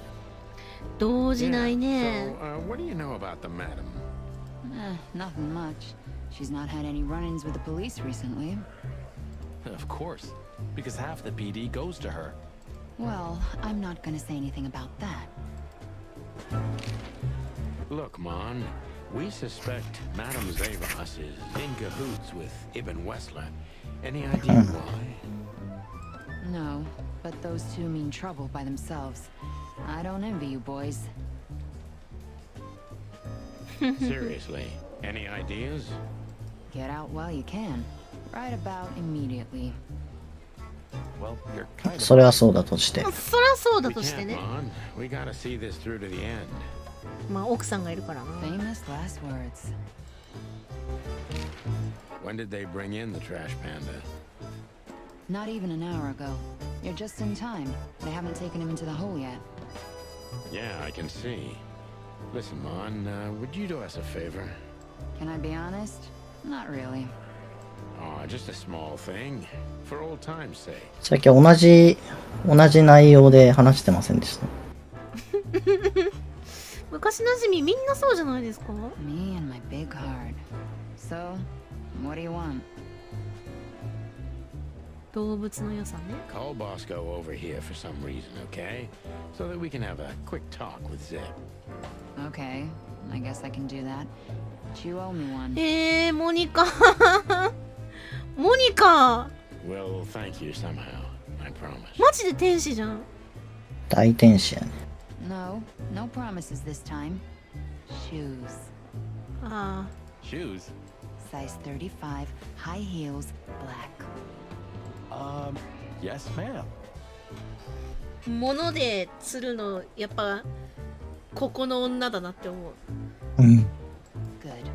[SPEAKER 1] 動じないね。
[SPEAKER 3] So, what do you know about the madam?
[SPEAKER 13] Nothing much. She's not had any run-ins with the police recently.
[SPEAKER 6] Of course. Because half the PD goes to her.
[SPEAKER 13] Well, I'm not gonna say anything about that.
[SPEAKER 3] Look, Mon, we suspect Madame Zavas is in cahoots with Ibn Wessler. Any idea why?
[SPEAKER 13] No, but those two mean trouble by themselves. I don't envy you boys.
[SPEAKER 3] Seriously, any ideas?
[SPEAKER 13] Get out while you can. Right about immediately.
[SPEAKER 6] Well, you're kind of...
[SPEAKER 2] それはそうだとして。
[SPEAKER 1] そりゃそうだ
[SPEAKER 3] We
[SPEAKER 1] として
[SPEAKER 3] can't,
[SPEAKER 1] ね。
[SPEAKER 3] Mon. We gotta see this through to the end.
[SPEAKER 1] まあ奥さんがいるからな。
[SPEAKER 13] Famous last words.
[SPEAKER 3] When did they bring in the trash panda?
[SPEAKER 13] Not even an hour ago. You're just in time. They haven't taken him into the hole yet.
[SPEAKER 3] Yeah, I can see. Listen, Mon, would you do us a favor?
[SPEAKER 13] Can I be honest? Not really.
[SPEAKER 3] Oh, just a small thing. For old time's sake.
[SPEAKER 2] さっき同じ内容で話してませんでした。
[SPEAKER 1] 昔なじみみんなそうじゃないですか？
[SPEAKER 13] Me and my big heart. So, what do you want?
[SPEAKER 1] 動物の良さね。
[SPEAKER 3] Call Bosco over here for some reason, okay? So that we can have a quick talk with Zip.
[SPEAKER 13] Okay, I guess I can do that. But you owe me one.
[SPEAKER 1] モニカ。モニカ。
[SPEAKER 3] We'll thank you somehow, I promise.
[SPEAKER 1] マジで天使じゃん。
[SPEAKER 2] 大天使やね。
[SPEAKER 13] No, no promises this time. Shoes.
[SPEAKER 1] ああ。
[SPEAKER 6] Shoes?
[SPEAKER 13] Size 35, high heels, black.
[SPEAKER 6] Yes, ma'am.
[SPEAKER 1] 物で釣るのやっぱここの女だなって思う。
[SPEAKER 2] うん。
[SPEAKER 13] Good.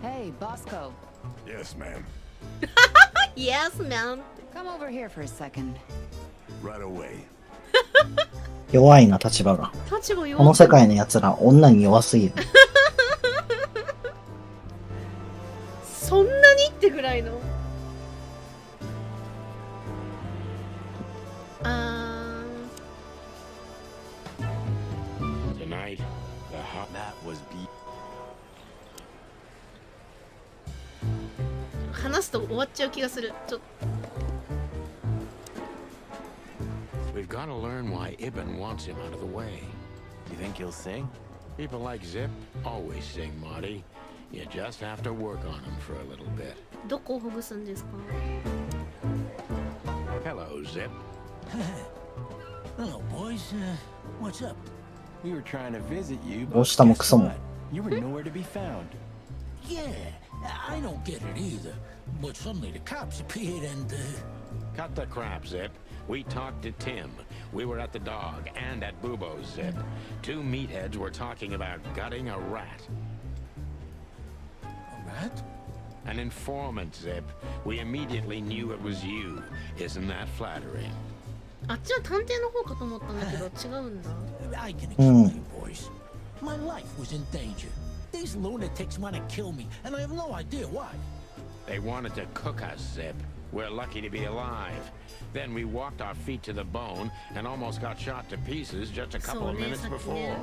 [SPEAKER 13] Hey, Bosco.
[SPEAKER 8] Yes, ma'am.
[SPEAKER 1] Yes, man.
[SPEAKER 13] Come over here for a second.
[SPEAKER 8] Right away.
[SPEAKER 2] 弱いな立場が。
[SPEAKER 1] 立場弱い。
[SPEAKER 2] この世界の奴ら女に弱すぎる。
[SPEAKER 1] そんなにってぐらいの。
[SPEAKER 3] Tonight, the hot...
[SPEAKER 6] That was beat.
[SPEAKER 1] 話すと終わっちゃう気がする。ちょっと。
[SPEAKER 3] We've got to learn why Ibn wants him out of the way.
[SPEAKER 6] You think he'll sing?
[SPEAKER 3] People like Zip always sing, Marty. You just have to work on him for a little bit.
[SPEAKER 1] どこをほぐすんですか？
[SPEAKER 3] Hello, Zip.
[SPEAKER 12] Hello, boys. What's up?
[SPEAKER 6] We were trying to visit you,
[SPEAKER 2] どう
[SPEAKER 6] but
[SPEAKER 2] したも
[SPEAKER 6] guess
[SPEAKER 2] クソも。
[SPEAKER 6] what? You were nowhere to be found.
[SPEAKER 12] Yeah, I don't get it either. But suddenly the cops appeared and,
[SPEAKER 3] Cut the crap, Zip. We talked to Tim. We were at the dog and at Bubo's, Zip. Two meatheads were talking about gutting a rat.
[SPEAKER 12] a rat?
[SPEAKER 3] An informant, Zip. We immediately knew it was you. Isn't that flattering?
[SPEAKER 1] あっちは探偵の方かと思ったんだけど違うんだ。
[SPEAKER 12] I can explain, boys. My life was in danger. These lunatics want to kill me, and I have no idea why.
[SPEAKER 3] They wanted to cook us, Zip. We're lucky to be alive. Then we walked our feet to the bone and almost got shot to pieces just a couple of minutes before.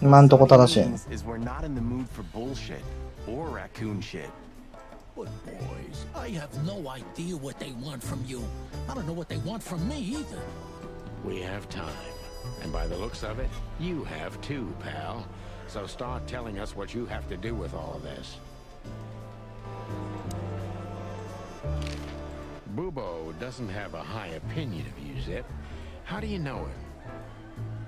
[SPEAKER 2] 今んとこ正しいね。
[SPEAKER 6] Is we're not in the mood for bullshit or raccoon shit.
[SPEAKER 12] But boys, I have no idea what they want from you. I don't know what they want from me either.
[SPEAKER 3] We have time. And by the looks of it, you have too, pal. So start telling us what you have to do with all of this. Bubo doesn't have a high opinion of you, Zip. How do you know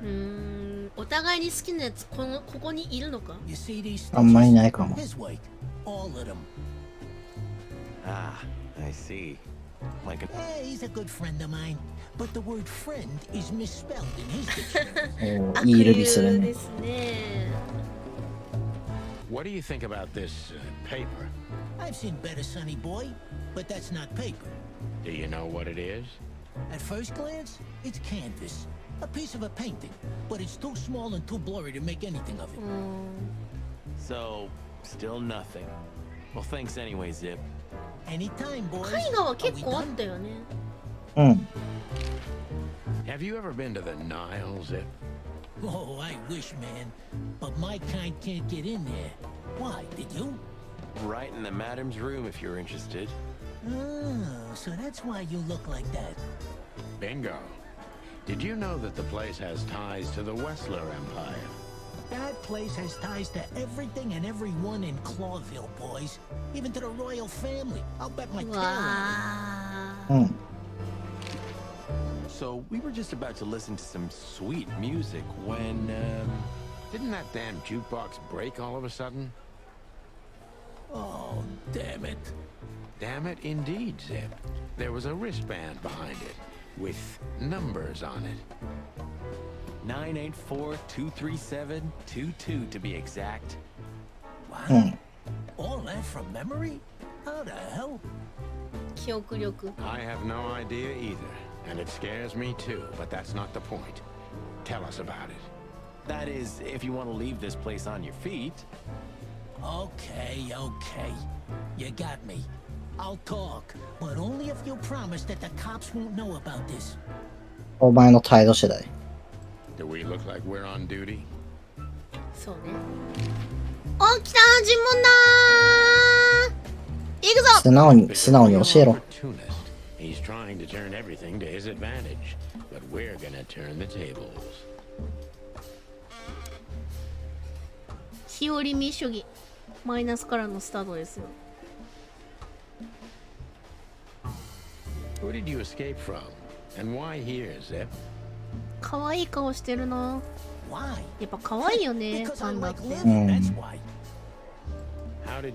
[SPEAKER 3] him?
[SPEAKER 1] お互いに好きなやつここにいるのか？
[SPEAKER 12] You see these
[SPEAKER 2] あんまりいないかも。
[SPEAKER 12] His weight, all of them.
[SPEAKER 6] Ah, I see. Like a...
[SPEAKER 12] Yeah, he's a good friend of mine, but the word friend is misspelled in his dictionary.
[SPEAKER 2] おーいいルビするね。
[SPEAKER 1] ですね。
[SPEAKER 3] What do you think about this paper?
[SPEAKER 12] I've seen better, sonny boy, but that's not paper.
[SPEAKER 3] Do you know what it is?
[SPEAKER 12] At first glance, it's canvas. A piece of a painting. But it's too small and too blurry to make anything of it.
[SPEAKER 6] So, still nothing. Well, thanks anyway, Zip.
[SPEAKER 12] Anytime, boys.
[SPEAKER 1] 絵画は結構あったよね。
[SPEAKER 2] うん。
[SPEAKER 3] Have you ever been to the Nile, Zip?
[SPEAKER 12] Oh, I wish, man. But my kind can't get in there. Why, did you?
[SPEAKER 6] Right in the madam's room if you're interested.
[SPEAKER 12] Oh, so that's why you look like that.
[SPEAKER 3] Bingo. Did you know that the place has ties to the Wessler Empire?
[SPEAKER 12] That place has ties to everything and everyone in Clawville, boys. Even to the royal family. I'll bet my tail on it.
[SPEAKER 6] So, we were just about to listen to some sweet music when,
[SPEAKER 3] Didn't that damn jukebox break all of a sudden?
[SPEAKER 12] Oh, damn it.
[SPEAKER 3] Damn it, indeed, Zip. There was a wristband behind it, with numbers on it.
[SPEAKER 6] 984-237-22 to be exact.
[SPEAKER 12] Wow. All that from memory? How the hell?
[SPEAKER 1] 記憶力。
[SPEAKER 3] I have no idea either, and it scares me too, but that's not the point. Tell us about it.
[SPEAKER 6] That is, if you want to leave this place on your feet.
[SPEAKER 12] Okay, okay. You got me. I'll talk, but only if you promise that the cops won't know about this.
[SPEAKER 2] お前の態度次第。
[SPEAKER 3] Do we look like we're on duty?
[SPEAKER 1] そうね。お、来た尋問だー。行くぞ。
[SPEAKER 2] 素直に教えろ。
[SPEAKER 3] He's trying to turn everything to his advantage, but we're gonna turn the tables.
[SPEAKER 1] 日和見主義。マイナスからのスタートですよ。
[SPEAKER 3] Who did you escape from? And why here, Zip?
[SPEAKER 1] 可愛い顔してるな。やっぱ可愛いよね、パンダって。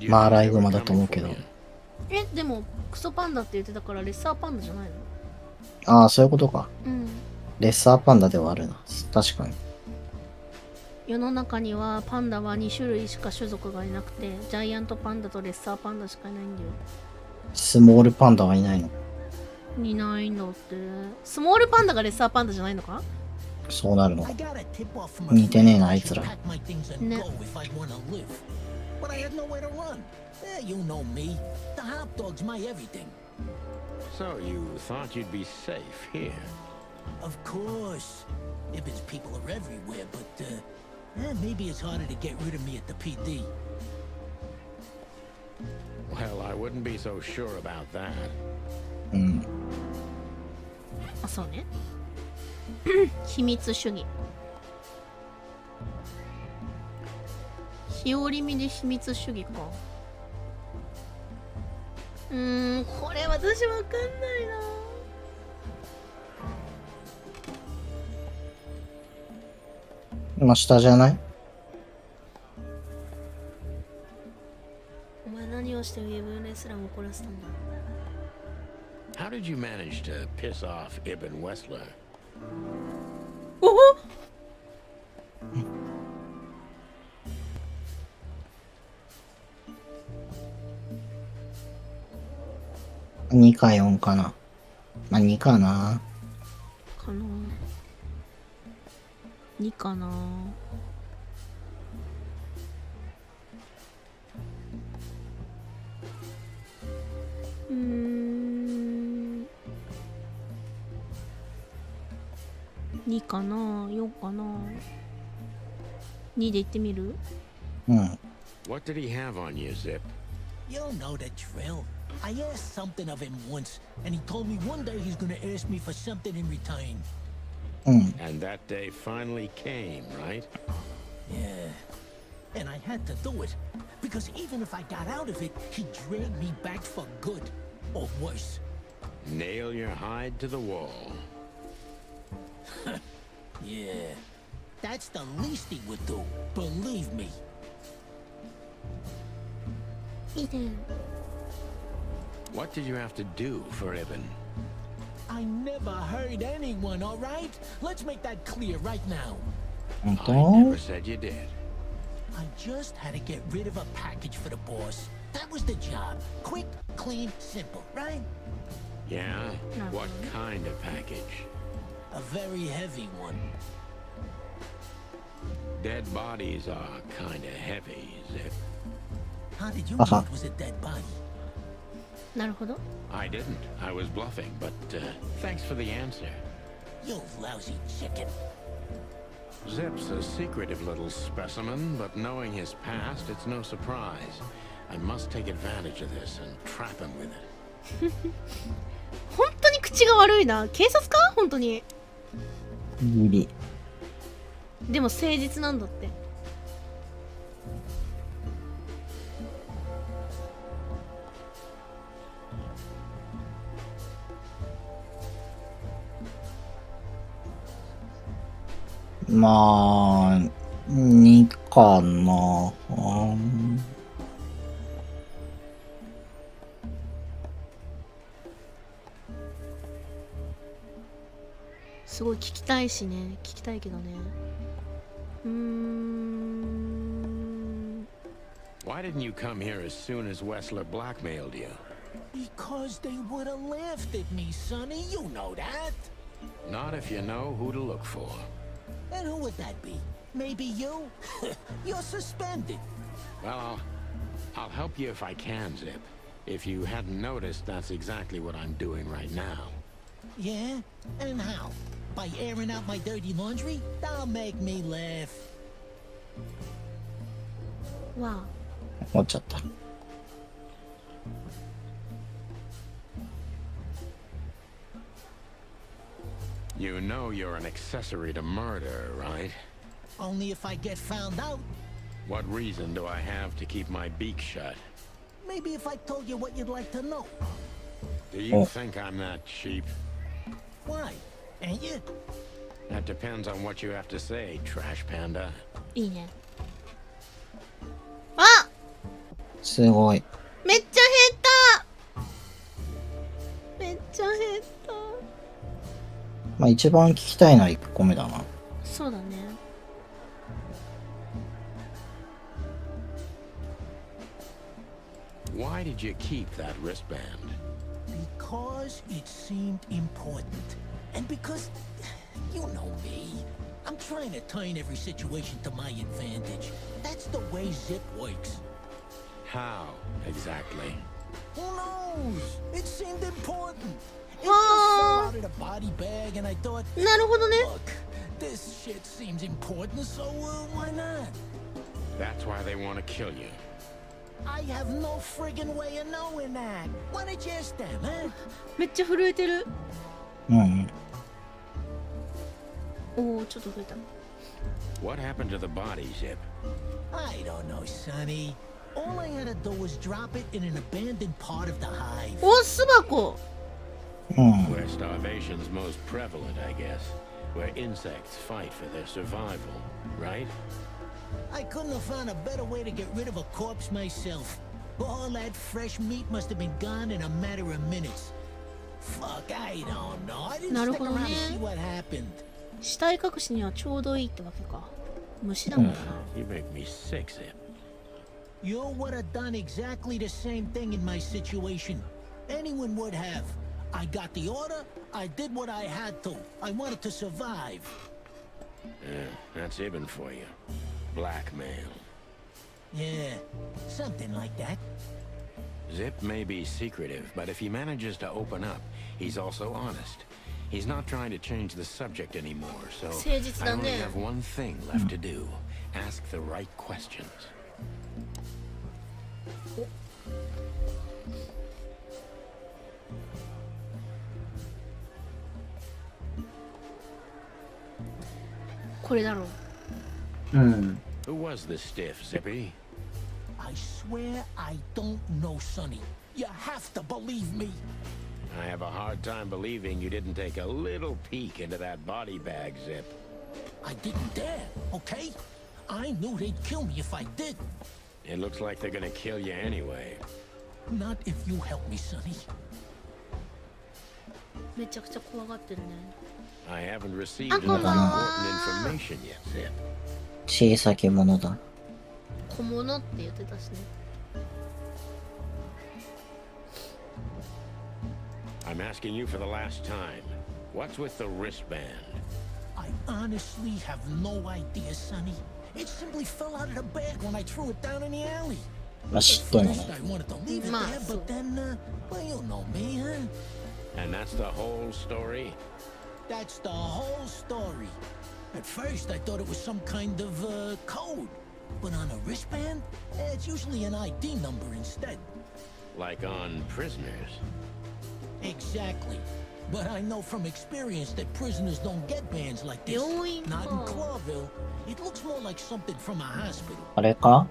[SPEAKER 2] まあアライグマだと思うけど。
[SPEAKER 1] え、でもクソパンダって言ってたからレッサーパンダじゃないの？
[SPEAKER 2] ああ、そういうことか。
[SPEAKER 1] うん。
[SPEAKER 2] レッサーパンダではあるな。確かに。
[SPEAKER 1] 世の中にはパンダは2種類しか種族がいなくて、ジャイアントパンダとレッサーパンダしかいないんだよ。
[SPEAKER 2] スモールパンダはいないの？
[SPEAKER 1] いないんだって。スモールパンダがレッサーパンダじゃないのか？
[SPEAKER 2] そうなるの。似てねえな、あいつら。
[SPEAKER 1] ね。
[SPEAKER 12] But I had nowhere to run. You know me. The hot dog's my everything.
[SPEAKER 3] So you thought you'd be safe here?
[SPEAKER 12] Of course. If its people are everywhere, but maybe it's harder to get rid of me at the PD.
[SPEAKER 3] Well, I wouldn't be so sure about that.
[SPEAKER 2] うん。
[SPEAKER 1] あ、そうね。秘密主義。日和見で秘密主義か。これ私わかんないな。
[SPEAKER 2] 今下じゃない？
[SPEAKER 1] お前何をしてウェブレスラーを怒らせたんだ。
[SPEAKER 3] How did you manage to piss off Ibn Wessler?
[SPEAKER 1] おお。
[SPEAKER 2] 2か4かな。まあ2かな。
[SPEAKER 1] かな。2かな。2かな、4かな。2で言ってみる？
[SPEAKER 2] うん。
[SPEAKER 3] What did he have on you, Zip?
[SPEAKER 12] You'll know the drill. I asked something of him once, and he told me one day he's gonna ask me for something in return.
[SPEAKER 3] And that day finally came, right?
[SPEAKER 12] Yeah. And I had to do it, because even if I got out of it, he'd drag me back for good, or worse.
[SPEAKER 3] Nail your hide to the wall.
[SPEAKER 12] Yeah. That's the least he would do, believe me.
[SPEAKER 1] いいね。
[SPEAKER 3] What did you have to do for Ibn?
[SPEAKER 12] I never hurt anyone, all right? Let's make that clear right now.
[SPEAKER 3] I never said you did.
[SPEAKER 12] I just had to get rid of a package for the boss. That was the job. Quick, clean, simple, right?
[SPEAKER 3] Yeah? What kind of package?
[SPEAKER 12] A very heavy one.
[SPEAKER 3] Dead bodies are kind of heavy, Zip.
[SPEAKER 12] How did you know it was a dead body?
[SPEAKER 1] なるほど。
[SPEAKER 3] I didn't. I was bluffing, but thanks for the answer.
[SPEAKER 12] You lousy chicken.
[SPEAKER 3] Zip's a secretive little specimen, but knowing his past, it's no surprise. I must take advantage of this and trap him with it.
[SPEAKER 1] 本当に口が悪いな。警察か？本当に。
[SPEAKER 2] 無理。
[SPEAKER 1] でも誠実なんだって。
[SPEAKER 2] まあ、2かな。
[SPEAKER 1] すごい聞きたいしね。聞きたいけどね。
[SPEAKER 3] Why didn't you come here as soon as Wessler blackmailed you?
[SPEAKER 12] Because they would have laughed at me, Sonny. You know that.
[SPEAKER 3] Not if you know who to look for.
[SPEAKER 12] And who would that be? Maybe you? You're suspended.
[SPEAKER 3] Well, I'll help you if I can, Zip. If you hadn't noticed, that's exactly what I'm doing right now.
[SPEAKER 12] Yeah? And how? By airing out my dirty laundry? That'll make me laugh.
[SPEAKER 1] Wow.
[SPEAKER 2] 思っちゃった。
[SPEAKER 3] You know you're an accessory to murder, right?
[SPEAKER 12] Only if I get found out.
[SPEAKER 3] What reason do I have to keep my beak shut?
[SPEAKER 12] Maybe if I told you what you'd like to know.
[SPEAKER 3] Do you think I'm that cheap?
[SPEAKER 12] Why? Ain't you?
[SPEAKER 3] That depends on what you have to say, Trash Panda.
[SPEAKER 1] いいね。あ！
[SPEAKER 2] すごい。
[SPEAKER 1] めっちゃ減った。めっちゃ減った。
[SPEAKER 2] まあ一番聞きたいのは1個目だな。
[SPEAKER 1] そうだね。
[SPEAKER 3] Why did you keep that wristband?
[SPEAKER 12] Because it seemed important. And because, you know me, I'm trying to turn every situation to my advantage. That's the way Zip works.
[SPEAKER 3] How, exactly?
[SPEAKER 12] Who knows? It seemed important. It just fell out of the body bag and I thought,
[SPEAKER 1] なるほどね。
[SPEAKER 12] look, this shit seems important, so why not?
[SPEAKER 3] That's why they want to kill you.
[SPEAKER 12] I have no friggin' way of knowing that. Why did you ask them, huh?
[SPEAKER 1] めっちゃ震えてる。
[SPEAKER 2] うんうん。
[SPEAKER 1] おお、ちょっと震えた。
[SPEAKER 3] What happened to the body, Zip?
[SPEAKER 12] I don't know, Sonny. All I had to do was drop it in an abandoned part of the hive.
[SPEAKER 1] お、巣箱。
[SPEAKER 3] Where starvation's most prevalent, I guess. Where insects fight for their survival, right?
[SPEAKER 12] I couldn't have found a better way to get rid of a corpse myself. All that fresh meat must have been gone in a matter of minutes. Fuck, I don't know. I didn't stick around to see what happened.
[SPEAKER 1] 死体隠しにはちょうどいいってわけか。虫だもんな。
[SPEAKER 3] You make me sick, Zip.
[SPEAKER 12] You would have done exactly the same thing in my situation. Anyone would have. I got the order, I did what I had to. I wanted to survive.
[SPEAKER 3] Yeah, that's Ibn for you. Blackmail.
[SPEAKER 12] Yeah, something like that.
[SPEAKER 3] Zip may be secretive, but if he manages to open up, he's also honest. He's not trying to change the subject anymore, so I only have one thing left to do. Ask the right questions. Who was the stiff, Zippy?
[SPEAKER 12] I swear I don't know, Sonny. You have to believe me.
[SPEAKER 3] I have a hard time believing you didn't take a little peek into that body bag, Zip.
[SPEAKER 12] I didn't dare, okay? I knew they'd kill me if I did.
[SPEAKER 3] It looks like they're gonna kill you anyway.
[SPEAKER 12] Not if you help me, Sonny.
[SPEAKER 1] めちゃくちゃ怖がってるね。
[SPEAKER 3] I haven't received enough important information yet, Zip.
[SPEAKER 2] 小さきものだ。
[SPEAKER 1] 小物って言ってたしね。
[SPEAKER 3] I I'm asking you for the last time. What's with the wristband?
[SPEAKER 12] I honestly have no idea, Sonny. It simply fell out of the bag when I threw it down in the alley.
[SPEAKER 2] まあ知ってんの
[SPEAKER 12] First,
[SPEAKER 2] ね。
[SPEAKER 12] I wanted to leave it there, but then, well, you know me, huh?
[SPEAKER 3] And that's the whole story?
[SPEAKER 12] That's the whole story. At first, I thought it was some kind of, code. But on a wristband, it's usually an ID number instead.
[SPEAKER 3] Like on prisoners?
[SPEAKER 12] Exactly. But I know from experience that prisoners don't get bands like this. Not in Clawville. It looks more like something from a hospital.
[SPEAKER 2] あれか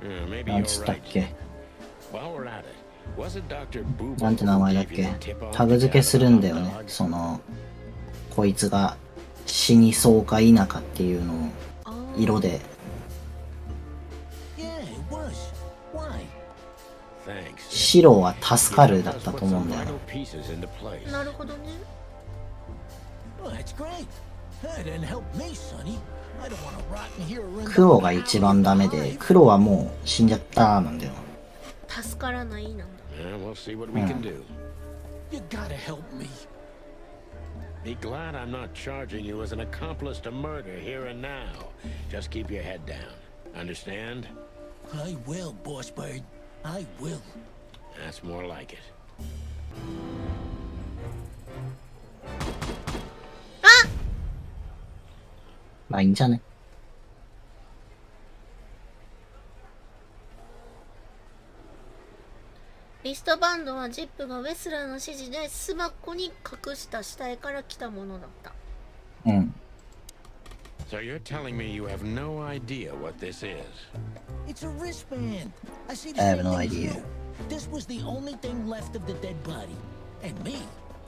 [SPEAKER 3] Maybe
[SPEAKER 2] なん
[SPEAKER 3] you're
[SPEAKER 2] つったっ
[SPEAKER 3] right.
[SPEAKER 2] け
[SPEAKER 3] While we're at it, was it Dr. Boo
[SPEAKER 2] なんて名前だっけタグ付けするんだよね。その、こいつが死にそうか否かっていうのを色で。白は助かるだったと思うんだよ。
[SPEAKER 1] なるほどね。
[SPEAKER 2] 黒が一番ダメで、黒はもう死んじゃったなんだよ。
[SPEAKER 1] 助からないなんだ。
[SPEAKER 3] We'll see what we can do.
[SPEAKER 12] You gotta help me.
[SPEAKER 3] Be glad I'm not charging you as an accomplice to murder here and now. Just keep your head down. Understand?
[SPEAKER 12] I will, Boss Bird. I will.
[SPEAKER 3] That's more like it.
[SPEAKER 2] まあいいんじゃね。
[SPEAKER 1] リストバンドはジップがウェスラーの指示で巣箱に隠した死体から来たものだった。
[SPEAKER 2] うん。
[SPEAKER 3] So you're telling me you have no idea what this is?
[SPEAKER 12] It's a wristband. I see the
[SPEAKER 2] I have
[SPEAKER 12] same
[SPEAKER 2] no
[SPEAKER 12] thing
[SPEAKER 2] idea.
[SPEAKER 12] you. This was the only thing left of the dead body. And me,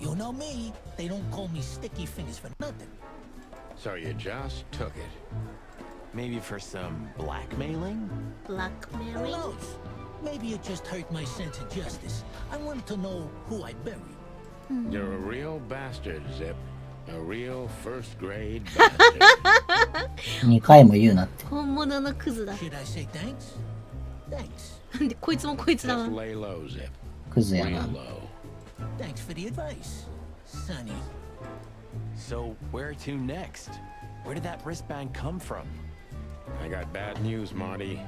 [SPEAKER 12] you know me, they don't call me Sticky Fingers for nothing.
[SPEAKER 3] So you just took it.
[SPEAKER 6] Maybe for some blackmailing?
[SPEAKER 1] Blackmailing?
[SPEAKER 12] Who knows? Maybe it just hurt my sense of justice. I wanted to know who I buried.
[SPEAKER 3] You're a real bastard, Zip. A real first grade bastard.
[SPEAKER 2] 2回も言うなって。
[SPEAKER 1] 本物のクズだ。
[SPEAKER 12] Should I say thanks? Thanks.
[SPEAKER 1] なんでこいつもこいつだわ。
[SPEAKER 3] Just lay low, Zip.
[SPEAKER 2] クズや
[SPEAKER 3] Real
[SPEAKER 2] な。
[SPEAKER 3] low.
[SPEAKER 12] Thanks for the advice, Sonny.
[SPEAKER 6] So, where to next? Where did that wristband come from?
[SPEAKER 3] I got bad news, Marty.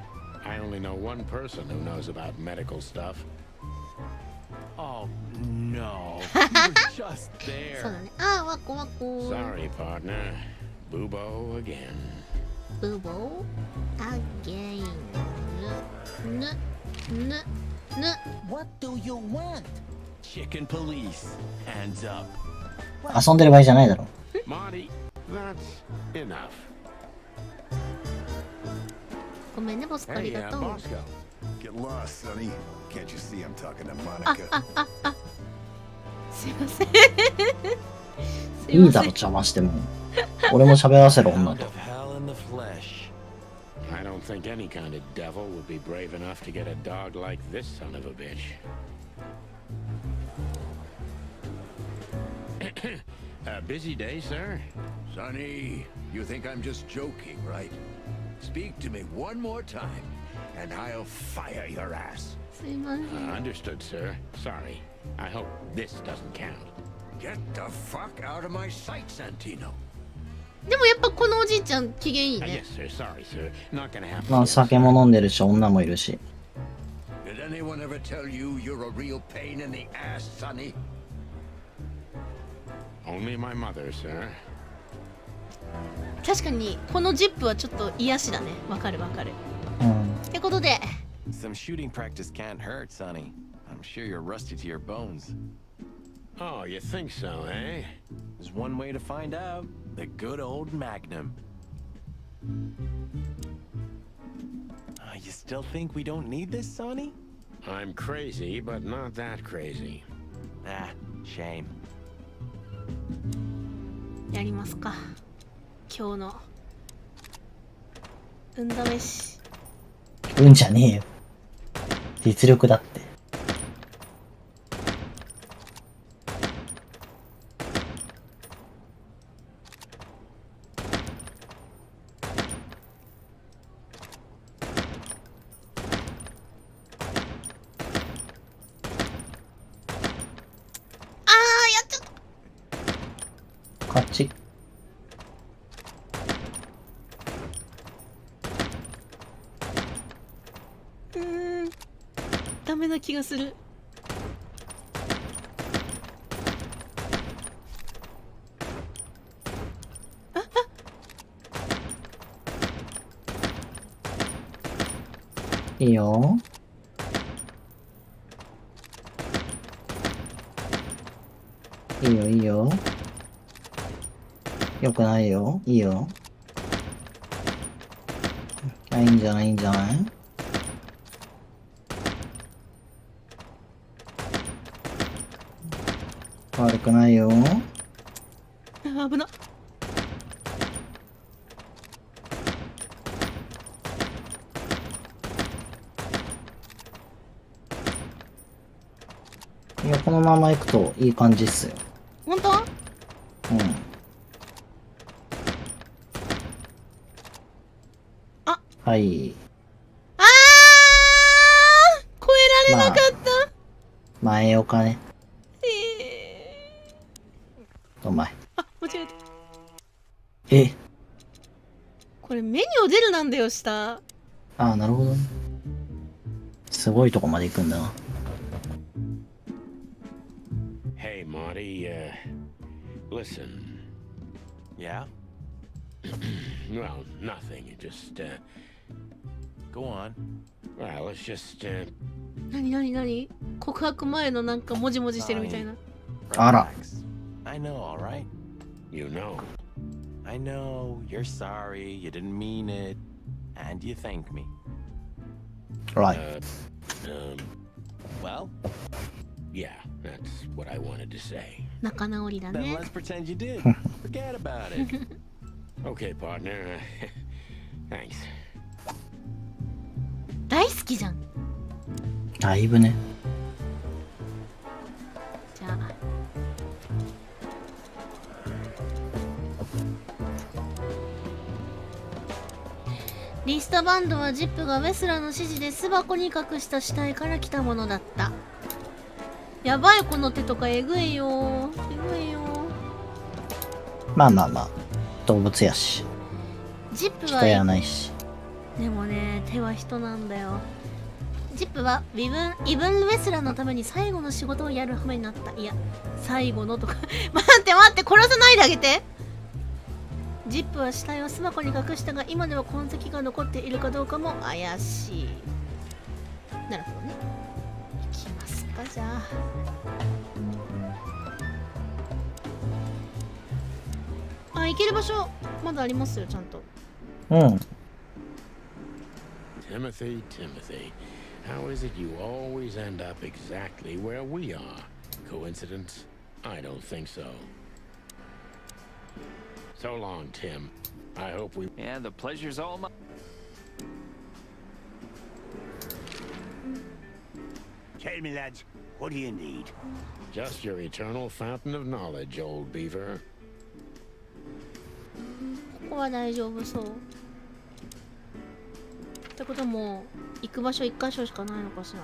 [SPEAKER 3] I only know one person who knows about medical stuff.
[SPEAKER 6] Oh, no. You're just
[SPEAKER 1] そう
[SPEAKER 6] there.
[SPEAKER 1] だね。ああ、ワコワコ。
[SPEAKER 3] Sorry, partner. Boobo again.
[SPEAKER 1] ブーボーアゲイン。ぬ。
[SPEAKER 12] What do you want?
[SPEAKER 6] Chicken police. Hands up.
[SPEAKER 2] 遊んでる場合じゃないだろ。
[SPEAKER 3] Marty, that's enough.
[SPEAKER 1] ごめんね、ボスコあり
[SPEAKER 3] Hey,
[SPEAKER 1] がとう。
[SPEAKER 3] Bosco.
[SPEAKER 8] Get lost, Sonny. Can't you see I'm talking to
[SPEAKER 1] あ、
[SPEAKER 8] Monica?
[SPEAKER 1] すいません。すい
[SPEAKER 2] いいだろ、
[SPEAKER 1] ません。
[SPEAKER 2] 邪魔しても。俺も喋らせろ、女
[SPEAKER 6] Out
[SPEAKER 2] と。
[SPEAKER 6] of hell in the flesh.
[SPEAKER 3] I don't think any kind of devil would be brave enough to get a dog like this son of a bitch. A busy day, sir?
[SPEAKER 5] Sonny, you think I'm just joking, right? Speak to me one more time, and I'll fire your ass.
[SPEAKER 1] すいません。
[SPEAKER 3] Understood, sir. Sorry. I hope this doesn't count.
[SPEAKER 5] Get the fuck out of my sight, Santino.
[SPEAKER 1] でもやっぱこのおじいちゃん機嫌いい
[SPEAKER 3] Yes,
[SPEAKER 1] ね。
[SPEAKER 3] sir. Sorry, sir. Not gonna happen.
[SPEAKER 2] まあ酒も飲んでるし、女もいるし。
[SPEAKER 5] Did anyone ever tell you you're a real pain in the ass, Sonny?
[SPEAKER 3] Only my mother, sir.
[SPEAKER 1] 確かにこのジップはちょっと癒しだね。わかるわかる。
[SPEAKER 2] うん。
[SPEAKER 1] ってことで、
[SPEAKER 6] Some shooting practice can't hurt, Sonny. I'm sure you're rusty to your bones.
[SPEAKER 3] Oh, you think so, eh?
[SPEAKER 6] There's one way to find out. The good old Magnum. You still think we don't need this, Sonny?
[SPEAKER 3] I'm crazy, but not that crazy.
[SPEAKER 6] Ah, shame.
[SPEAKER 1] やりますか。今日の運試し。
[SPEAKER 2] うんじゃねえよ。実力だって。あっち。
[SPEAKER 1] ダメな気がする。
[SPEAKER 2] いいよ。いいよ、いいよ。よくないよ。いいよ。いいんじゃない、いいんじゃない。悪くないよ。
[SPEAKER 1] 危な。
[SPEAKER 2] いや、このまま行くといい感じっすよ。
[SPEAKER 1] 本当？
[SPEAKER 2] うん。
[SPEAKER 1] あ、
[SPEAKER 2] はい。
[SPEAKER 1] あー、超えられなかった。
[SPEAKER 2] 前置かね。お前。
[SPEAKER 1] あ、間違えた。
[SPEAKER 2] え、
[SPEAKER 1] これメニュー出るなんだよ、下。
[SPEAKER 2] ああ、なるほどね。すごいとこまで行くんだな。
[SPEAKER 3] Hey, Marty, listen.
[SPEAKER 6] Yeah?
[SPEAKER 3] Well, nothing. Just,
[SPEAKER 6] Go on.
[SPEAKER 3] well, let's just,
[SPEAKER 1] 何告白前のなんかもじもじしてるみたいな。
[SPEAKER 2] あら。
[SPEAKER 6] I know, alright?
[SPEAKER 3] you know.
[SPEAKER 6] I know, you're sorry, you didn't mean it, and you thank me.
[SPEAKER 2] Right.
[SPEAKER 6] Well,
[SPEAKER 3] Yeah, that's what I wanted to say.
[SPEAKER 1] 仲直りだ
[SPEAKER 6] then
[SPEAKER 1] ね。
[SPEAKER 6] let's pretend you did. Forget about it.
[SPEAKER 3] Okay, partner. Thanks.
[SPEAKER 1] 大好きじゃん。
[SPEAKER 2] だいぶね。
[SPEAKER 1] じゃあ。リストバンドはジップがウェスラーの指示で巣箱に隠した死体から来たものだった。やばい、この手とかえぐいよ。えぐいよ。
[SPEAKER 2] まあまあまあ。動物やし。
[SPEAKER 1] ジップは
[SPEAKER 2] 人やないし。
[SPEAKER 1] でもね、手は人なんだよ。ジップはイブン・ウェスラーのために最後の仕事をやる羽目になった。いや、最後のとか待って待って、殺さないであげて。ジップは死体を巣箱に隠したが、今では痕跡が残っているかどうかも怪しい。なるほどね。行きますか、じゃあ。行ける場所まだありますよ、ちゃんと。
[SPEAKER 2] うん。
[SPEAKER 3] Timothy, how is it you always end up exactly where we are? Coincidence? I don't think so. So long, Tim. I hope we...
[SPEAKER 11] Yeah, the pleasure's all mine.
[SPEAKER 7] Tell me, lads, what do you need?
[SPEAKER 3] Just your eternal fountain of knowledge, old beaver.
[SPEAKER 1] ここは大丈夫そう。ってことも行く場所1箇所しかないのかしら。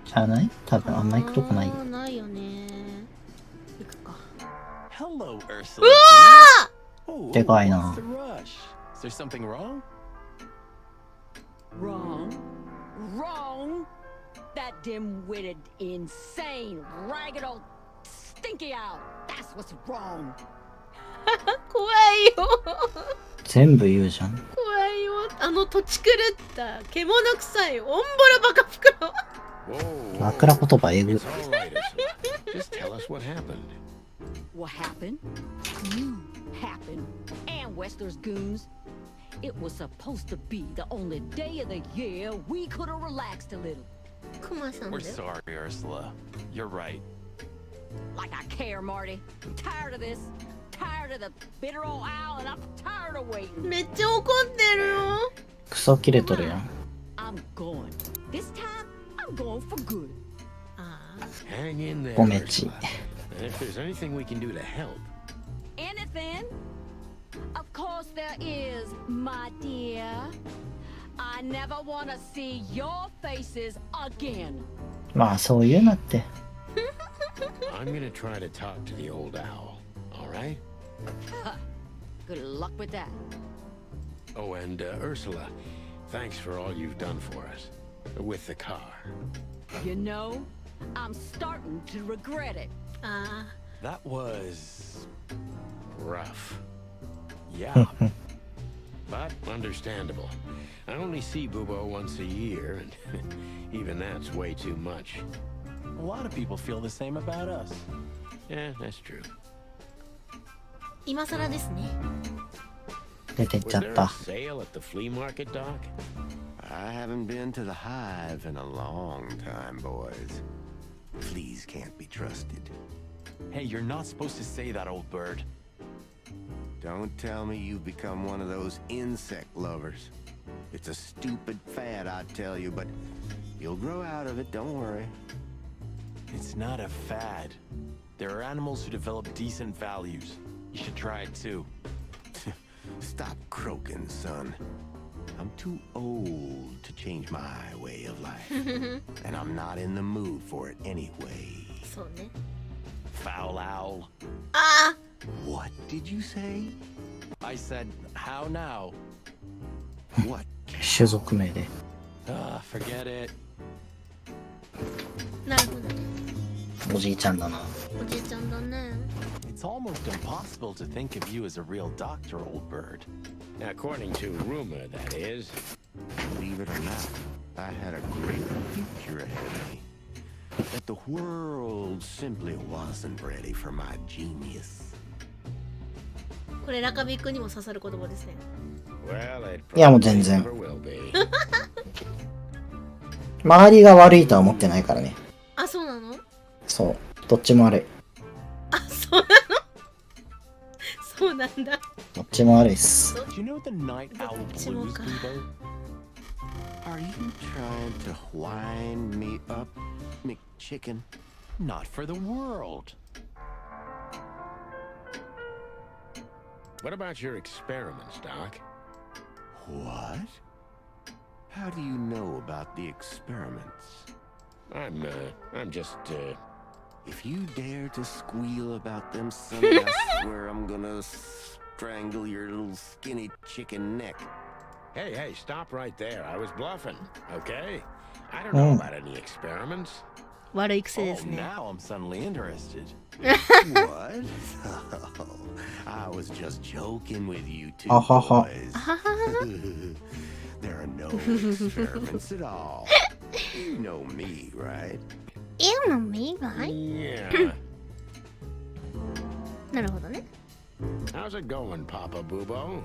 [SPEAKER 2] じゃない？多分あんま行くとこないよ。
[SPEAKER 1] ないよね。行くか。
[SPEAKER 6] Hello, Ursula.
[SPEAKER 1] うわ
[SPEAKER 6] ー！
[SPEAKER 2] でかいな。
[SPEAKER 6] What's the rush? Is there something wrong?
[SPEAKER 14] Wrong? Wrong? That dim-witted, insane, ragged old stinky owl. That's what's wrong.
[SPEAKER 1] 怖いよ。
[SPEAKER 2] 全部言うじゃん。
[SPEAKER 1] 怖いよ。あの土地狂った獣臭いオンボロバカ袋。
[SPEAKER 2] 枕言葉えぐ。
[SPEAKER 3] It's all right, Ursula. Just tell us what happened.
[SPEAKER 14] What happened? You happened. And Westler's goons. It was supposed to be the only day of the year we could have relaxed a little.
[SPEAKER 1] クマさんだ
[SPEAKER 6] We're
[SPEAKER 1] よ。
[SPEAKER 6] sorry, Ursula. You're right.
[SPEAKER 14] Like I care, Marty. I'm tired of this. Tired of the bitter old owl, and I'm tired of waiting.
[SPEAKER 1] めっちゃ怒ってるよ。
[SPEAKER 2] クソ切れとるやん。
[SPEAKER 14] I'm going. This time, I'm going for good.
[SPEAKER 3] Hang in there,
[SPEAKER 2] ごめち。
[SPEAKER 3] Ursula. And if there's anything we can do to help.
[SPEAKER 14] Anything? Of course there is, my dear. I never want to see your faces again.
[SPEAKER 2] まあそう言うなって。
[SPEAKER 3] I'm gonna try to talk to the old owl. right?
[SPEAKER 14] Good luck with that.
[SPEAKER 3] Oh, and Ursula, thanks for all you've done for us. With the car.
[SPEAKER 14] You know, I'm starting to regret it.
[SPEAKER 6] That was...
[SPEAKER 3] rough.
[SPEAKER 6] Yeah.
[SPEAKER 3] But understandable. I only see Bubo once a year, and even that's way too much.
[SPEAKER 6] A lot of people feel the same about us.
[SPEAKER 3] Yeah, that's true.
[SPEAKER 1] 今更ですね。
[SPEAKER 2] 出てっちゃ
[SPEAKER 3] Was
[SPEAKER 2] っ
[SPEAKER 3] there
[SPEAKER 2] た
[SPEAKER 3] a。sale at the flea market, Doc?
[SPEAKER 4] I haven't been to the hive in a long time, boys. Fleas can't be trusted.
[SPEAKER 6] Hey, you're not supposed to say that, old bird.
[SPEAKER 4] Don't tell me you've become one of those insect lovers. It's a stupid fad, I tell you, but you'll grow out of it, don't worry.
[SPEAKER 6] It's not a fad. There are animals who develop decent values. You should try it too.
[SPEAKER 4] Stop croaking, son. I'm too old to change my way of life. And I'm not in the mood for it anyway.
[SPEAKER 1] そうね。
[SPEAKER 6] Foul owl.
[SPEAKER 4] What did you say?
[SPEAKER 6] I said, how now?
[SPEAKER 4] What?
[SPEAKER 2] 種族名で。
[SPEAKER 6] Forget it.
[SPEAKER 1] なるほど。
[SPEAKER 2] おじいちゃんだな。
[SPEAKER 1] おじいちゃんだね。
[SPEAKER 6] It's almost impossible to think of you as a real doctor, old bird.
[SPEAKER 3] According to rumor, that is.
[SPEAKER 4] Believe it or not, I had a great future ahead of me. But the world simply wasn't ready for my genius.
[SPEAKER 1] これラカビ君にも刺さる言葉ですね。
[SPEAKER 3] Well, it
[SPEAKER 2] いやもう全然。
[SPEAKER 3] never will be.
[SPEAKER 2] 周りが悪いとは思ってないからね。
[SPEAKER 1] あ、そうなの？
[SPEAKER 2] そう。どっちも悪い。
[SPEAKER 1] あ、そうなの？そうなんだ。
[SPEAKER 2] どっちも悪いっす。
[SPEAKER 6] Do you know the night owl blues, Bubo?
[SPEAKER 4] Are you trying to wind me up, McChicken?
[SPEAKER 6] Not for the world.
[SPEAKER 3] What about your experiments, Doc?
[SPEAKER 4] What? How do you know about the experiments?
[SPEAKER 3] I'm just,
[SPEAKER 4] If you dare to squeal about them, son, I swear I'm gonna strangle your little skinny chicken neck.
[SPEAKER 3] Hey, stop right there. I was bluffing, okay? I don't know about any experiments.
[SPEAKER 1] 悪い癖で
[SPEAKER 6] Oh,
[SPEAKER 1] すね。
[SPEAKER 6] now I'm suddenly interested.
[SPEAKER 4] What? Oh, I was just joking with you two
[SPEAKER 2] Ahaha.
[SPEAKER 4] boys. There are no experiments at all. You know me, right?
[SPEAKER 1] You know me, right?
[SPEAKER 3] Yeah.
[SPEAKER 1] なるほどね。
[SPEAKER 3] How's it going, Papa Bubo?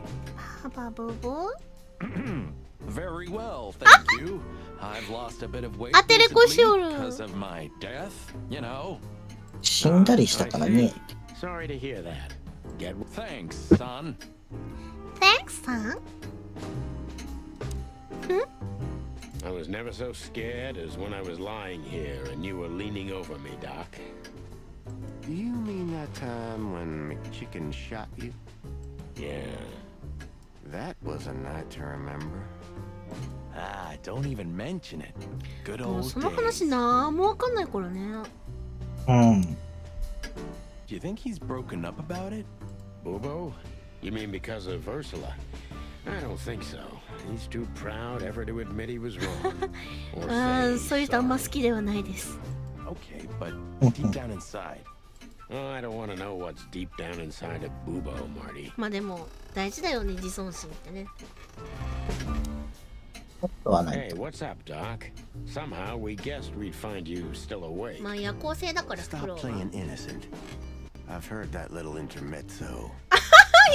[SPEAKER 1] パパブブ
[SPEAKER 6] Very well, thank you. I've lost a bit of weight
[SPEAKER 1] 当てれこしおる。
[SPEAKER 6] because of my death, you know.
[SPEAKER 2] 死んだりしたからね。
[SPEAKER 3] Sorry to hear that. Get
[SPEAKER 6] Thanks, son.
[SPEAKER 1] Thanks, son.
[SPEAKER 3] I was never so scared as when I was lying here and you were leaning over me, Doc.
[SPEAKER 4] Do you mean that time when McChicken shot you?
[SPEAKER 3] Yeah.
[SPEAKER 4] That was a night to remember.
[SPEAKER 6] Ah, don't even mention it. Good
[SPEAKER 1] もう
[SPEAKER 6] old
[SPEAKER 1] その話
[SPEAKER 6] days.
[SPEAKER 1] なんもわかんないからね。
[SPEAKER 2] うん。
[SPEAKER 6] Do you think he's broken up about it?
[SPEAKER 3] Bubo? You mean because of Ursula? I don't think so. He's too proud ever to admit he was wrong. Or
[SPEAKER 1] あ
[SPEAKER 3] say
[SPEAKER 1] ー、そういう人あんま
[SPEAKER 3] sorry.
[SPEAKER 1] 好きではないです。
[SPEAKER 6] Okay, but deep down inside.
[SPEAKER 3] Oh, I don't want to know what's deep down inside of Bubo, Marty.
[SPEAKER 1] まあでも大事だよね、自尊心ってね。
[SPEAKER 2] ちょっとはない
[SPEAKER 3] Hey,
[SPEAKER 2] と。
[SPEAKER 3] what's up, Doc? Somehow we guessed we'd find you still awake.
[SPEAKER 1] まあ夜行性だからフロ
[SPEAKER 4] Stop
[SPEAKER 1] ーは。
[SPEAKER 4] playing innocent. I've heard that little intermezzo.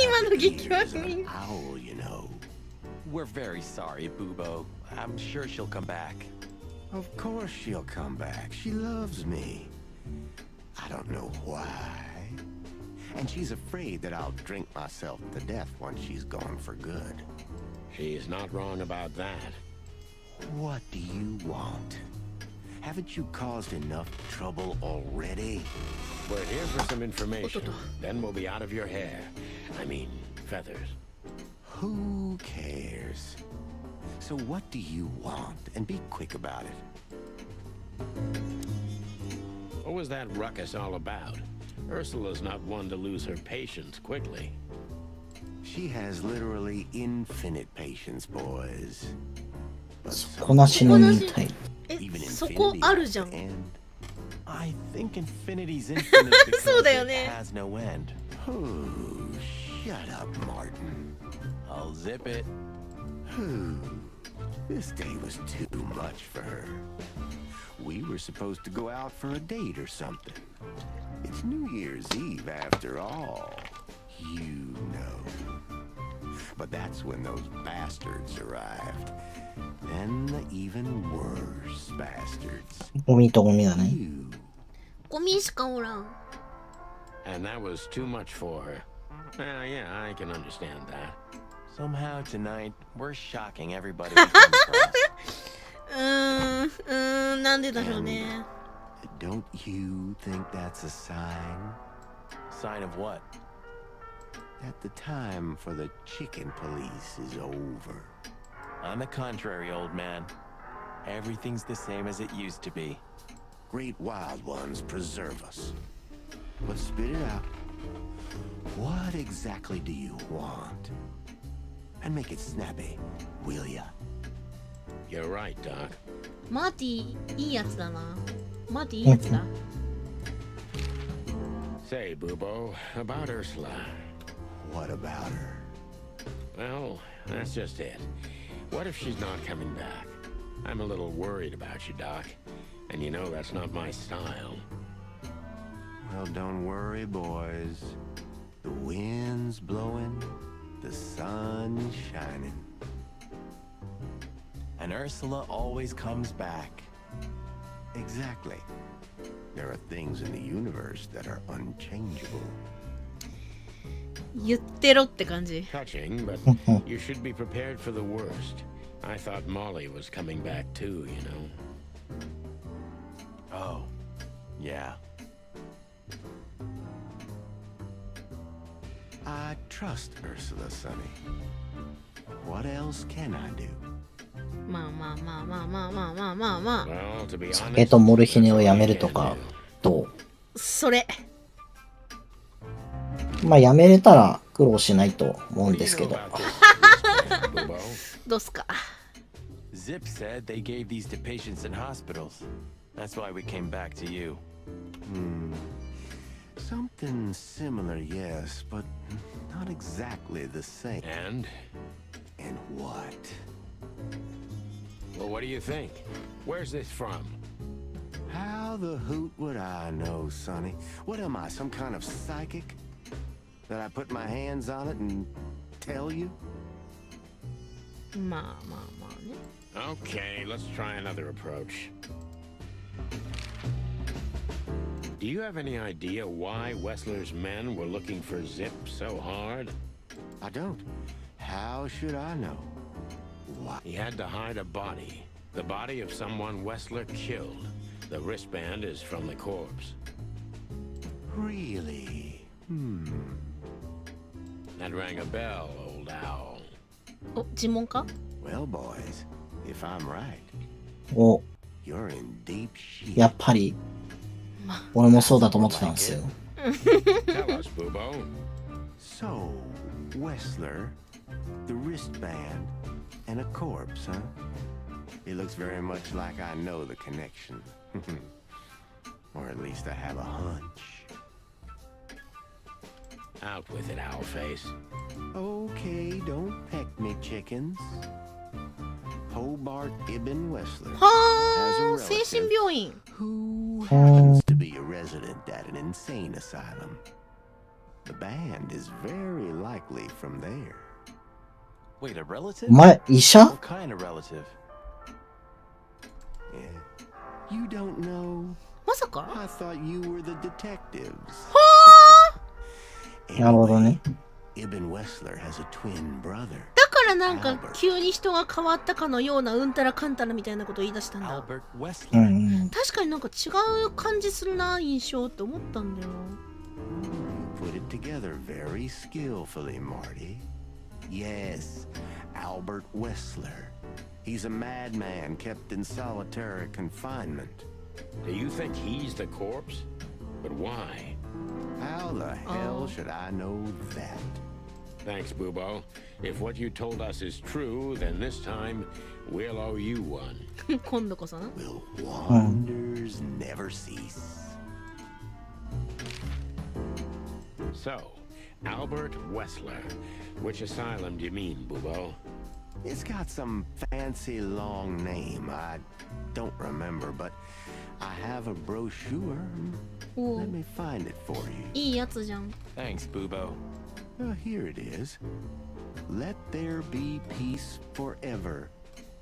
[SPEAKER 1] 今の激悪
[SPEAKER 4] Here's
[SPEAKER 1] い
[SPEAKER 4] an。owl, you know.
[SPEAKER 6] We're very sorry, Bubo. I'm sure she'll come back.
[SPEAKER 4] Of course she'll come back. She loves me. I don't know why. And she's afraid that I'll drink myself to death once she's gone for good.
[SPEAKER 3] She's not wrong about that.
[SPEAKER 4] What do you want? Haven't you caused enough trouble already?
[SPEAKER 3] We're here for some information. Then we'll be out of your hair. I mean, feathers.
[SPEAKER 4] Who cares? So what do you want? And be quick about it.
[SPEAKER 3] What was that ruckus all about? Ursula's not one to lose her patience quickly.
[SPEAKER 4] She has literally infinite patience, boys.
[SPEAKER 2] 底なしの忍耐。
[SPEAKER 1] そこあるじゃん。
[SPEAKER 6] I think infinity's infinite because
[SPEAKER 1] そうだよ
[SPEAKER 6] it
[SPEAKER 1] ね。
[SPEAKER 6] has no end.
[SPEAKER 4] Shut up, Martin.
[SPEAKER 6] I'll zip it.
[SPEAKER 4] This day was too much for her. We were supposed to go out for a date or something. It's New Year's Eve after all. You know. But that's when those bastards arrived. And the even worse bastards.
[SPEAKER 2] ゴミとゴミだね。
[SPEAKER 1] ゴミしかおらん。
[SPEAKER 3] And that was too much for her. Yeah, I can understand that.
[SPEAKER 6] Somehow tonight, we're shocking everybody we come across.
[SPEAKER 1] なんでだろうね。
[SPEAKER 4] Don't you think that's a sign?
[SPEAKER 6] Sign of what?
[SPEAKER 4] That the time for the chicken police is over.
[SPEAKER 6] On the contrary, old man. Everything's the same as it used to be.
[SPEAKER 4] Great wild ones preserve us. But spit it out. What exactly do you want? And make it snappy, will ya?
[SPEAKER 3] You're right, Doc.
[SPEAKER 1] マーティいいやつだな。マーティいいやつだ。
[SPEAKER 3] Say, Bubo, about Ursula.
[SPEAKER 4] What about her?
[SPEAKER 3] Well, that's just it. What if she's not coming back? I'm a little worried about you, Doc. And you know that's not my style.
[SPEAKER 4] Well, don't worry, boys. The wind's blowing, the sun's shining.
[SPEAKER 6] And Ursula always comes back.
[SPEAKER 4] Exactly. There are things in the universe that are unchangeable.
[SPEAKER 1] 言ってろって感じ。
[SPEAKER 3] Touching, but you should be prepared for the worst. I thought Molly was coming back too, you know.
[SPEAKER 6] Oh, yeah.
[SPEAKER 4] I trust Ursula, Sonny. What else can I do?
[SPEAKER 1] まあまあまあまあまあまあまあまあまあ。
[SPEAKER 3] Well, to be
[SPEAKER 2] 酒
[SPEAKER 3] honest,
[SPEAKER 2] とモルヒネをやめるとか、ど
[SPEAKER 1] それ。
[SPEAKER 2] うまあやめれたら苦労しないと思うんですけど。
[SPEAKER 1] どうすか。
[SPEAKER 6] Zip said they gave these to patients in hospitals. That's why we came back to you.
[SPEAKER 4] Something similar, yes, but not exactly the same.
[SPEAKER 3] And?
[SPEAKER 4] And what?
[SPEAKER 3] Well, what do you think? Where's this from?
[SPEAKER 4] How the hoot would I know, Sonny? What am I, some kind of psychic? That I put my hands on it and tell you?
[SPEAKER 1] まあまあまあね。
[SPEAKER 3] Okay, let's try another approach. Do you have any idea why Wessler's men were looking for Zip so hard?
[SPEAKER 4] I don't. How should I know? Why?
[SPEAKER 3] He had to hide a body. The body of someone Wessler killed. The wristband is from the corpse.
[SPEAKER 4] Really?
[SPEAKER 3] That rang a bell, old owl.
[SPEAKER 1] お、尋問か
[SPEAKER 4] Well, boys, if I'm right,
[SPEAKER 2] お、
[SPEAKER 4] you're in deep shit.
[SPEAKER 2] やっぱり、俺もそうだと思ってたんですよ。
[SPEAKER 3] Tell us, Bubo.
[SPEAKER 4] So, Wessler, the wristband, and a corpse, huh? It looks very much like I know the connection. Or at least I have a hunch.
[SPEAKER 3] Out with it, Owlface.
[SPEAKER 4] Okay, don't peck me, chickens. Hobart Ibn Wessler
[SPEAKER 1] は
[SPEAKER 4] has
[SPEAKER 1] あ、
[SPEAKER 4] a
[SPEAKER 1] 精神
[SPEAKER 4] relative
[SPEAKER 1] 病院。
[SPEAKER 4] who happens to be a resident at an insane asylum. The band is very likely from there.
[SPEAKER 6] Wait, a relative?
[SPEAKER 2] お前、医者
[SPEAKER 6] What kind of relative?
[SPEAKER 4] Yeah. You don't know?
[SPEAKER 1] まさか
[SPEAKER 4] I thought you were the detectives.
[SPEAKER 2] なるほどね。
[SPEAKER 4] Ibn Wessler has a twin brother.
[SPEAKER 1] だからなんか急に人が変わったかのようなうんたらかんたらみたいなこと言い出したんだ。
[SPEAKER 6] Albert
[SPEAKER 2] う
[SPEAKER 6] Wessler.
[SPEAKER 2] ん。
[SPEAKER 1] 確かになんか違う感じするな、印象って思ったんだよ。
[SPEAKER 4] You put it together very skillfully, Marty. Yes, Albert Wessler. He's a madman kept in solitary confinement.
[SPEAKER 3] Do you think he's the corpse? But why?
[SPEAKER 4] How the hell should I know that?
[SPEAKER 3] Thanks, Bubo. If what you told us is true, then this time we'll owe you one.
[SPEAKER 1] 今度こそな。
[SPEAKER 4] Will wonders never cease?
[SPEAKER 3] So, Albert Wessler. Which asylum do you mean, Bubo?
[SPEAKER 4] It's got some fancy long name. I don't remember, but I have a brochure. Let me find it for you.
[SPEAKER 1] いいやつじゃん。
[SPEAKER 6] Thanks, Bubo.
[SPEAKER 4] Here it is. Let there be peace forever.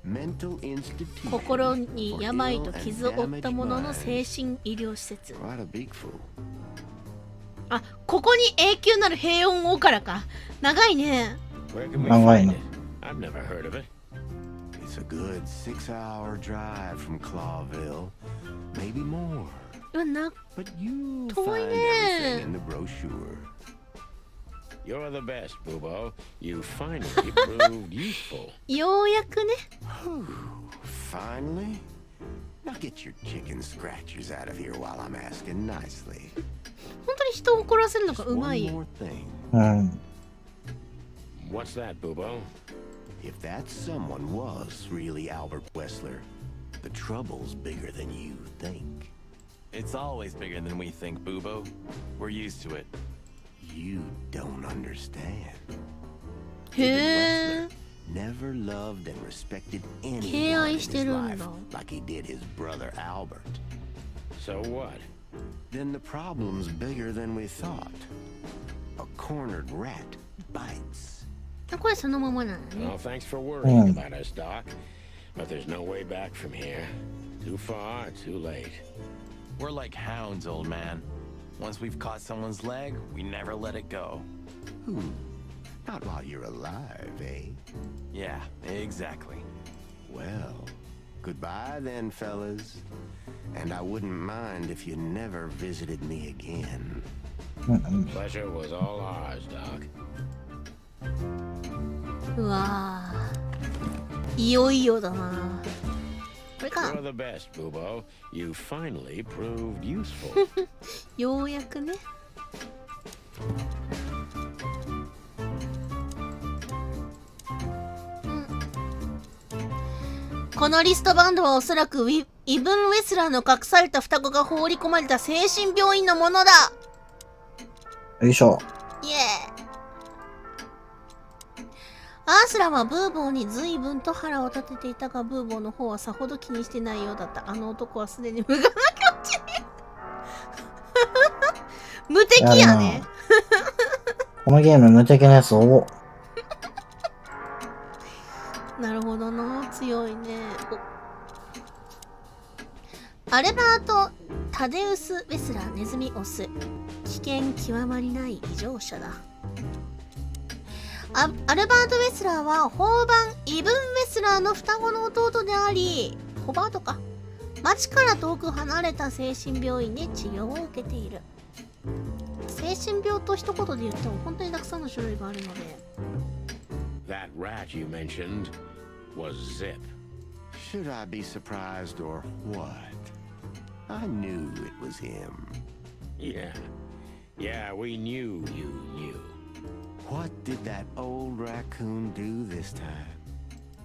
[SPEAKER 4] Mental institution.
[SPEAKER 1] 心に病と傷を負った者の精神医療施設。
[SPEAKER 4] Quite a big fool.
[SPEAKER 1] あ、ここに永久なる平穏をからか。長いね。
[SPEAKER 2] 長いの。
[SPEAKER 3] I've never heard of it.
[SPEAKER 4] It's a good 6-hour drive from Clawville. Maybe more.
[SPEAKER 1] うわ、
[SPEAKER 4] But you'll
[SPEAKER 1] 遠い
[SPEAKER 4] find
[SPEAKER 1] ね
[SPEAKER 4] everything in the brochure.
[SPEAKER 3] You're the best, Bubo. You finally proved useful.
[SPEAKER 1] ようやくね。
[SPEAKER 4] Finally? Now get your chicken scratchers out of here while I'm asking nicely.
[SPEAKER 1] 本当に人を怒らせるのがうま
[SPEAKER 4] One
[SPEAKER 1] い。
[SPEAKER 4] more thing.
[SPEAKER 2] うん。
[SPEAKER 3] What's that, Bubo?
[SPEAKER 4] If that someone was really Albert Wessler, the trouble's bigger than you think.
[SPEAKER 6] It's always bigger than we think, Bubo. We're used to it.
[SPEAKER 4] You don't understand.
[SPEAKER 1] へえ。
[SPEAKER 4] Never loved and respected
[SPEAKER 1] 敬
[SPEAKER 4] anyone
[SPEAKER 1] 愛
[SPEAKER 4] in
[SPEAKER 1] し
[SPEAKER 4] his
[SPEAKER 1] てるん
[SPEAKER 4] life
[SPEAKER 1] だ。
[SPEAKER 4] like he did his brother Albert.
[SPEAKER 3] So what?
[SPEAKER 4] Then the problem's bigger than we thought. A cornered rat bites.
[SPEAKER 1] これそのままなのね。
[SPEAKER 3] Well, thanks for worrying about us, Doc. But there's no way back from here. Too far, too late.
[SPEAKER 6] We're like hounds, old man. Once we've caught someone's leg, we never let it go.
[SPEAKER 4] Not while you're alive, eh?
[SPEAKER 6] Yeah, exactly.
[SPEAKER 4] Well, goodbye then, fellas. And I wouldn't mind if you never visited me again.
[SPEAKER 3] Pleasure was all ours, Doc.
[SPEAKER 1] うわー、いよいよだな。これか。
[SPEAKER 3] You're the best, Bubo. You finally proved useful.
[SPEAKER 1] ようやくね。このリストバンドはおそらくイブン・ウェスラーの隠された双子が放り込まれた精神病院のものだ。
[SPEAKER 2] よいしょ。
[SPEAKER 1] イエーイ。アースラはブーボーに随分と腹を立てていたが、ブーボーの方はさほど気にしてないようだった。あの男はすでに無我な境地に無敵やね。
[SPEAKER 2] このゲーム無敵なやつ多。
[SPEAKER 1] なるほどな、強いね。アルバート・タデウス・ウェスラーネズミオス。危険極まりない異常者だ。アルバート・ウェスラーは法番イブン・ウェスラーの双子の弟であり、ホバートか、町から遠く離れた精神病院で治療を受けている。精神病と一言で言っても本当にたくさんの種類があるので。
[SPEAKER 3] That rat you mentioned was Zip.
[SPEAKER 4] Should I be surprised or what? I knew it was him.
[SPEAKER 3] Yeah, we knew you knew.
[SPEAKER 4] What did that old raccoon do this time?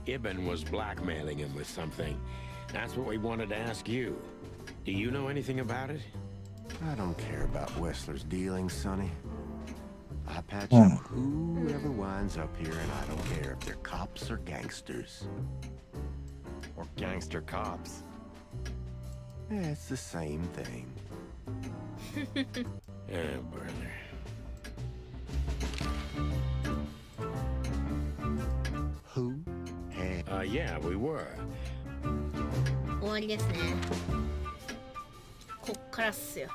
[SPEAKER 3] Ibn was blackmailing him with something. That's what we wanted to ask you. Do you know anything about it?
[SPEAKER 4] I don't care about Wessler's dealings, Sonny. I patch up whoever winds up here, and I don't care if they're cops or gangsters.
[SPEAKER 6] Or gangster cops.
[SPEAKER 4] Yeah, it's the same thing.
[SPEAKER 3] Oh, brother.
[SPEAKER 4] Who?
[SPEAKER 3] Yeah, we were.
[SPEAKER 1] 終わりですね。こっからっすよ。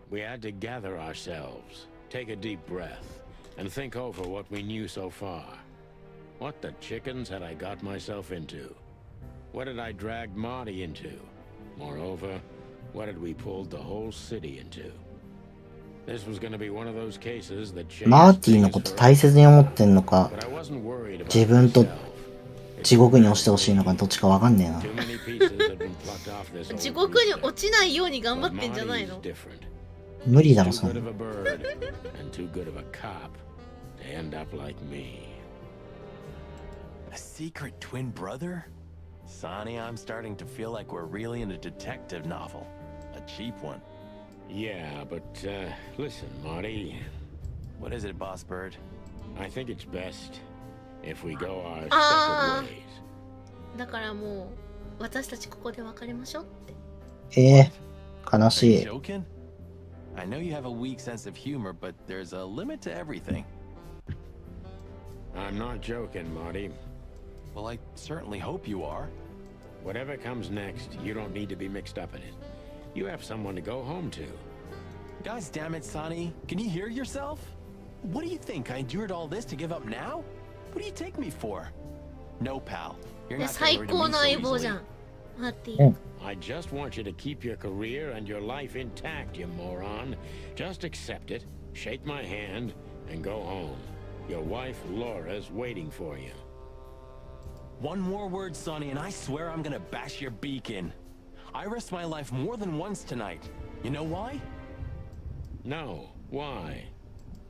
[SPEAKER 3] We had to gather ourselves, take a deep breath, and think over what we knew so far. What the chickens had I got myself into? What had I dragged Marty into? Moreover, what had we pulled the whole city into? This was going to be one of those cases that
[SPEAKER 2] マーティのこと大切に思ってんのか、自分と地獄に落ちてほしいのかどっちかわかんねえな。
[SPEAKER 1] 地獄に落ちないように頑張ってんじゃないの？
[SPEAKER 2] 無理だろ、そんな。
[SPEAKER 6] A secret twin brother? Sonny, I'm starting to feel like we're really in a detective novel. A cheap one.
[SPEAKER 3] Yeah, but, listen, Marty.
[SPEAKER 6] What is it, Boss Bird?
[SPEAKER 3] I think it's best if we go our separate ways.
[SPEAKER 1] だからもう、私たちここで別れましょうって。
[SPEAKER 2] 悲しい。
[SPEAKER 6] Are you joking? I know you have a weak sense of humor, but there's a limit to everything.
[SPEAKER 3] I'm not joking, Marty.
[SPEAKER 6] Well, I certainly hope you are.
[SPEAKER 3] Whatever comes next, you don't need to be mixed up in it. You have someone to go home to.
[SPEAKER 6] Guys, damn it, Sonny. Can you hear yourself? What do you think? I endured all this to give up now? What do you take me for? No, pal. You're not getting rid of me so easily.
[SPEAKER 3] I just want you to keep your career and your life intact, you moron. Just accept it, shake my hand, and go home. Your wife, Laura's waiting for you.
[SPEAKER 6] One more word, Sonny, and I swear I'm gonna bash your beak in. I risked my life more than once tonight. You know why?
[SPEAKER 3] No. Why?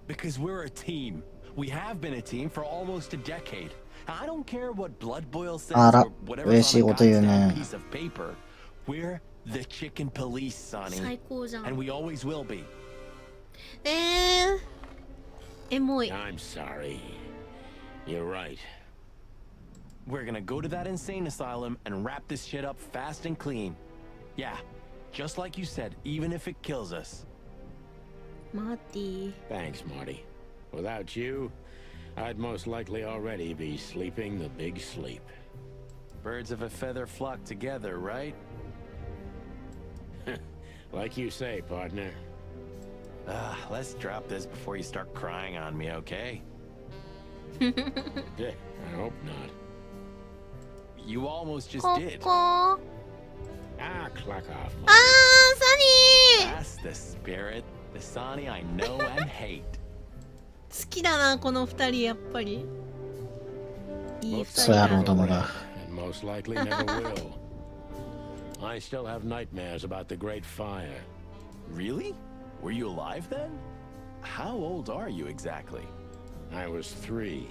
[SPEAKER 6] Because we're a team. We have been a team for almost a decade. I don't care what Blood Boil says or whatever's on the goddamn piece of paper. We're the chicken police, Sonny. And we always will be.
[SPEAKER 3] I'm sorry. You're right.
[SPEAKER 6] We're gonna go to that insane asylum and wrap this shit up fast and clean. Yeah, just like you said, even if it kills us.
[SPEAKER 1] Marty.
[SPEAKER 3] Thanks, Marty. Without you, I'd most likely already be sleeping the big sleep.
[SPEAKER 6] Birds of a feather flock together, right?
[SPEAKER 3] Like you say, partner.
[SPEAKER 6] Let's drop this before you start crying on me, okay?
[SPEAKER 3] I hope not.
[SPEAKER 6] You almost just did.
[SPEAKER 3] Clock off.
[SPEAKER 1] Sonny!
[SPEAKER 6] That's the spirit. The Sonny I know and hate.
[SPEAKER 1] 好きだな、この二人、やっぱり。いい二人。
[SPEAKER 2] そうやろうともだ。
[SPEAKER 3] And most likely never will. I still have nightmares about the Great Fire.
[SPEAKER 6] Really? Were you alive then? How old are you exactly?
[SPEAKER 3] I was 3.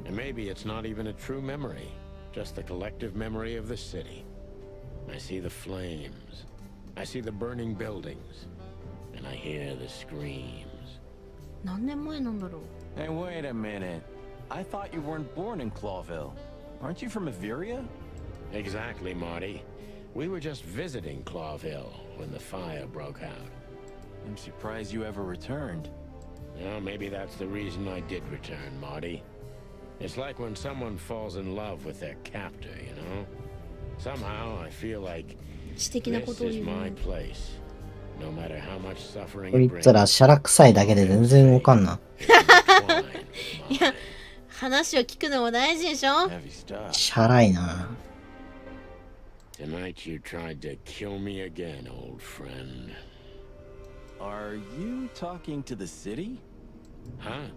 [SPEAKER 3] And maybe it's not even a true memory. Just the collective memory of the city. I see the flames. I see the burning buildings. And I hear the screams.
[SPEAKER 1] 何年前なんだろう?
[SPEAKER 6] Hey, wait a minute. I thought you weren't born in Clawville. Aren't you from Averia?
[SPEAKER 3] Exactly, Marty. We were just visiting Clawville when the fire broke out.
[SPEAKER 6] I'm surprised you ever returned.
[SPEAKER 3] Well, maybe that's the reason I did return, Marty. It's like when someone falls in love with their captor, you know? Somehow I feel like this is my place. No matter how much suffering
[SPEAKER 2] こいつらシャラ臭いだけで全然動かんな。
[SPEAKER 1] いや、話を聞くのも大事でしょ？
[SPEAKER 2] シャラいな。
[SPEAKER 3] Tonight you tried to kill me again, old friend.
[SPEAKER 6] Are you talking to the city?
[SPEAKER 3] Huh?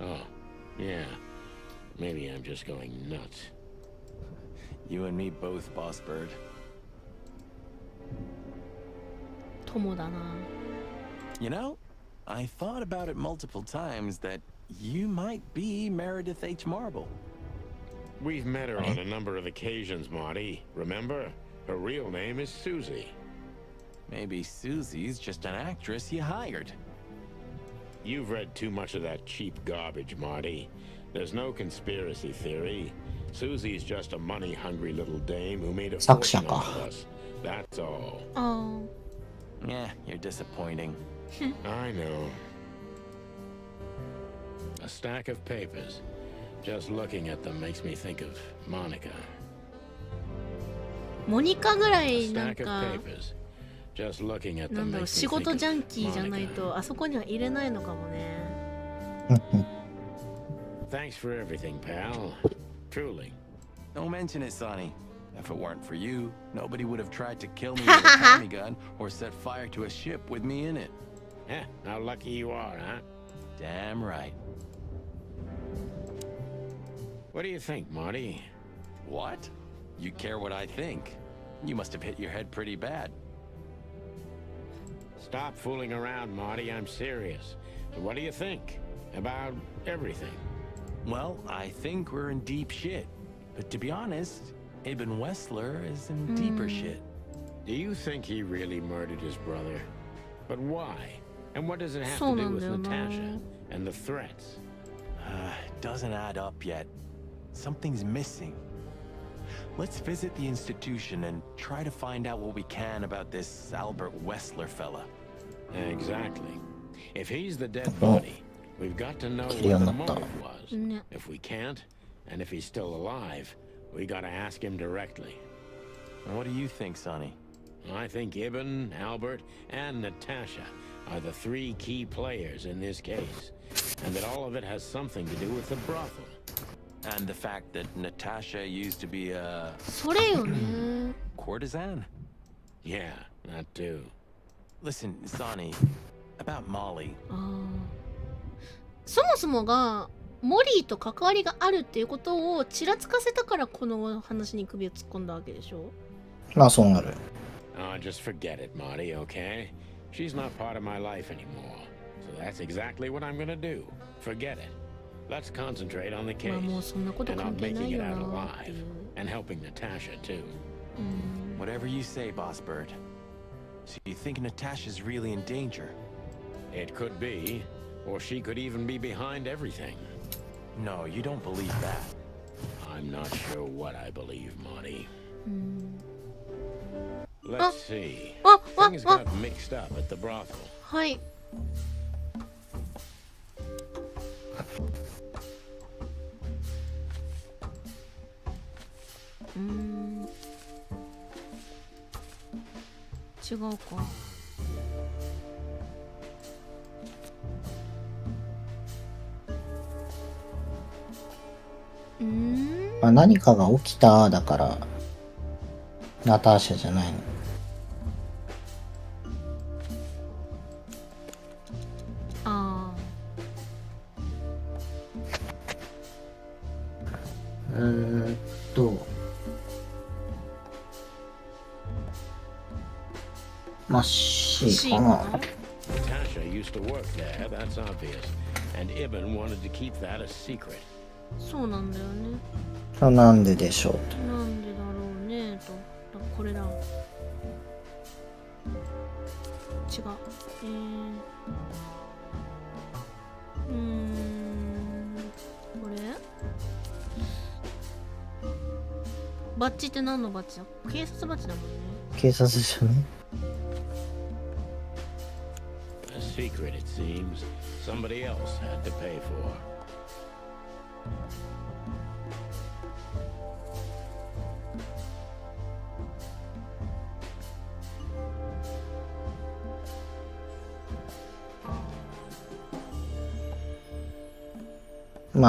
[SPEAKER 3] Oh, yeah. Maybe I'm just going nuts.
[SPEAKER 6] You and me both, Boss Bird.
[SPEAKER 1] 友だな。
[SPEAKER 6] You know, I thought about it multiple times that you might be Meredith H. Marble.
[SPEAKER 3] We've met her on a number of occasions, Marty. Remember? Her real name is Susie.
[SPEAKER 6] Maybe Susie's just an actress you hired.
[SPEAKER 3] You've read too much of that cheap garbage, Marty. There's no conspiracy theory. Susie's just a money-hungry little dame who made a fortune off of us. That's all.
[SPEAKER 1] Oh.
[SPEAKER 6] Yeah, you're disappointing.
[SPEAKER 3] I know. A stack of papers. Just looking at them makes me think of Monica.
[SPEAKER 1] モニカぐらいなんか、なんだろう、仕事ジャンキーじゃないとあそこには入れないのかもね。
[SPEAKER 3] Thanks for everything, pal. Truly.
[SPEAKER 6] Don't mention it, Sonny. If it weren't for you, nobody would have tried to kill me with a Tommy gun or set fire to a ship with me in it.
[SPEAKER 3] Yeah, how lucky you are, huh?
[SPEAKER 6] Damn right.
[SPEAKER 3] What do you think, Marty?
[SPEAKER 6] What? You care what I think? You must have hit your head pretty bad.
[SPEAKER 3] Stop fooling around, Marty. I'm serious. So what do you think about everything?
[SPEAKER 6] Well, I think we're in deep shit. But to be honest, Ibn Wessler is in deeper shit.
[SPEAKER 3] Do you think he really murdered his brother? But why? And what does it have to do with Natasha and the threats?
[SPEAKER 6] It doesn't add up yet. Something's missing. Let's visit the institution and try to find out what we can about this Albert Wessler fella.
[SPEAKER 3] Exactly. If he's the dead body, we've got to know what the motive was. If we can't, and if he's still alive, we gotta ask him directly.
[SPEAKER 6] What do you think, Sonny?
[SPEAKER 3] I think Ibn, Albert, and Natasha are the three key players in this case, and that all of it has something to do with the brothel.
[SPEAKER 6] And the fact that Natasha used to be a... courtesan?
[SPEAKER 3] Yeah, that too.
[SPEAKER 6] Listen, Sonny, about Molly.
[SPEAKER 1] そもそもがモリーと関わりがあるっていうことをちらつかせたからこの話に首を突っ込んだわけでしょ。
[SPEAKER 2] まあそうなる。
[SPEAKER 3] Just forget it, Marty, okay? She's not part of my life anymore. So that's exactly what I'm gonna do. Forget it. Let's concentrate on the case and on making it out alive and helping Natasha too.
[SPEAKER 6] Whatever you say, Boss Bird. So you think Natasha's really in danger?
[SPEAKER 3] It could be, or she could even be behind everything.
[SPEAKER 6] No, you don't believe that.
[SPEAKER 3] I'm not sure what I believe, Marty. Let's see. Things got mixed up at the brothel.
[SPEAKER 1] はい。違うか。
[SPEAKER 2] まあ、何かが起きただからナターシャじゃないの。
[SPEAKER 1] あ
[SPEAKER 2] まあ C かな。
[SPEAKER 3] Natasha used to work there, that's obvious. And Ibn wanted to keep that a secret.
[SPEAKER 1] そうなんだよね。
[SPEAKER 2] なんででしょうと。
[SPEAKER 1] なんでだろうねと。これだ。違う。これ？バッジって何のバッジだ？警察バッジだもんね。
[SPEAKER 2] 警察じゃね。
[SPEAKER 3] A secret, it seems. Somebody else had to pay for.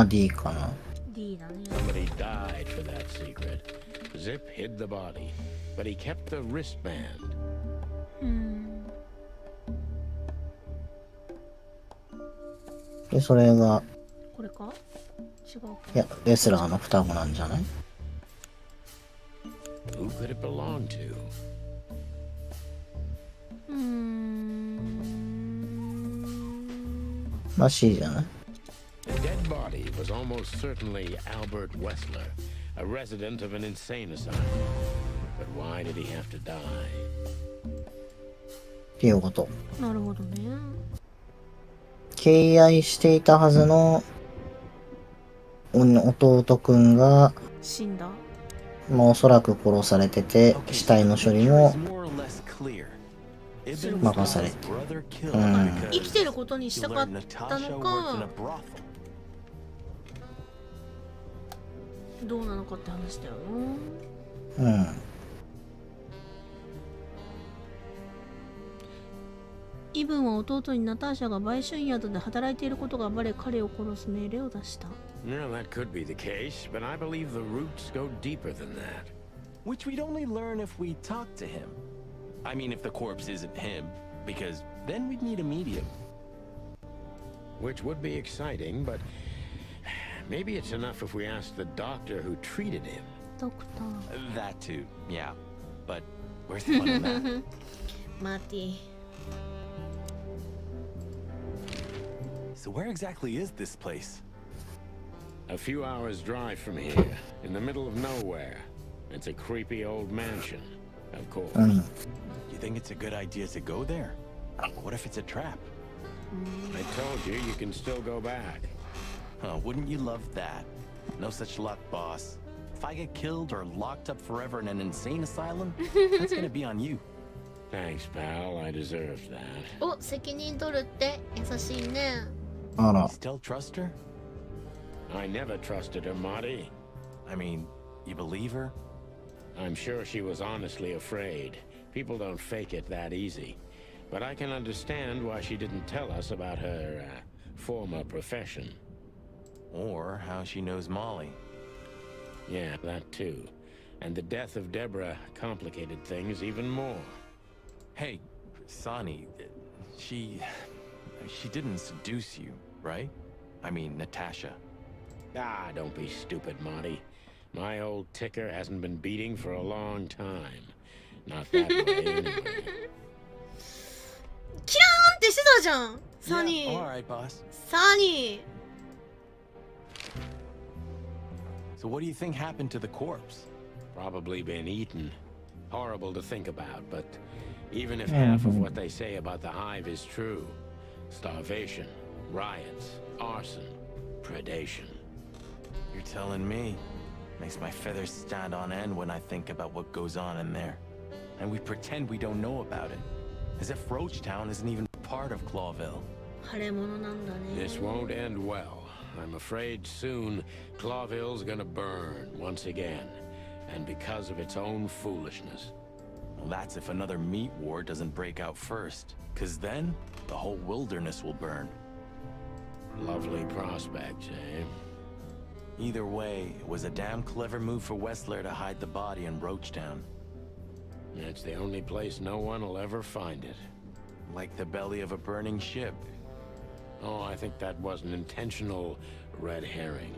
[SPEAKER 2] D かな。
[SPEAKER 1] D だね。
[SPEAKER 3] Somebody died for that secret. Zip hid the body, but he kept the wristband.
[SPEAKER 2] で、それが。
[SPEAKER 1] これか？違うか。
[SPEAKER 2] いや、レスラーの双子なんじゃない？
[SPEAKER 3] Who could it belong to?
[SPEAKER 2] まあ C じゃない？
[SPEAKER 3] The dead body was almost certainly Albert Wessler, a resident of an insane asylum. But why did he have to die?
[SPEAKER 2] っていうこと。
[SPEAKER 1] なるほどね。
[SPEAKER 2] 敬愛していたはずの弟くんが
[SPEAKER 1] 死んだ。
[SPEAKER 2] まあおそらく殺されてて、死体の処理も任されて、
[SPEAKER 1] 生きてることにしたかったのかどうなのかって話だよな。イブンは弟にナターシャが売春宿で働いていることがバレ、彼を殺す命令を出した。
[SPEAKER 3] No, that could be the case, but I believe the roots go deeper than that.
[SPEAKER 6] Which we'd only learn if we talk to him. I mean, if the corpse isn't him, because then we'd need a medium.
[SPEAKER 3] Which would be exciting, but maybe it's enough if we ask the doctor who treated him.
[SPEAKER 1] doctor.
[SPEAKER 6] That too, yeah. But where's the fun in that?
[SPEAKER 1] Marty.
[SPEAKER 6] So where exactly is this place?
[SPEAKER 3] A few hours drive from here, in the middle of nowhere. It's a creepy old mansion, of course.
[SPEAKER 6] You think it's a good idea to go there? What if it's a trap?
[SPEAKER 3] I told you, you can still go back.
[SPEAKER 6] Wouldn't you love that? No such luck, boss. If I get killed or locked up forever in an insane asylum, that's gonna be on you.
[SPEAKER 3] Thanks, pal. I deserve that.
[SPEAKER 1] お、責任取るって優しいね。
[SPEAKER 2] あら。
[SPEAKER 6] Still trust her?
[SPEAKER 3] I never trusted her, Marty.
[SPEAKER 6] I mean, you believe her?
[SPEAKER 3] I'm sure she was honestly afraid. People don't fake it that easy. But I can understand why she didn't tell us about her former profession.
[SPEAKER 6] Or how she knows Molly.
[SPEAKER 3] Yeah, that too. And the death of Deborah complicated things even more.
[SPEAKER 6] Hey, Sonny, she didn't seduce you, right? I mean, Natasha.
[SPEAKER 3] Ah, don't be stupid, Marty. My old ticker hasn't been beating for a long time. Not that way, anyway.
[SPEAKER 1] キラーンってしてたじゃん、サニー。
[SPEAKER 6] Yeah, all right, boss.
[SPEAKER 1] サニー。
[SPEAKER 6] So what do you think happened to the corpse?
[SPEAKER 3] Probably been eaten. Horrible to think about, but even if half of what they say about the hive is true, starvation, riots, arson, predation.
[SPEAKER 6] You're telling me. Makes my feathers stand on end when I think about what goes on in there. And we pretend we don't know about it. As if Roachtown isn't even part of Clawville.
[SPEAKER 1] 腫れ物なんだね。
[SPEAKER 3] This won't end well. I'm afraid soon Clawville's gonna burn once again, and because of its own foolishness.
[SPEAKER 6] Well, that's if another meat war doesn't break out first, 'cause then the whole wilderness will burn.
[SPEAKER 3] Lovely prospects, eh?
[SPEAKER 6] Either way, it was a damn clever move for Westler to hide the body in Roachtown.
[SPEAKER 3] It's the only place no one will ever find it.
[SPEAKER 6] Like the belly of a burning ship.
[SPEAKER 3] Oh, I think that was an intentional red herring.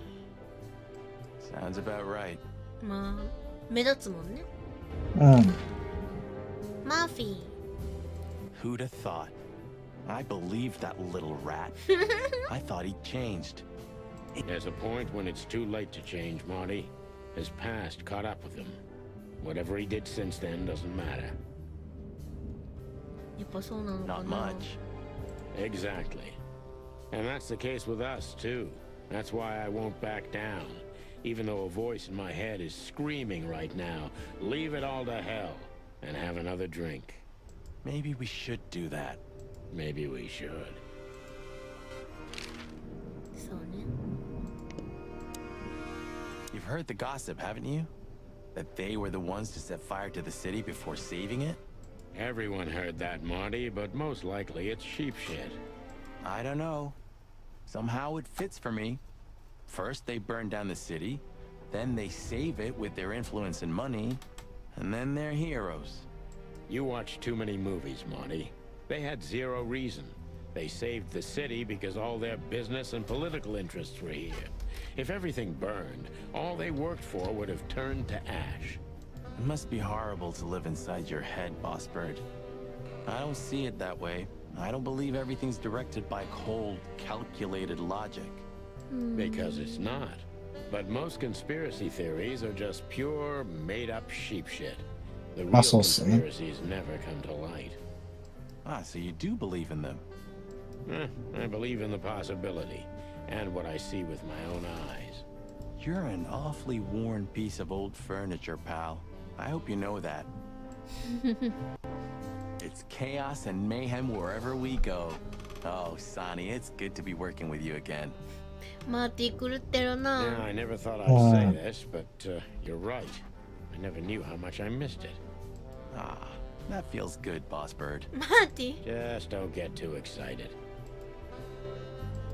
[SPEAKER 6] Sounds about right.
[SPEAKER 1] まあ、目立つもんね。マーフィー。
[SPEAKER 6] Who'd have thought? I believed that little rat. I thought he'd changed.
[SPEAKER 3] There's a point when it's too late to change, Marty. His past caught up with him. Whatever he did since then doesn't matter.
[SPEAKER 1] やっぱそうなのか
[SPEAKER 6] Not
[SPEAKER 1] な。
[SPEAKER 6] much.
[SPEAKER 3] Exactly. And that's the case with us, too. That's why I won't back down. Even though a voice in my head is screaming right now, leave it all to hell and have another drink.
[SPEAKER 6] Maybe we should do that.
[SPEAKER 3] Maybe we should.
[SPEAKER 1] そうね。
[SPEAKER 6] You've heard the gossip, haven't you? That they were the ones to set fire to the city before saving it?
[SPEAKER 3] Everyone heard that, Marty, but most likely it's sheep shit.
[SPEAKER 6] I don't know. Somehow it fits for me. First they burn down the city, then they save it with their influence and money, and then they're heroes.
[SPEAKER 3] You watch too many movies, Marty. They had zero reason. They saved the city because all their business and political interests were here. If everything burned, all they worked for would have turned to ash.
[SPEAKER 6] It must be horrible to live inside your head, Boss Bird. I don't see it that way. I don't believe everything's directed by cold, calculated logic.
[SPEAKER 3] Because it's not. But most conspiracy theories are just pure, made-up sheep shit. The real conspiracies never come to light.
[SPEAKER 6] Ah, so you do believe in them?
[SPEAKER 3] I believe in the possibility, and what I see with my own eyes.
[SPEAKER 6] You're an awfully worn piece of old furniture, pal. I hope you know that. It's chaos and mayhem wherever we go. Oh, Sonny, it's good to be working with you again.
[SPEAKER 1] マーティ狂ってるな。
[SPEAKER 3] Yeah, I never thought I'd say this, but you're right. I never knew how much I missed it.
[SPEAKER 6] Ah, that feels good, Boss Bird.
[SPEAKER 1] マーティ。
[SPEAKER 3] Just don't get too excited.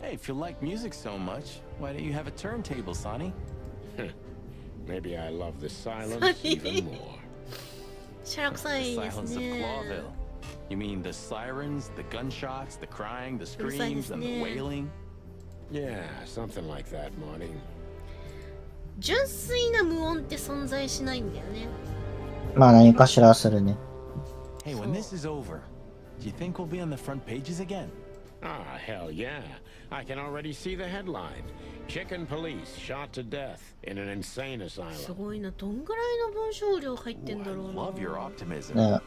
[SPEAKER 6] Hey, if you like music so much, why don't you have a turntable, Sonny?
[SPEAKER 3] Maybe I love the silence even more.
[SPEAKER 1] シャラ臭い
[SPEAKER 6] The
[SPEAKER 1] です
[SPEAKER 6] silence of
[SPEAKER 1] ね。
[SPEAKER 6] Clawville. You mean the sirens, the gunshots, the crying, the screams, and the wailing?
[SPEAKER 3] Yeah, something like that, Marty.
[SPEAKER 1] 純粋な無音って存在しないんだよね。
[SPEAKER 2] まあ何かしらするね。
[SPEAKER 6] Hey, when this is over, do you think we'll be on the front pages again?
[SPEAKER 3] Ah, hell yeah. I can already see the headline. Chicken police shot to death in an insane
[SPEAKER 1] す
[SPEAKER 3] asylum.
[SPEAKER 1] ごいな、どんぐらいの文章量入ってんだろうな。
[SPEAKER 6] Love your optimism.
[SPEAKER 2] ね、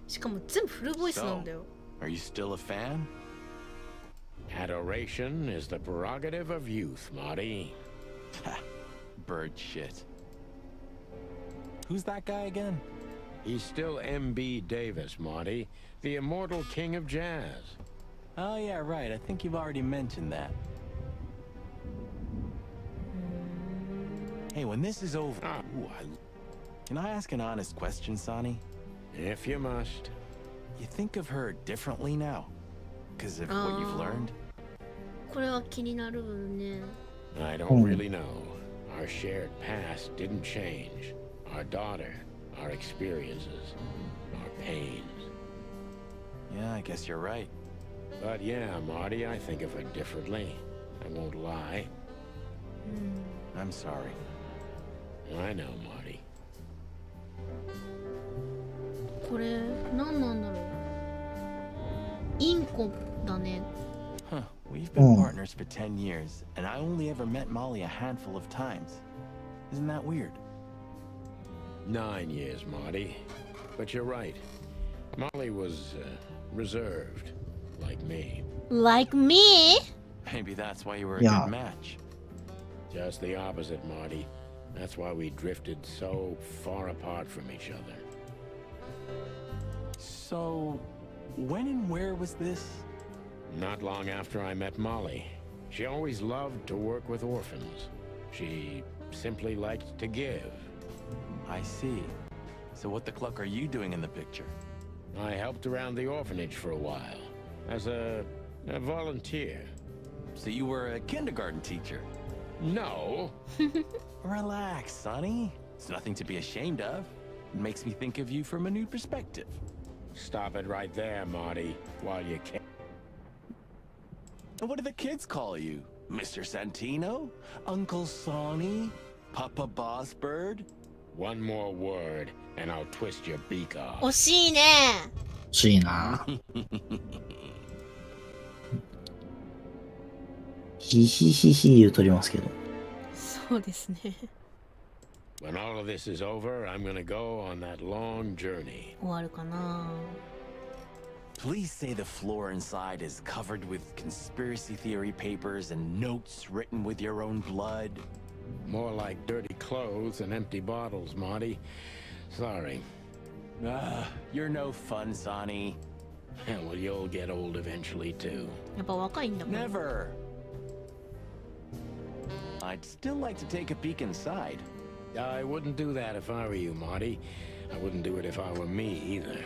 [SPEAKER 1] しかも全部フルボイスなんだよ。
[SPEAKER 6] Are you still a fan?
[SPEAKER 3] Adoration is the prerogative of youth, Marty.
[SPEAKER 6] Bird shit. Who's that guy again?
[SPEAKER 3] He's still M.B. Davis, Marty, the immortal king of jazz.
[SPEAKER 6] Oh yeah, right. I think you've already mentioned that. Hey, when this is over, can I ask an honest question, Sonny?
[SPEAKER 3] If you must.
[SPEAKER 6] You think of her differently now? Because of what you've learned?
[SPEAKER 1] これは気になるね。
[SPEAKER 3] I don't really know. Our shared past didn't change. Our daughter, our experiences, our pains.
[SPEAKER 6] Yeah, I guess you're right.
[SPEAKER 3] But yeah, Marty, I think of her differently. I won't lie.
[SPEAKER 6] I'm sorry.
[SPEAKER 3] I know, Marty.
[SPEAKER 1] これ何なんだろう。インコだね。
[SPEAKER 6] Huh. We've been partners for 10 years, and I only ever met Molly a handful of times. Isn't that weird?
[SPEAKER 3] 9 years, Marty. But you're right. Molly was reserved, like me.
[SPEAKER 1] Like me?
[SPEAKER 6] Maybe that's why you were a
[SPEAKER 2] Yeah.
[SPEAKER 6] good match.
[SPEAKER 3] Just the opposite, Marty. That's why we drifted so far apart from each other.
[SPEAKER 6] So, when and where was this?
[SPEAKER 3] Not long after I met Molly. She always loved to work with orphans. She simply liked to give.
[SPEAKER 6] I see. So what the cluck are you doing in the picture?
[SPEAKER 3] I helped around the orphanage for a while. As a volunteer.
[SPEAKER 6] So you were a kindergarten teacher?
[SPEAKER 3] No.
[SPEAKER 6] Relax, Sonny. It's nothing to be ashamed of. It makes me think of you from a new perspective.
[SPEAKER 3] Stop it right there, Marty, while you can.
[SPEAKER 6] And what do the kids call you? Mr. Santino? Uncle Sonny? Papa Bossbird?
[SPEAKER 3] One more word, and I'll twist your beak off.
[SPEAKER 1] 惜しいね。
[SPEAKER 2] 欲しいな。ヒヒヒヒ言うとりますけど。
[SPEAKER 1] そうですね。
[SPEAKER 3] When all of this is over, I'm gonna go on that long journey.
[SPEAKER 1] 終わるかな。
[SPEAKER 6] Please say the floor inside is covered with conspiracy theory papers and notes written with your own blood.
[SPEAKER 3] More like dirty clothes and empty bottles, Marty. Sorry.
[SPEAKER 6] You're no fun, Sonny.
[SPEAKER 3] Well, you'll get old eventually, too.
[SPEAKER 1] やっぱ若いんだもん。
[SPEAKER 6] Never. I'd still like to take a peek inside.
[SPEAKER 3] I wouldn't do that if I were you, Marty. I wouldn't do it if I were me, either.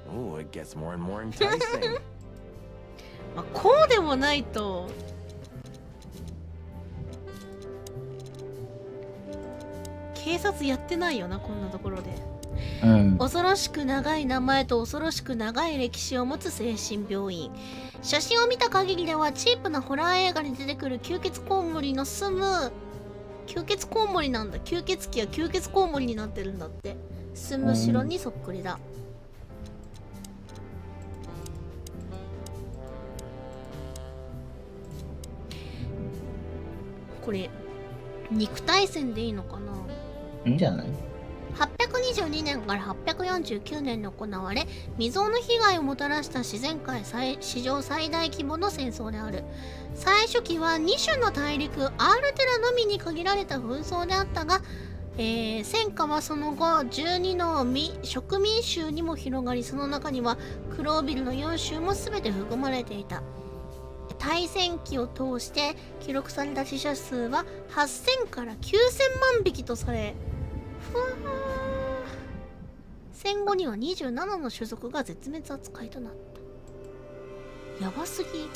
[SPEAKER 6] Oh, it gets more and more enticing.
[SPEAKER 1] まあこうでもないと。警察やってないよな、こんなところで。恐ろしく長い名前と恐ろしく長い歴史を持つ精神病院。写真を見た限りではチープなホラー映画に出てくる吸血コウモリの住む吸血コウモリなんだ。吸血鬼は吸血コウモリになってるんだって。住む城にそっくりだ。これ肉体戦でいいのかな。
[SPEAKER 2] いいんじゃない。
[SPEAKER 1] 822年から849年に行われ、未曾有の被害をもたらした自然界史上最大規模の戦争である。最初期は2種の大陸アールテラのみに限られた紛争であったが、戦火はその後12の植民州にも広がり、その中にはクロービルの4州も全て含まれていた。対戦期を通して記録された死者数は8000から9000万匹とされ、戦後には27の種族が絶滅扱いとなった。やばすぎ。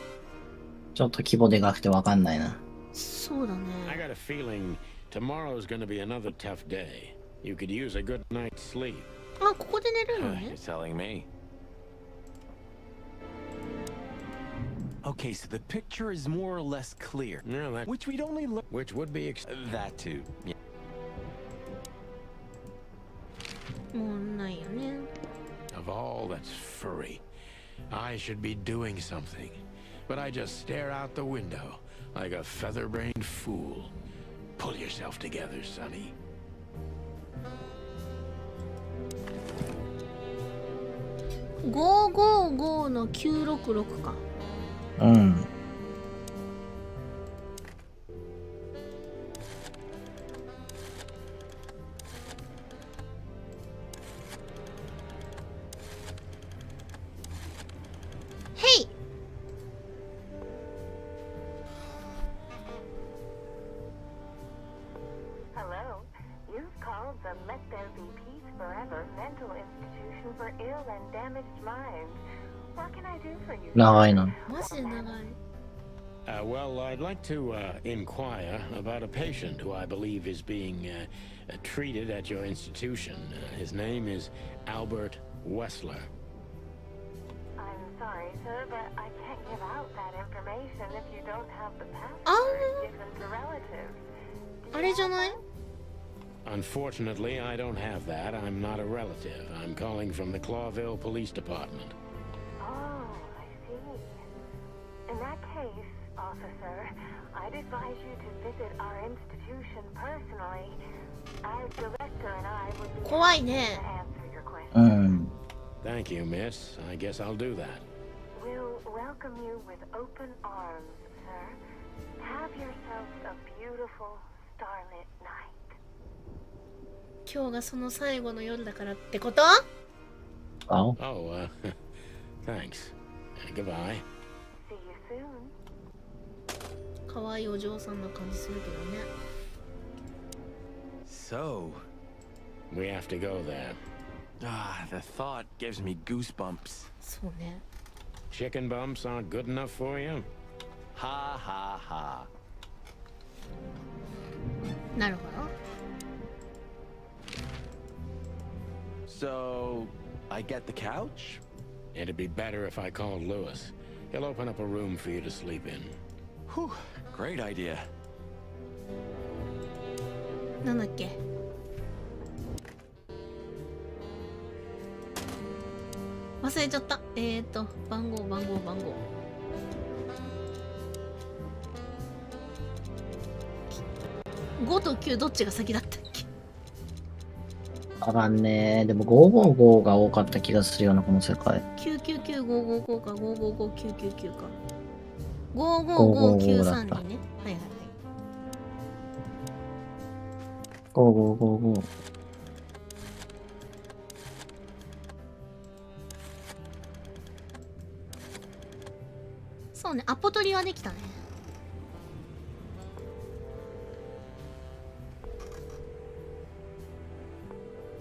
[SPEAKER 2] ちょっと規模でかくてわかんないな。
[SPEAKER 1] そうだね。
[SPEAKER 3] I got a feeling tomorrow's gonna be another tough day. You could use a good night's sleep.
[SPEAKER 1] あ、ここで寝るのね。
[SPEAKER 6] You're telling me. Okay, so the picture is more or less clear.
[SPEAKER 3] No, that...
[SPEAKER 6] Which we'd only look...
[SPEAKER 3] Which would be...
[SPEAKER 6] That too. Yeah.
[SPEAKER 1] もうないよね。
[SPEAKER 3] Of all that's furry, I should be doing something. But I just stare out the window like a feather-brained fool. Pull yourself together, Sonny.
[SPEAKER 1] 555の966か。
[SPEAKER 2] うん。
[SPEAKER 1] へい。
[SPEAKER 15] Hello. You've called the Let There Be Peace Forever mental institution for ill and damaged minds. What can I do for you?
[SPEAKER 2] 長いな。
[SPEAKER 1] マジで長い。
[SPEAKER 3] Well, I'd like to inquire about a patient who I believe is being treated at your institution. His name is Albert Wessler.
[SPEAKER 15] I'm sorry, sir, but I can't give out that information if you don't have the password given to relatives.
[SPEAKER 1] あれじゃない？
[SPEAKER 3] Unfortunately, I don't have that. I'm not a relative. I'm calling from the Clawville Police Department.
[SPEAKER 15] Oh, I see. In that case, officer, I'd advise you to visit our institution personally. Our director and I would be happy to answer your questions.
[SPEAKER 3] Thank you, miss. I guess I'll do that.
[SPEAKER 15] We'll welcome you with open arms, sir. Have yourselves a beautiful starlit night.
[SPEAKER 1] 今日がその最後の夜だからってこと？
[SPEAKER 3] Oh, thanks. Goodbye.
[SPEAKER 15] See you soon.
[SPEAKER 1] 可愛いお嬢さんな感じするけどね。
[SPEAKER 6] So,
[SPEAKER 3] we have to go there.
[SPEAKER 6] Ah, the thought gives me goosebumps.
[SPEAKER 1] そうね。
[SPEAKER 3] Chicken bumps aren't good enough for you?
[SPEAKER 6] Ha ha ha.
[SPEAKER 1] なるほど。
[SPEAKER 6] So, I get the couch?
[SPEAKER 3] It'd be better if I called Lewis. He'll open up a room for you to sleep in.
[SPEAKER 6] Whew, great idea.
[SPEAKER 1] なんだっけ？忘れちゃった。番号。5と9どっちが先だったっけ？
[SPEAKER 2] わかんねえ。でも555が多かった気がするような、この世界。
[SPEAKER 1] 999555か555999か。55593にね。はいはいはい。
[SPEAKER 2] 5555。
[SPEAKER 1] そうね、アポ取りはできたね。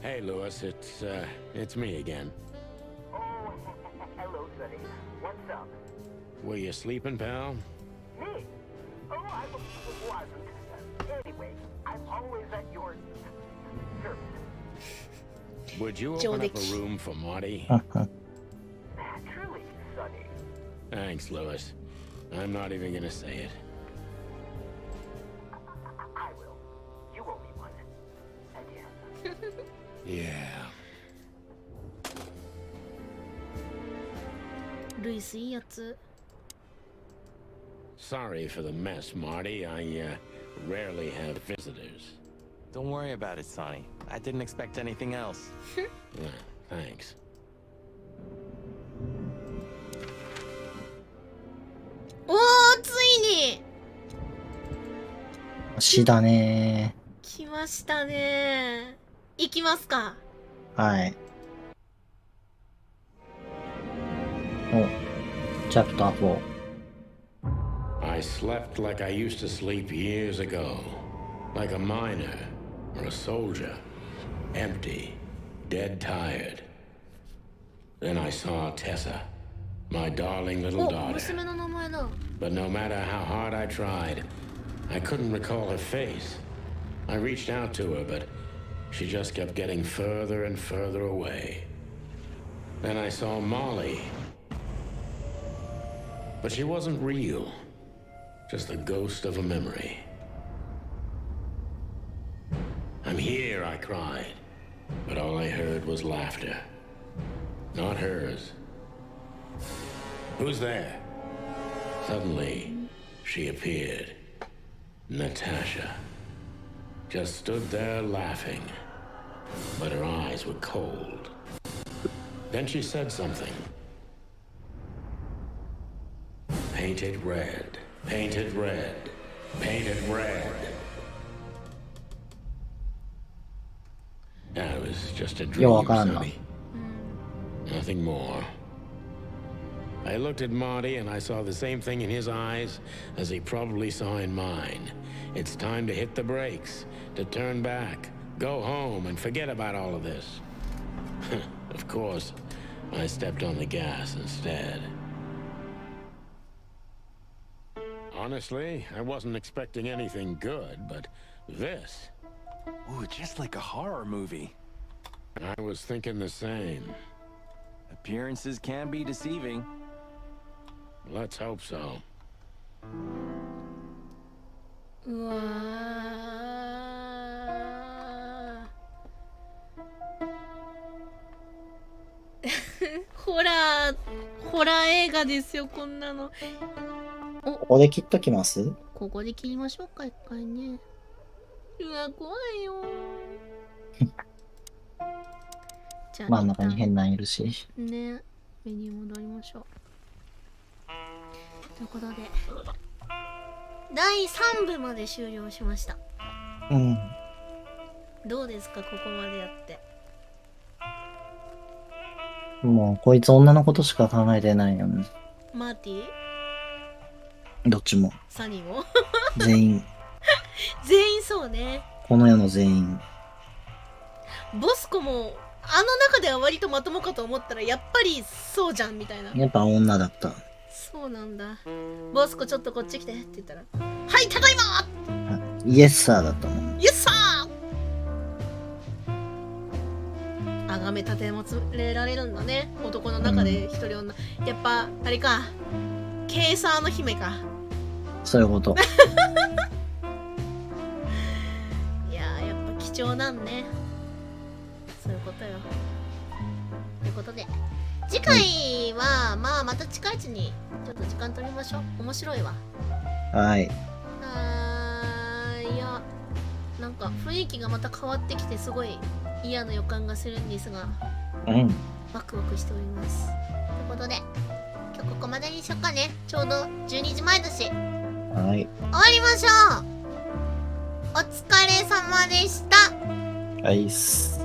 [SPEAKER 3] Hey, Lewis, it's me again.
[SPEAKER 7] Oh, hello, Sonny. What's up?
[SPEAKER 3] Were you sleeping, pal?
[SPEAKER 7] Me? Oh, I wasn't. Anyway, I'm always at your service.
[SPEAKER 3] Would you open up a room for Marty?
[SPEAKER 7] Truly, Sonny.
[SPEAKER 3] Thanks, Lewis. I'm not even gonna say it.
[SPEAKER 7] I will. You owe me one. Adieu.
[SPEAKER 3] Yeah.
[SPEAKER 1] ルイスいいやつ。
[SPEAKER 3] Sorry for the mess, Marty. I rarely have visitors.
[SPEAKER 6] Don't worry about it, Sonny. I didn't expect anything else.
[SPEAKER 3] Thanks.
[SPEAKER 1] おー、ついに
[SPEAKER 2] しだね
[SPEAKER 1] 来ましたね。行きますか。
[SPEAKER 2] はい。お、チャプター4。
[SPEAKER 3] I slept like I used to sleep years ago, like a miner or a soldier, empty, dead tired. Then I saw Tessa, my darling little
[SPEAKER 1] お、
[SPEAKER 3] daughter.
[SPEAKER 1] 娘の名前だ。
[SPEAKER 3] But no matter how hard I tried, I couldn't recall her face. I reached out to her, but she just kept getting further and further away. Then I saw Molly. But she wasn't real. Just the ghost of a memory. I'm here, I cried. But all I heard was laughter. Not hers. Who's there? Suddenly, she appeared. Natasha. Just stood there laughing. But her eyes were cold. Then she said something. Painted red. Painted red. Painted red. That was just a dream, Sonny. Nothing more. I looked at Marty and I saw the same thing in his eyes as he probably saw in mine. It's time to hit the brakes, to turn back, go home and forget about all of this. Of course, I stepped on the gas instead. Honestly, I wasn't expecting anything good, but this...
[SPEAKER 6] Ooh, just like a horror movie.
[SPEAKER 3] I was thinking the same.
[SPEAKER 6] Appearances can be deceiving.
[SPEAKER 3] Let's hope so.
[SPEAKER 1] うわーホラー映画ですよ、こんなの。
[SPEAKER 2] ここで切っときます？
[SPEAKER 1] ここで切りましょうか、一回ね。うわ、怖いよ。じゃあ
[SPEAKER 2] 真ん中に変なんいるし。
[SPEAKER 1] ね、メニュー戻りましょう。ということで、第3部まで終了しました。
[SPEAKER 2] うん。
[SPEAKER 1] どうですか、ここまでやって。
[SPEAKER 2] もう、こいつ女のことしか考えてないよね。
[SPEAKER 1] マーティ？
[SPEAKER 2] どっちも。
[SPEAKER 1] サニーも
[SPEAKER 2] 全員。
[SPEAKER 1] 全員そうね。
[SPEAKER 2] この世の全員。
[SPEAKER 1] ボスコもあの中では割とまともかと思ったらやっぱりそうじゃんみたいな。
[SPEAKER 2] やっぱ女だった。
[SPEAKER 1] そうなんだ。ボスコちょっとこっち来てって言ったら、はいただいまー。
[SPEAKER 2] イエスサーだったもん。
[SPEAKER 1] イエスサー。あがめ立てもつれられるんだね。男の中で一人女。やっぱあれか。ケーサーの姫か。
[SPEAKER 2] そういうこと。
[SPEAKER 1] いやー、やっぱ貴重なんね。そういうことよ。ということで、次回は、まあまた近いうちにちょっと時間取りましょう。面白いわ。
[SPEAKER 2] はい。
[SPEAKER 1] いや、なんか雰囲気がまた変わってきてすごい嫌な予感がするんですが、
[SPEAKER 2] うん。
[SPEAKER 1] ワクワクしております。ということで、今日ここまでにしよっかね。ちょうど12時前だし。
[SPEAKER 2] はい。
[SPEAKER 1] 終わりましょう。お疲れ様でした。
[SPEAKER 2] はいっす。